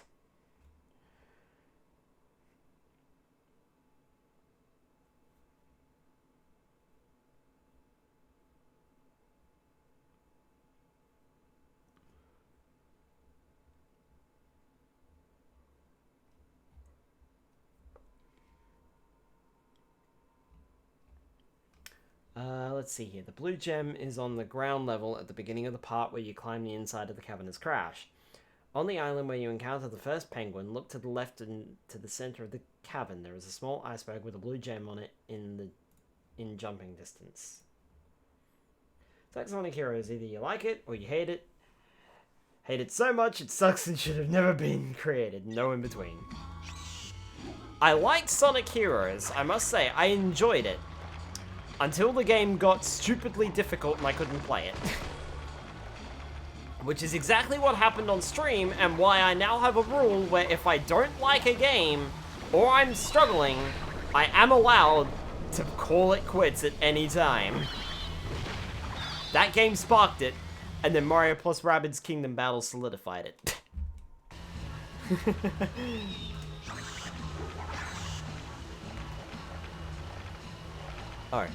Let's see here. The blue gem is on the ground level at the beginning of the part where you climb the inside of the cavernous crash. On the island where you encounter the first penguin, look to the left and to the center of the cavern. There is a small iceberg with a blue gem on it in jumping distance. Taxonic Heroes, either you like it or you hate it. Hate it so much it sucks and should have never been created. No in between. I liked Sonic Heroes, I must say. I enjoyed it. Until the game got stupidly difficult and I couldn't play it. Which is exactly what happened on stream, and why I now have a rule where if I don't like a game, or I'm struggling, I am allowed to call it quits at any time. That game sparked it, and then Mario plus Rabbids Kingdom Battle solidified it. Alright.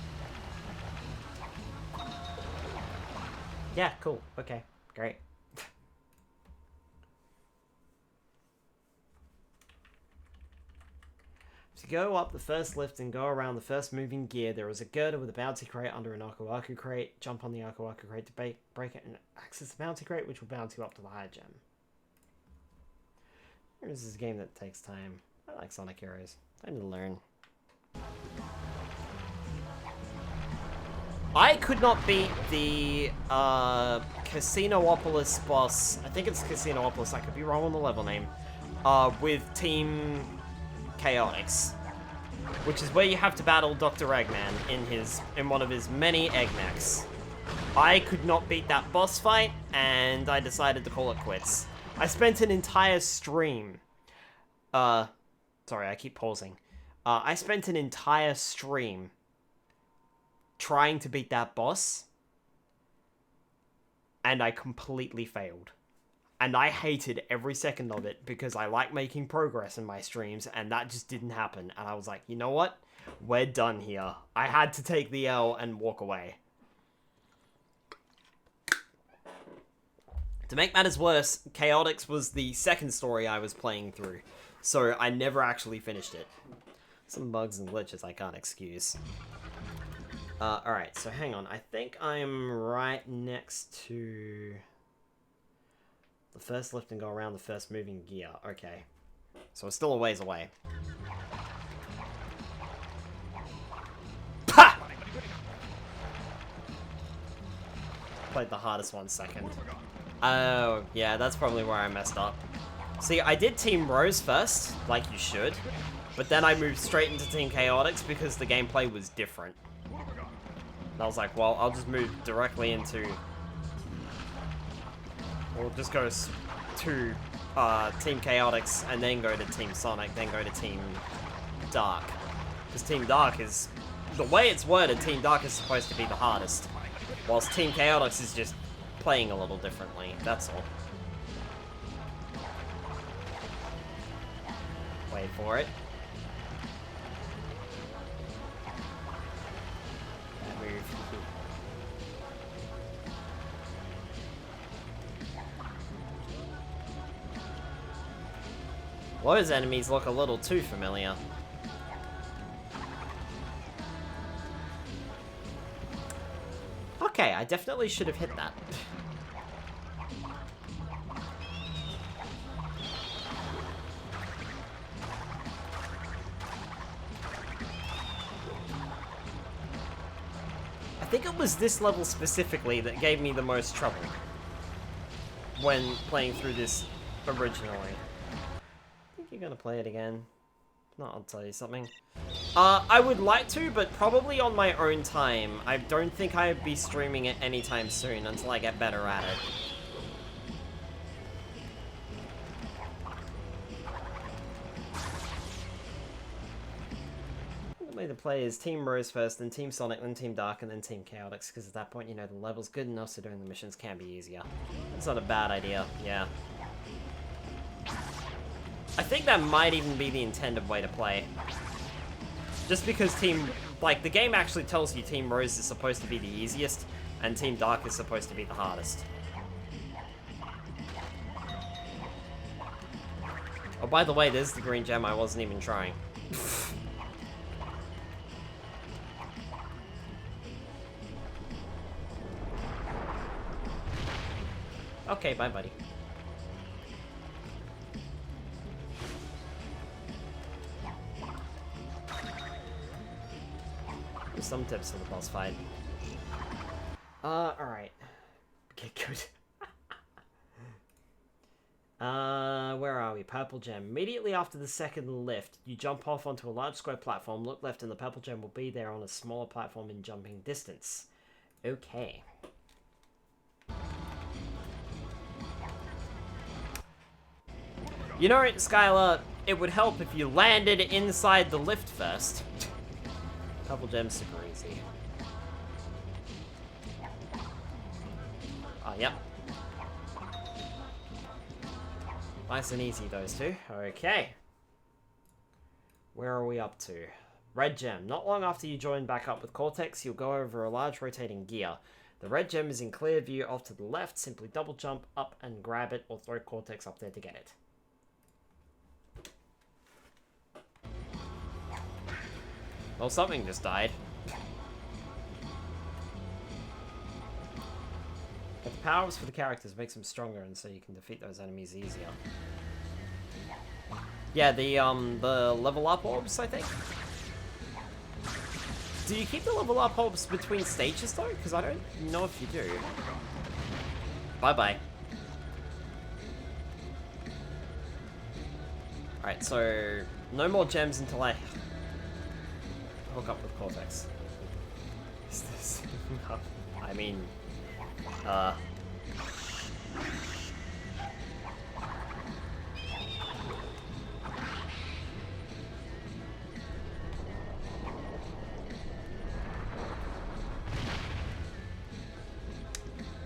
Yeah, cool. Okay, great. If you go up the first lift and go around the first moving gear, there is a girder with a bouncy crate under an Aku Aku crate. Jump on the Aku Aku crate to break it and access the bouncy crate, which will bounce you up to the higher gem. This is a game that takes time. I like Sonic Heroes. I need to learn. I could not beat the Casinoopolis boss. I think it's Casinoopolis. I could be wrong on the level name. With Team Chaotix, which is where you have to battle Dr. Eggman in one of his many egg mechs. I could not beat that boss fight, and I decided to call it quits. I spent an entire stream. Sorry, I keep pausing. I spent an entire stream trying to beat that boss, and I completely failed. And I hated every second of it because I like making progress in my streams, and that just didn't happen. And I was like, you know what? We're done here. I had to take the L and walk away. To make matters worse, Chaotix was the second story I was playing through, so I never actually finished it. Some bugs and glitches I can't excuse. Alright, so hang on. I think I'm right next to the first lift and go around the first moving gear. Okay. So it's still a ways away. Ha! Played the hardest one second. Oh, yeah, that's probably where I messed up. See, I did Team Rose first, like you should, but then I moved straight into Team Chaotix because the gameplay was different. And I was like, well, I'll just move directly into... We'll just go to Team Chaotix and then go to Team Sonic, then go to Team Dark. Because Team Dark is... The way it's worded, Team Dark is supposed to be the hardest. Whilst Team Chaotix is just playing a little differently, that's all. Wait for it. Move. Those enemies look a little too familiar. Okay, I definitely should have hit that. I think it was this level specifically that gave me the most trouble when playing through this originally. I think you're gonna play it again. If not, I'll tell you something. I would like to, but probably on my own time. I don't think I'd be streaming it anytime soon until I get better at it. The way to play is Team Rose first, then Team Sonic, then Team Dark, and then Team Chaotix, because at that point, you know, the level's good enough so doing the missions can be easier. That's not a bad idea, yeah. I think that might even be the intended way to play. Just because the game actually tells you Team Rose is supposed to be the easiest, and Team Dark is supposed to be the hardest. Oh, by the way, there's the green gem, I wasn't even trying. Okay, bye, buddy. Some tips for the boss fight. Alright. Okay, good. Where are we? Purple gem. Immediately after the second lift, you jump off onto a large square platform, look left, and the purple gem will be there on a smaller platform in jumping distance. Okay. You know, Skylar, it would help if you landed inside the lift first. Purple gem's super easy. Oh, yep. Nice and easy, those two. Okay. Where are we up to? Red gem. Not long after you join back up with Cortex, you'll go over a large rotating gear. The red gem is in clear view off to the left. Simply double jump up and grab it, or throw Cortex up there to get it. Oh, something just died. But the powers for the characters makes them stronger, and so you can defeat those enemies easier. Yeah, the level up orbs, I think. Do you keep the level up orbs between stages though? Because I don't know if you do. Bye-bye. Alright, so no more gems until I hook up with Cortex. Is this enough? I mean,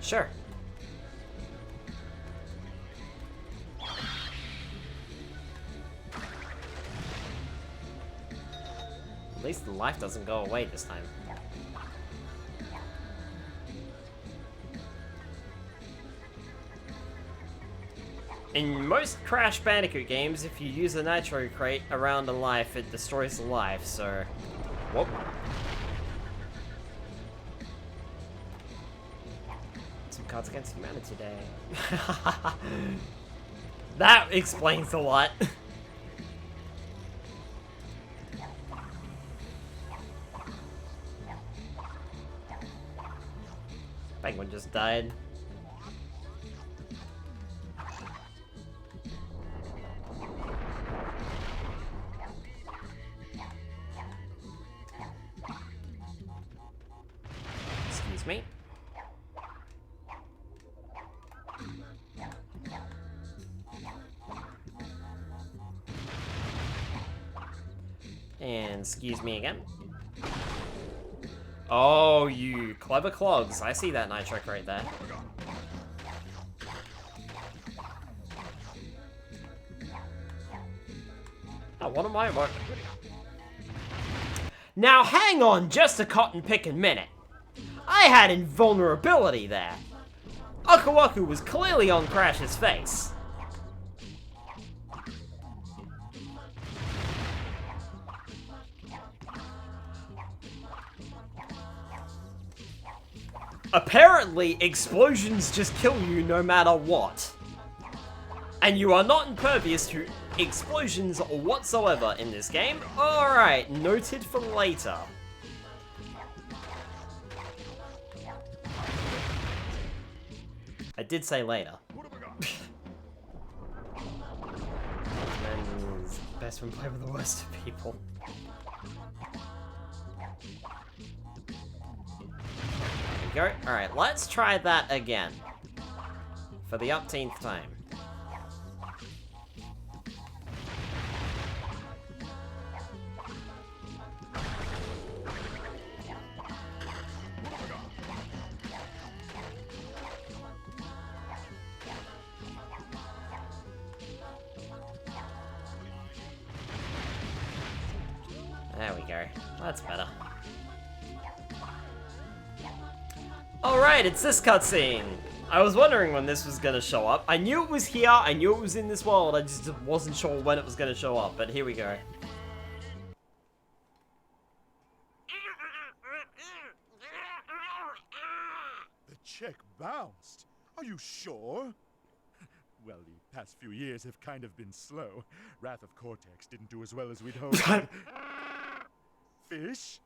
sure. At least the life doesn't go away this time. In most Crash Bandicoot games, if you use a Nitro Crate around a life, it destroys the life, so... Whoop. Some Cards Against Humanity Day. That explains a lot. Penguin just died. Excuse me. And excuse me again. Oh, you clever clogs. I see that Nitro right there. Oh, what am I about? Now hang on just a cotton-picking minute. I had invulnerability there. Aku Aku was clearly on Crash's face. Apparently, explosions just kill you no matter what. And you are not impervious to explosions whatsoever in this game. Alright, noted for later. I did say later. Man is best when played with the worst of people. Go. Alright, let's try that again. For the upteenth time. There we go. That's better. Alright, it's this cutscene! I was wondering when this was gonna show up. I knew it was here, I knew it was in this world, I just wasn't sure when it was gonna show up, but here we go. The check bounced. Are you sure? Well, the past few years have kind of been slow. Wrath of Cortex didn't do as well as we'd hoped. Fish?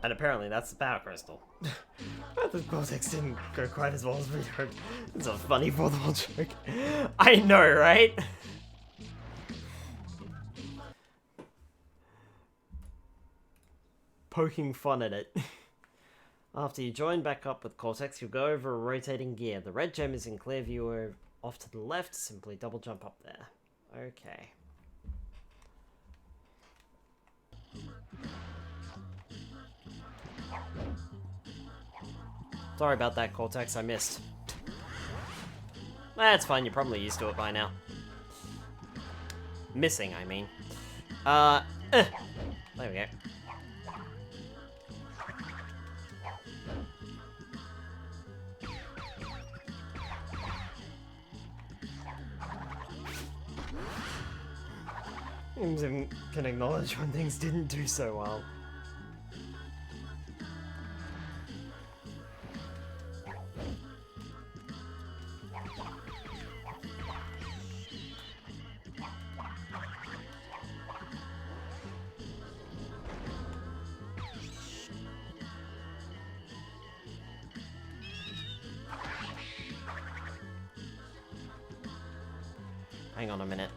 And apparently that's the power crystal. The Cortex didn't go quite as well as we'd hoped. It's a funny fourth wall joke. I know, right? Poking fun at it. After you join back up with Cortex, you'll go over a rotating gear. The red gem is in clear view off to the left. Simply double jump up there. Okay. Sorry about that, Cortex, I missed. That's fine, you're probably used to it by now. Missing, I mean. There we go. Can acknowledge when things didn't do so well. Hang on a minute.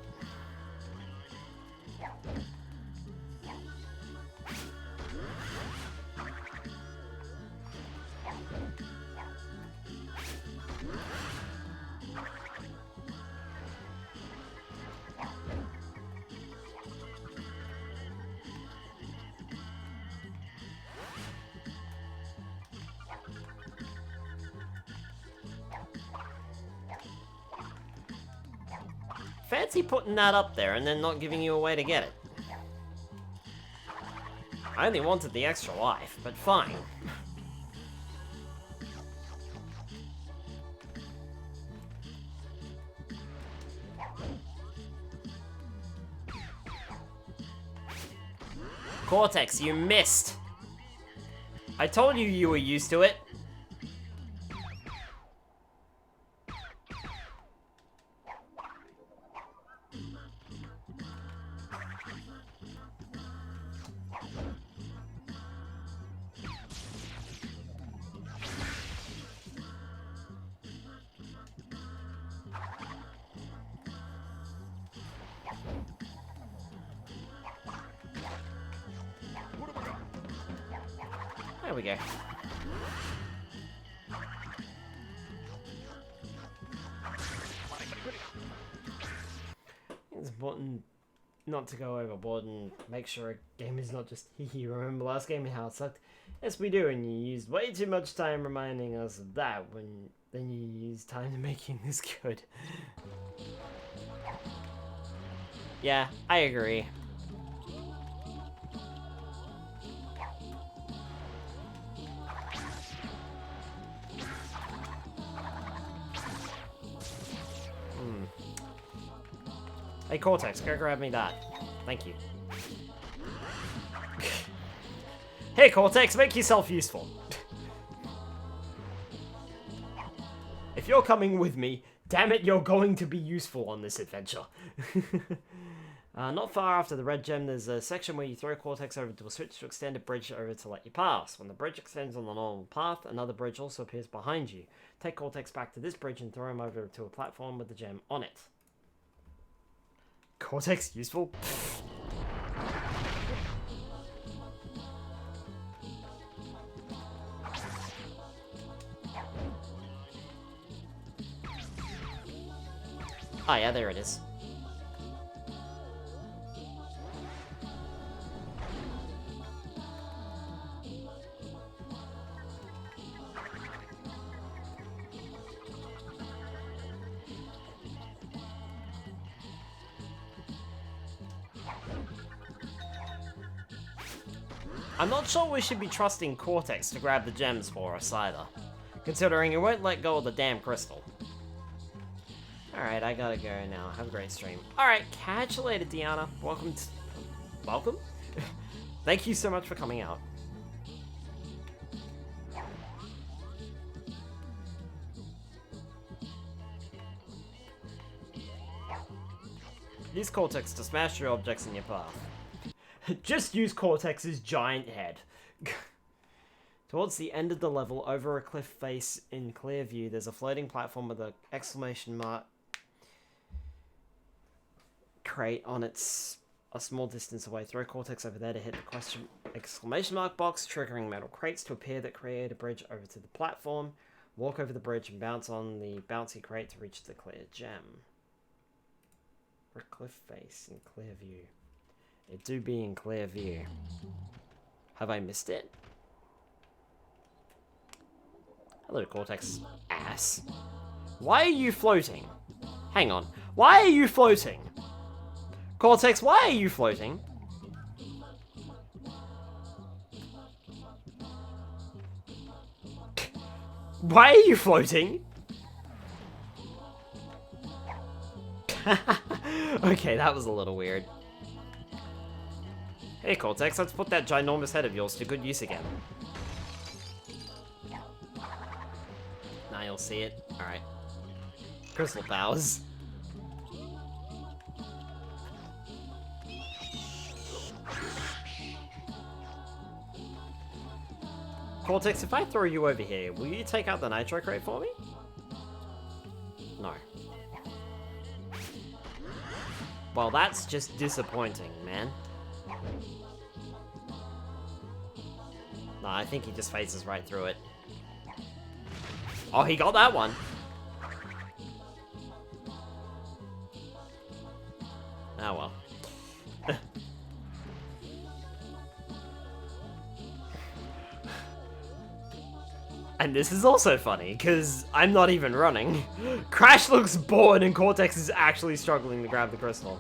Fancy putting that up there and then not giving you a way to get it. I only wanted the extra life, but fine. Cortex, you missed! I told you you were used to it. There we go. It's important not to go overboard and make sure a game is not just hee remember last game and how it sucked. Yes, we do, and you used way too much time reminding us of that when then you used time to making this good. Yeah, I agree. Hey Cortex, go grab me that. Thank you. Hey Cortex, make yourself useful. If you're coming with me, damn it, you're going to be useful on this adventure. Not far after the red gem, there's a section where you throw Cortex over to a switch to extend a bridge over to let you pass. When the bridge extends on the normal path, another bridge also appears behind you. Take Cortex back to this bridge and throw him over to a platform with the gem on it. Cortex useful? Ah, yeah, there it is. I'm not sure we should be trusting Cortex to grab the gems for us either, considering he won't let go of the damn crystal. Alright, I gotta go now. Have a great stream. Alright, catch you later, Deanna. Welcome? Thank you so much for coming out. Use Cortex to smash your objects in your path. Just use Cortex's giant head. Towards the end of the level, over a cliff face in clear view, there's a floating platform with an exclamation mark crate on its a small distance away. Throw Cortex over there to hit the exclamation mark box, triggering metal crates to appear that create a bridge over to the platform. Walk over the bridge and bounce on the bouncy crate to reach the clear gem. For a cliff face in clear view. It do be in clear view. Have I missed it? Hello, Cortex. Ass. Why are you floating? Hang on. Why are you floating? Cortex, why are you floating? Why are you floating? Okay, that was a little weird. Hey, Cortex, let's put that ginormous head of yours to good use again. Now you'll see it. Alright. Crystal powers. Cortex, if I throw you over here, will you take out the nitro crate for me? No. Well, that's just disappointing, man. Nah, I think he just phases right through it. Oh, he got that one. Oh well. And this is also funny, because I'm not even running. Crash looks bored and Cortex is actually struggling to grab the crystal.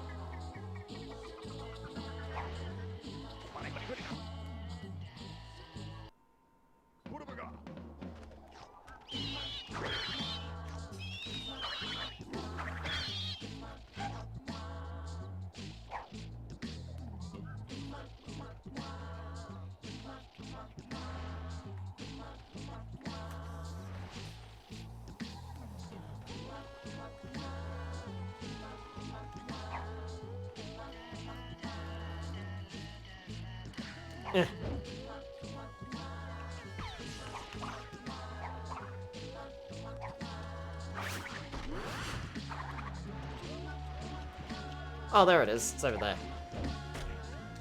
Oh, there it is. It's over there.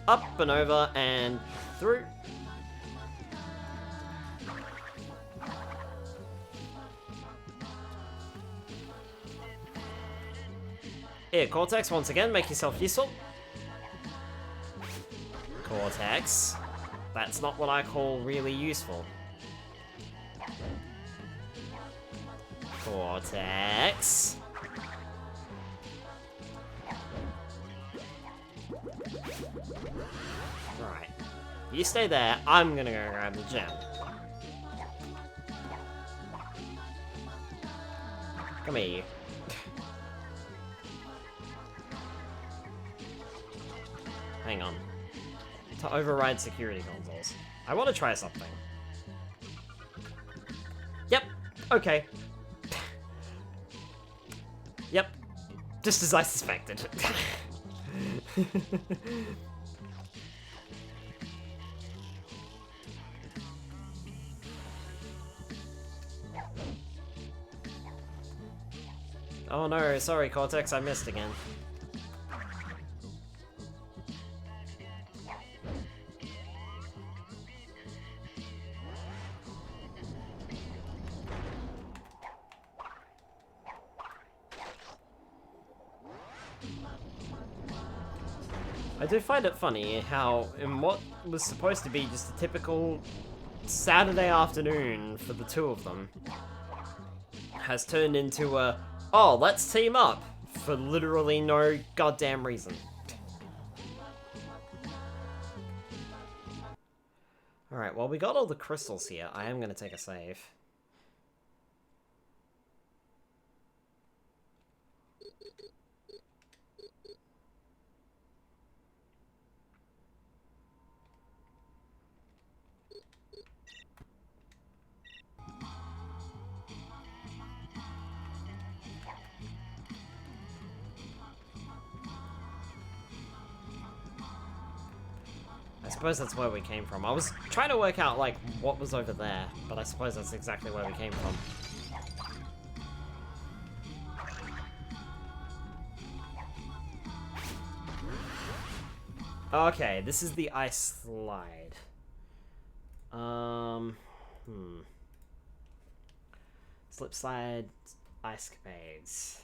Up and over and through. Here, Cortex, once again, make yourself useful. Cortex. That's not what I call really useful. Cortex. Right. You stay there, I'm gonna go grab the gem. Come here, you. Hang on. To override security consoles. I want to try something. Yep. Okay. Yep. Just as I suspected. Oh no, sorry Cortex, I missed again. I do find it funny how, in what was supposed to be just a typical Saturday afternoon for the two of them, has turned into a, oh, let's team up, for literally no goddamn reason. Alright, well we got all the crystals here. I am going to take a save. I suppose that's where we came from. I was trying to work out, like, what was over there, but I suppose that's exactly where we came from. Okay, this is the ice slide. Slip slide, ice capades.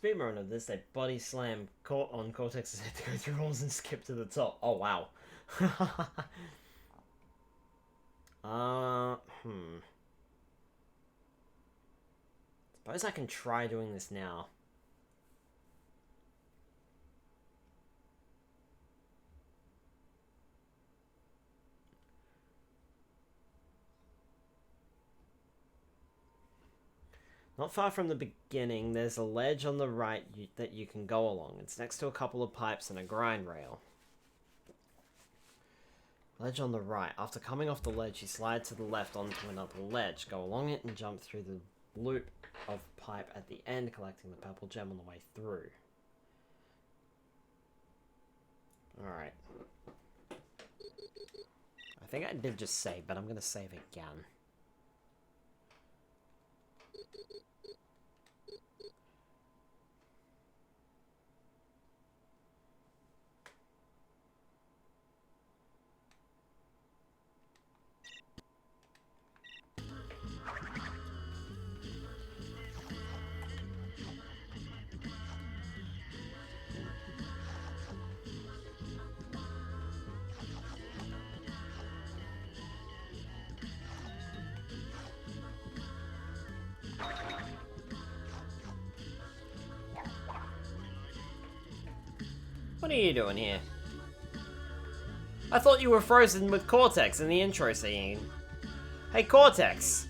Speedrun of this, they body slam caught on Cortex's head to go through walls and skip to the top. Oh wow. Suppose I can try doing this now. Not far from the beginning, there's a ledge on the right that you can go along. It's next to a couple of pipes and a grind rail. Ledge on the right. After coming off the ledge, you slide to the left onto another ledge. Go along it and jump through the loop of pipe at the end, collecting the purple gem on the way through. Alright. I think I did just save, but I'm going to save again. What are you doing here? I thought you were frozen with Cortex in the intro scene. Hey, Cortex!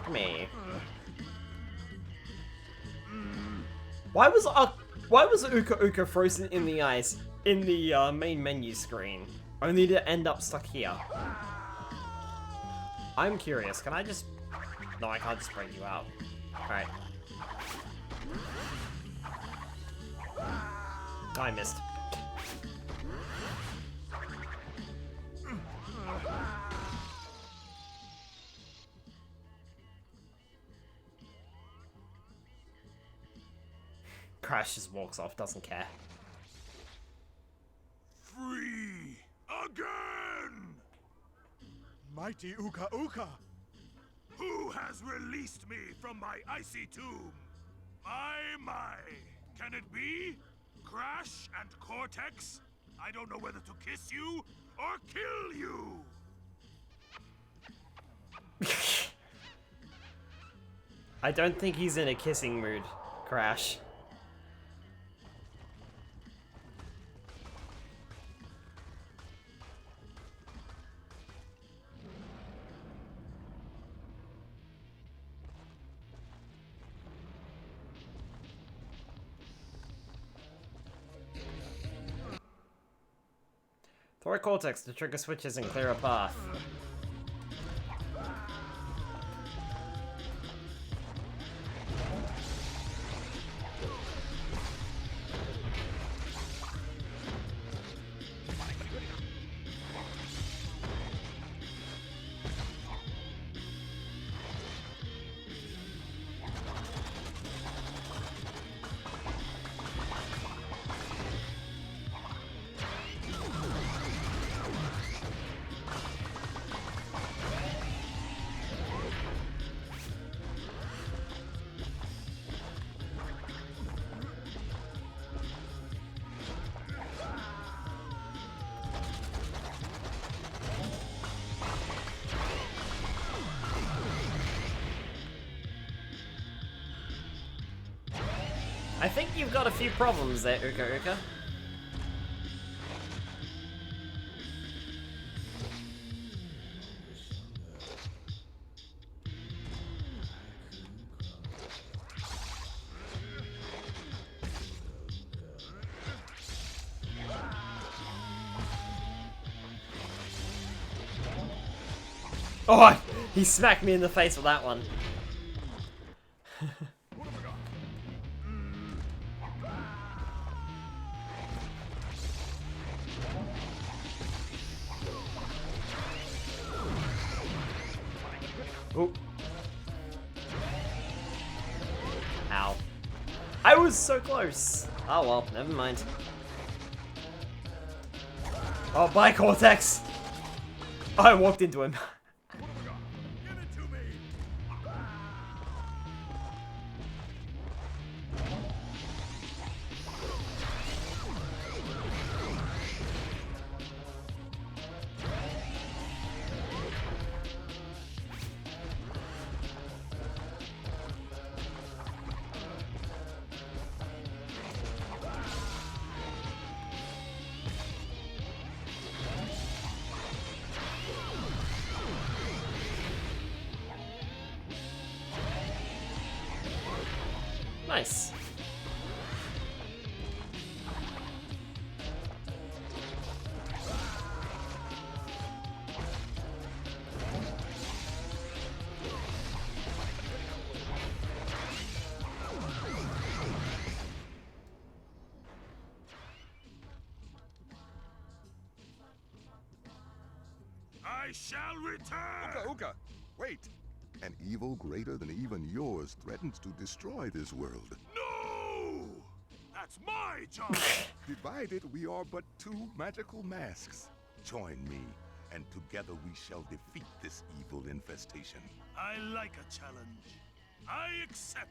Come here. Why was Uka Uka frozen in the ice in the main menu screen, only to end up stuck here? I'm curious. Can I just? No, I can't just break you out. Alright. I missed. Crash just walks off, doesn't care. Free again! Mighty Uka Uka! Who has released me from my icy tomb? My. Can it be? Crash and Cortex? I don't know whether to kiss you or kill you! I don't think he's in a kissing mood, Crash. Throw Cortex to trigger switches and clear a path. I think you've got a few problems there, Uka Uka. Oh, he smacked me in the face with that one. Oh. Ow. I was so close. Oh well, never mind. Oh, bye, Cortex! I walked into him. What have we got? Give it to me! Nice. I shall return! Uka, wait! An evil greater than even yours threatens to destroy this world. No! That's my job! Divided, we are but two magical masks. Join me, and together we shall defeat this evil infestation. I like a challenge. I accept.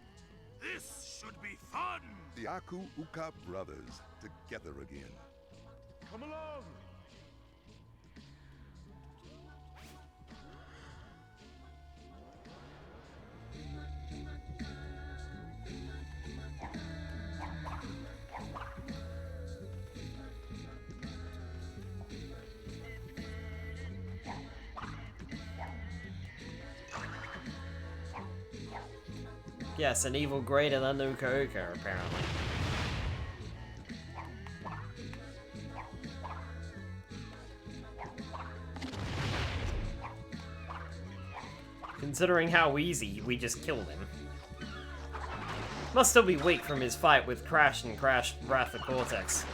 This should be fun! The Aku Uka brothers, together again. Come along! Yes, an evil greater than Uka Uka, apparently. Considering how easy we just killed him. Must still be weak from his fight with Crash and Crash Wrath of Cortex.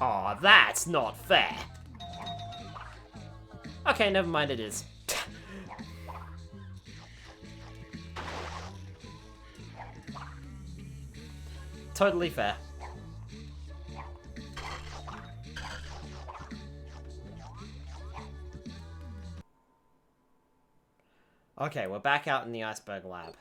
Aw, that's not fair. Okay, never mind, it is. Totally fair. Okay, we're back out in the iceberg lab.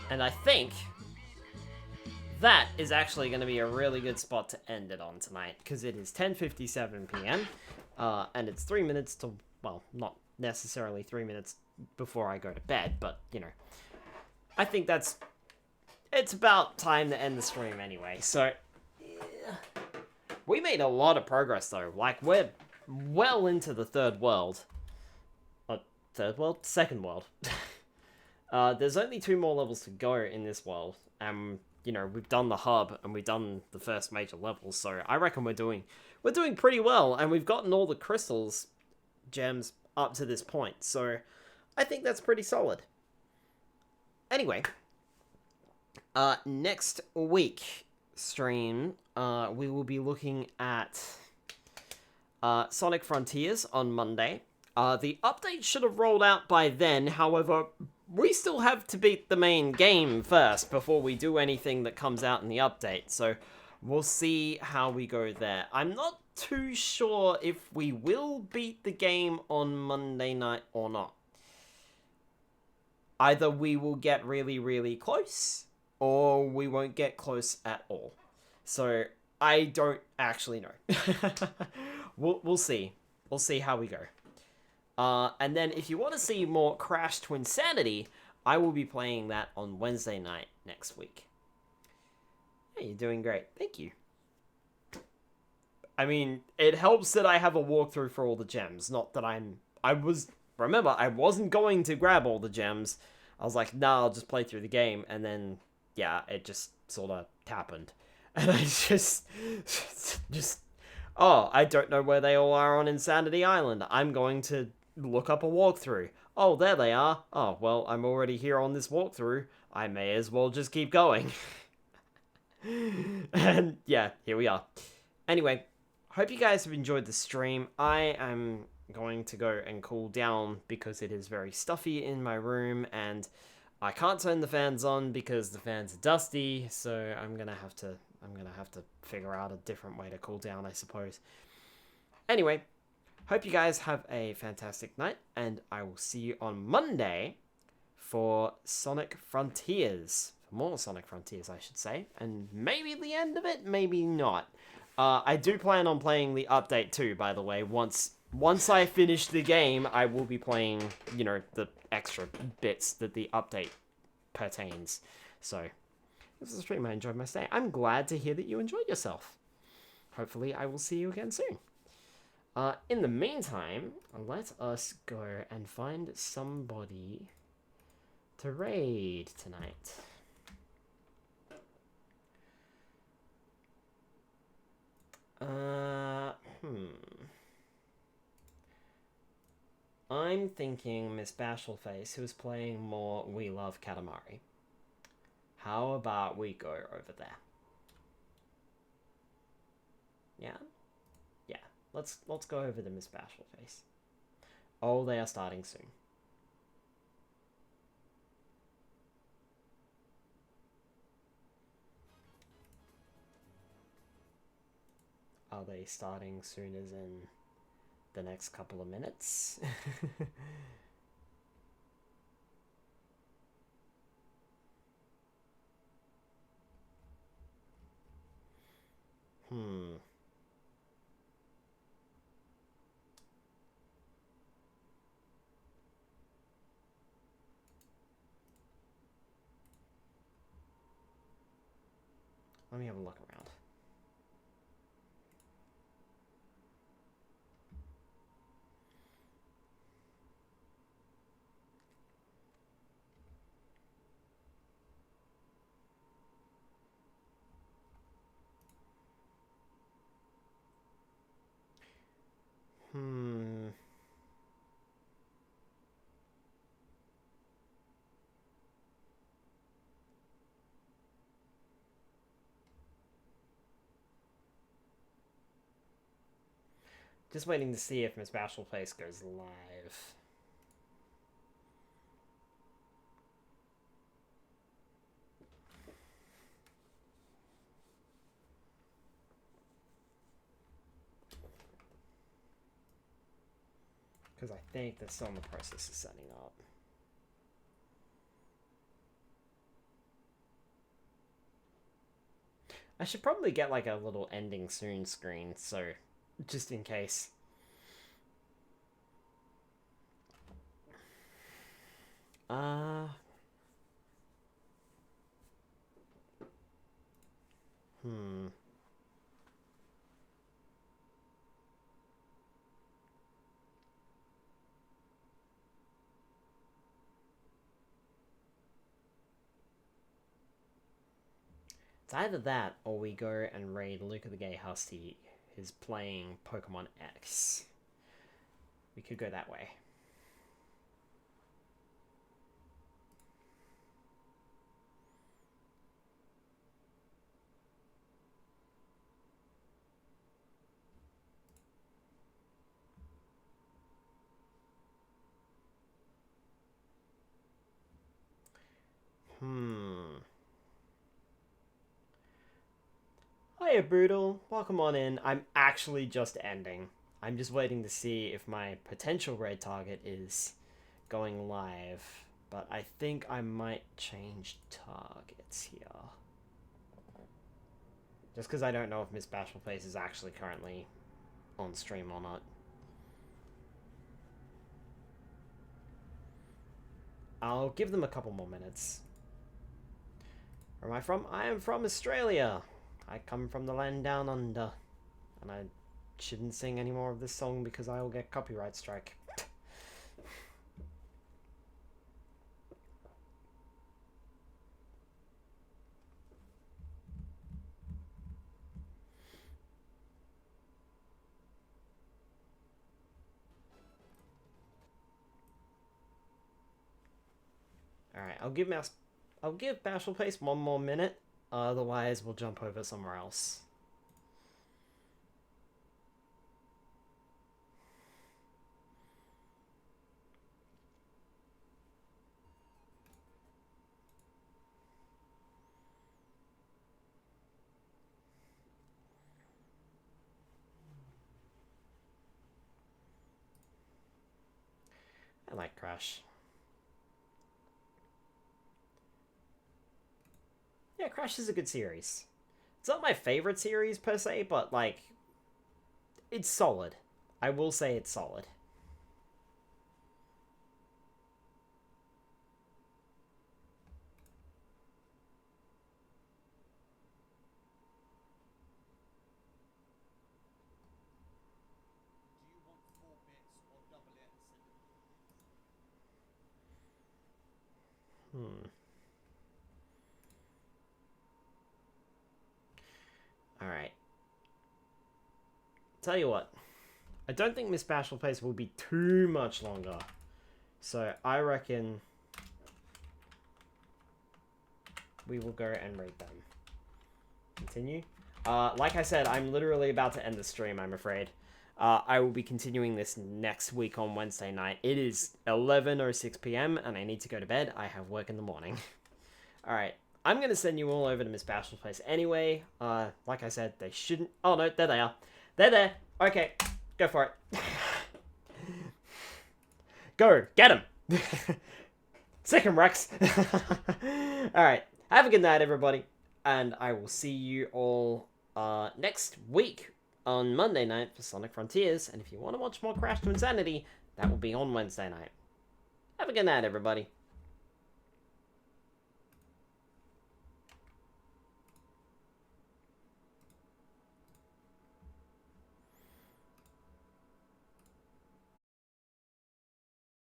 And I think that is actually going to be a really good spot to end it on tonight, because it is 10:57 p.m. And it's 3 minutes to, well, not necessarily 3 minutes before I go to bed, but, you know, I think it's about time to end the stream anyway. So, yeah. We made a lot of progress, though. Like, we're well into the third world. Third world? Second world. There's only 2 more levels to go in this world, and, you know, we've done the hub, and we've done the first major level, so I reckon we're doing pretty well, and we've gotten all the crystals gems up to this point, so I think that's pretty solid. Anyway, next week stream, we will be looking at Sonic Frontiers on Monday. The update should have rolled out by then, however, we still have to beat the main game first before we do anything that comes out in the update, so we'll see how we go there. I'm not too sure if we will beat the game on Monday night or not. Either we will get really, really close, or we won't get close at all. So, I don't actually know. We'll see. We'll see how we go. And then if you want to see more Crash Twinsanity, I will be playing that on Wednesday night next week. Yeah, you're doing great. Thank you. I mean, it helps that I have a walkthrough for all the gems, not that remember, I wasn't going to grab all the gems. I was like, nah, I'll just play through the game, and then, yeah, it just sort of happened. And I just, oh, I don't know where they all are on Insanity Island. I'm going to look up a walkthrough. Oh, there they are. Oh, well, I'm already here on this walkthrough. I may as well just keep going. And yeah, here we are. Anyway, hope you guys have enjoyed the stream. I am going to go and cool down because it is very stuffy in my room and I can't turn the fans on because the fans are dusty, so I'm gonna have to figure out a different way to cool down, I suppose. Anyway, hope you guys have a fantastic night, and I will see you on Monday for Sonic Frontiers. For more Sonic Frontiers, I should say, and maybe the end of it, maybe not. I do plan on playing the update too, by the way. Once I finish the game, I will be playing, you know, the extra bits that the update pertains. So, this is a stream. I enjoyed my stay. I'm glad to hear that you enjoyed yourself. Hopefully, I will see you again soon. In the meantime, let us go and find somebody to raid tonight. I'm thinking Miss Bashfulface, who's playing more We Love Katamari. How about we go over there? Yeah? Yeah. Let's go over to Miss Bashfulface. Oh, they are starting soon. Are they starting soon as in the next couple of minutes? Let me have a look around. Just waiting to see if Miss Bashfulface goes live. Because I think they're still in the process of setting up. I should probably get like a little ending soon screen, so just in case. It's either that, or we go and raid Luca the Gay Husty, who's playing Pokemon X. We could go that way. Hiya, Brutal. Welcome on in. I'm actually just ending. I'm just waiting to see if my potential raid target is going live. But I think I might change targets here. Just because I don't know if Miss Bashfulface is actually currently on stream or not. I'll give them a couple more minutes. Where am I from? I am from Australia. I come from the land down under. And I shouldn't sing any more of this song because I will get copyright strike. Alright, I'll give Bashful Pace one more minute. Otherwise, we'll jump over somewhere else. I like Crash. Yeah, Crash is a good series. It's not my favorite series per se, but like, it's solid. I will say it's solid. Alright. Tell you what. I don't think Miss Bashful Pace will be too much longer. So I reckon we will go and read them. Continue. Like I said, I'm literally about to end the stream, I'm afraid. I will be continuing this next week on Wednesday night. It is 11:06 p.m. and I need to go to bed. I have work in the morning. Alright. I'm going to send you all over to Miss Bashful Place anyway. Like I said, they shouldn't... Oh, no, there they are. They're there. Okay, go for it. Go, get them. Sick 'em, Rex. Alright, have a good night, everybody. And I will see you all next week on Monday night for Sonic Frontiers. And if you want to watch more Crash Twinsanity, that will be on Wednesday night. Have a good night, everybody.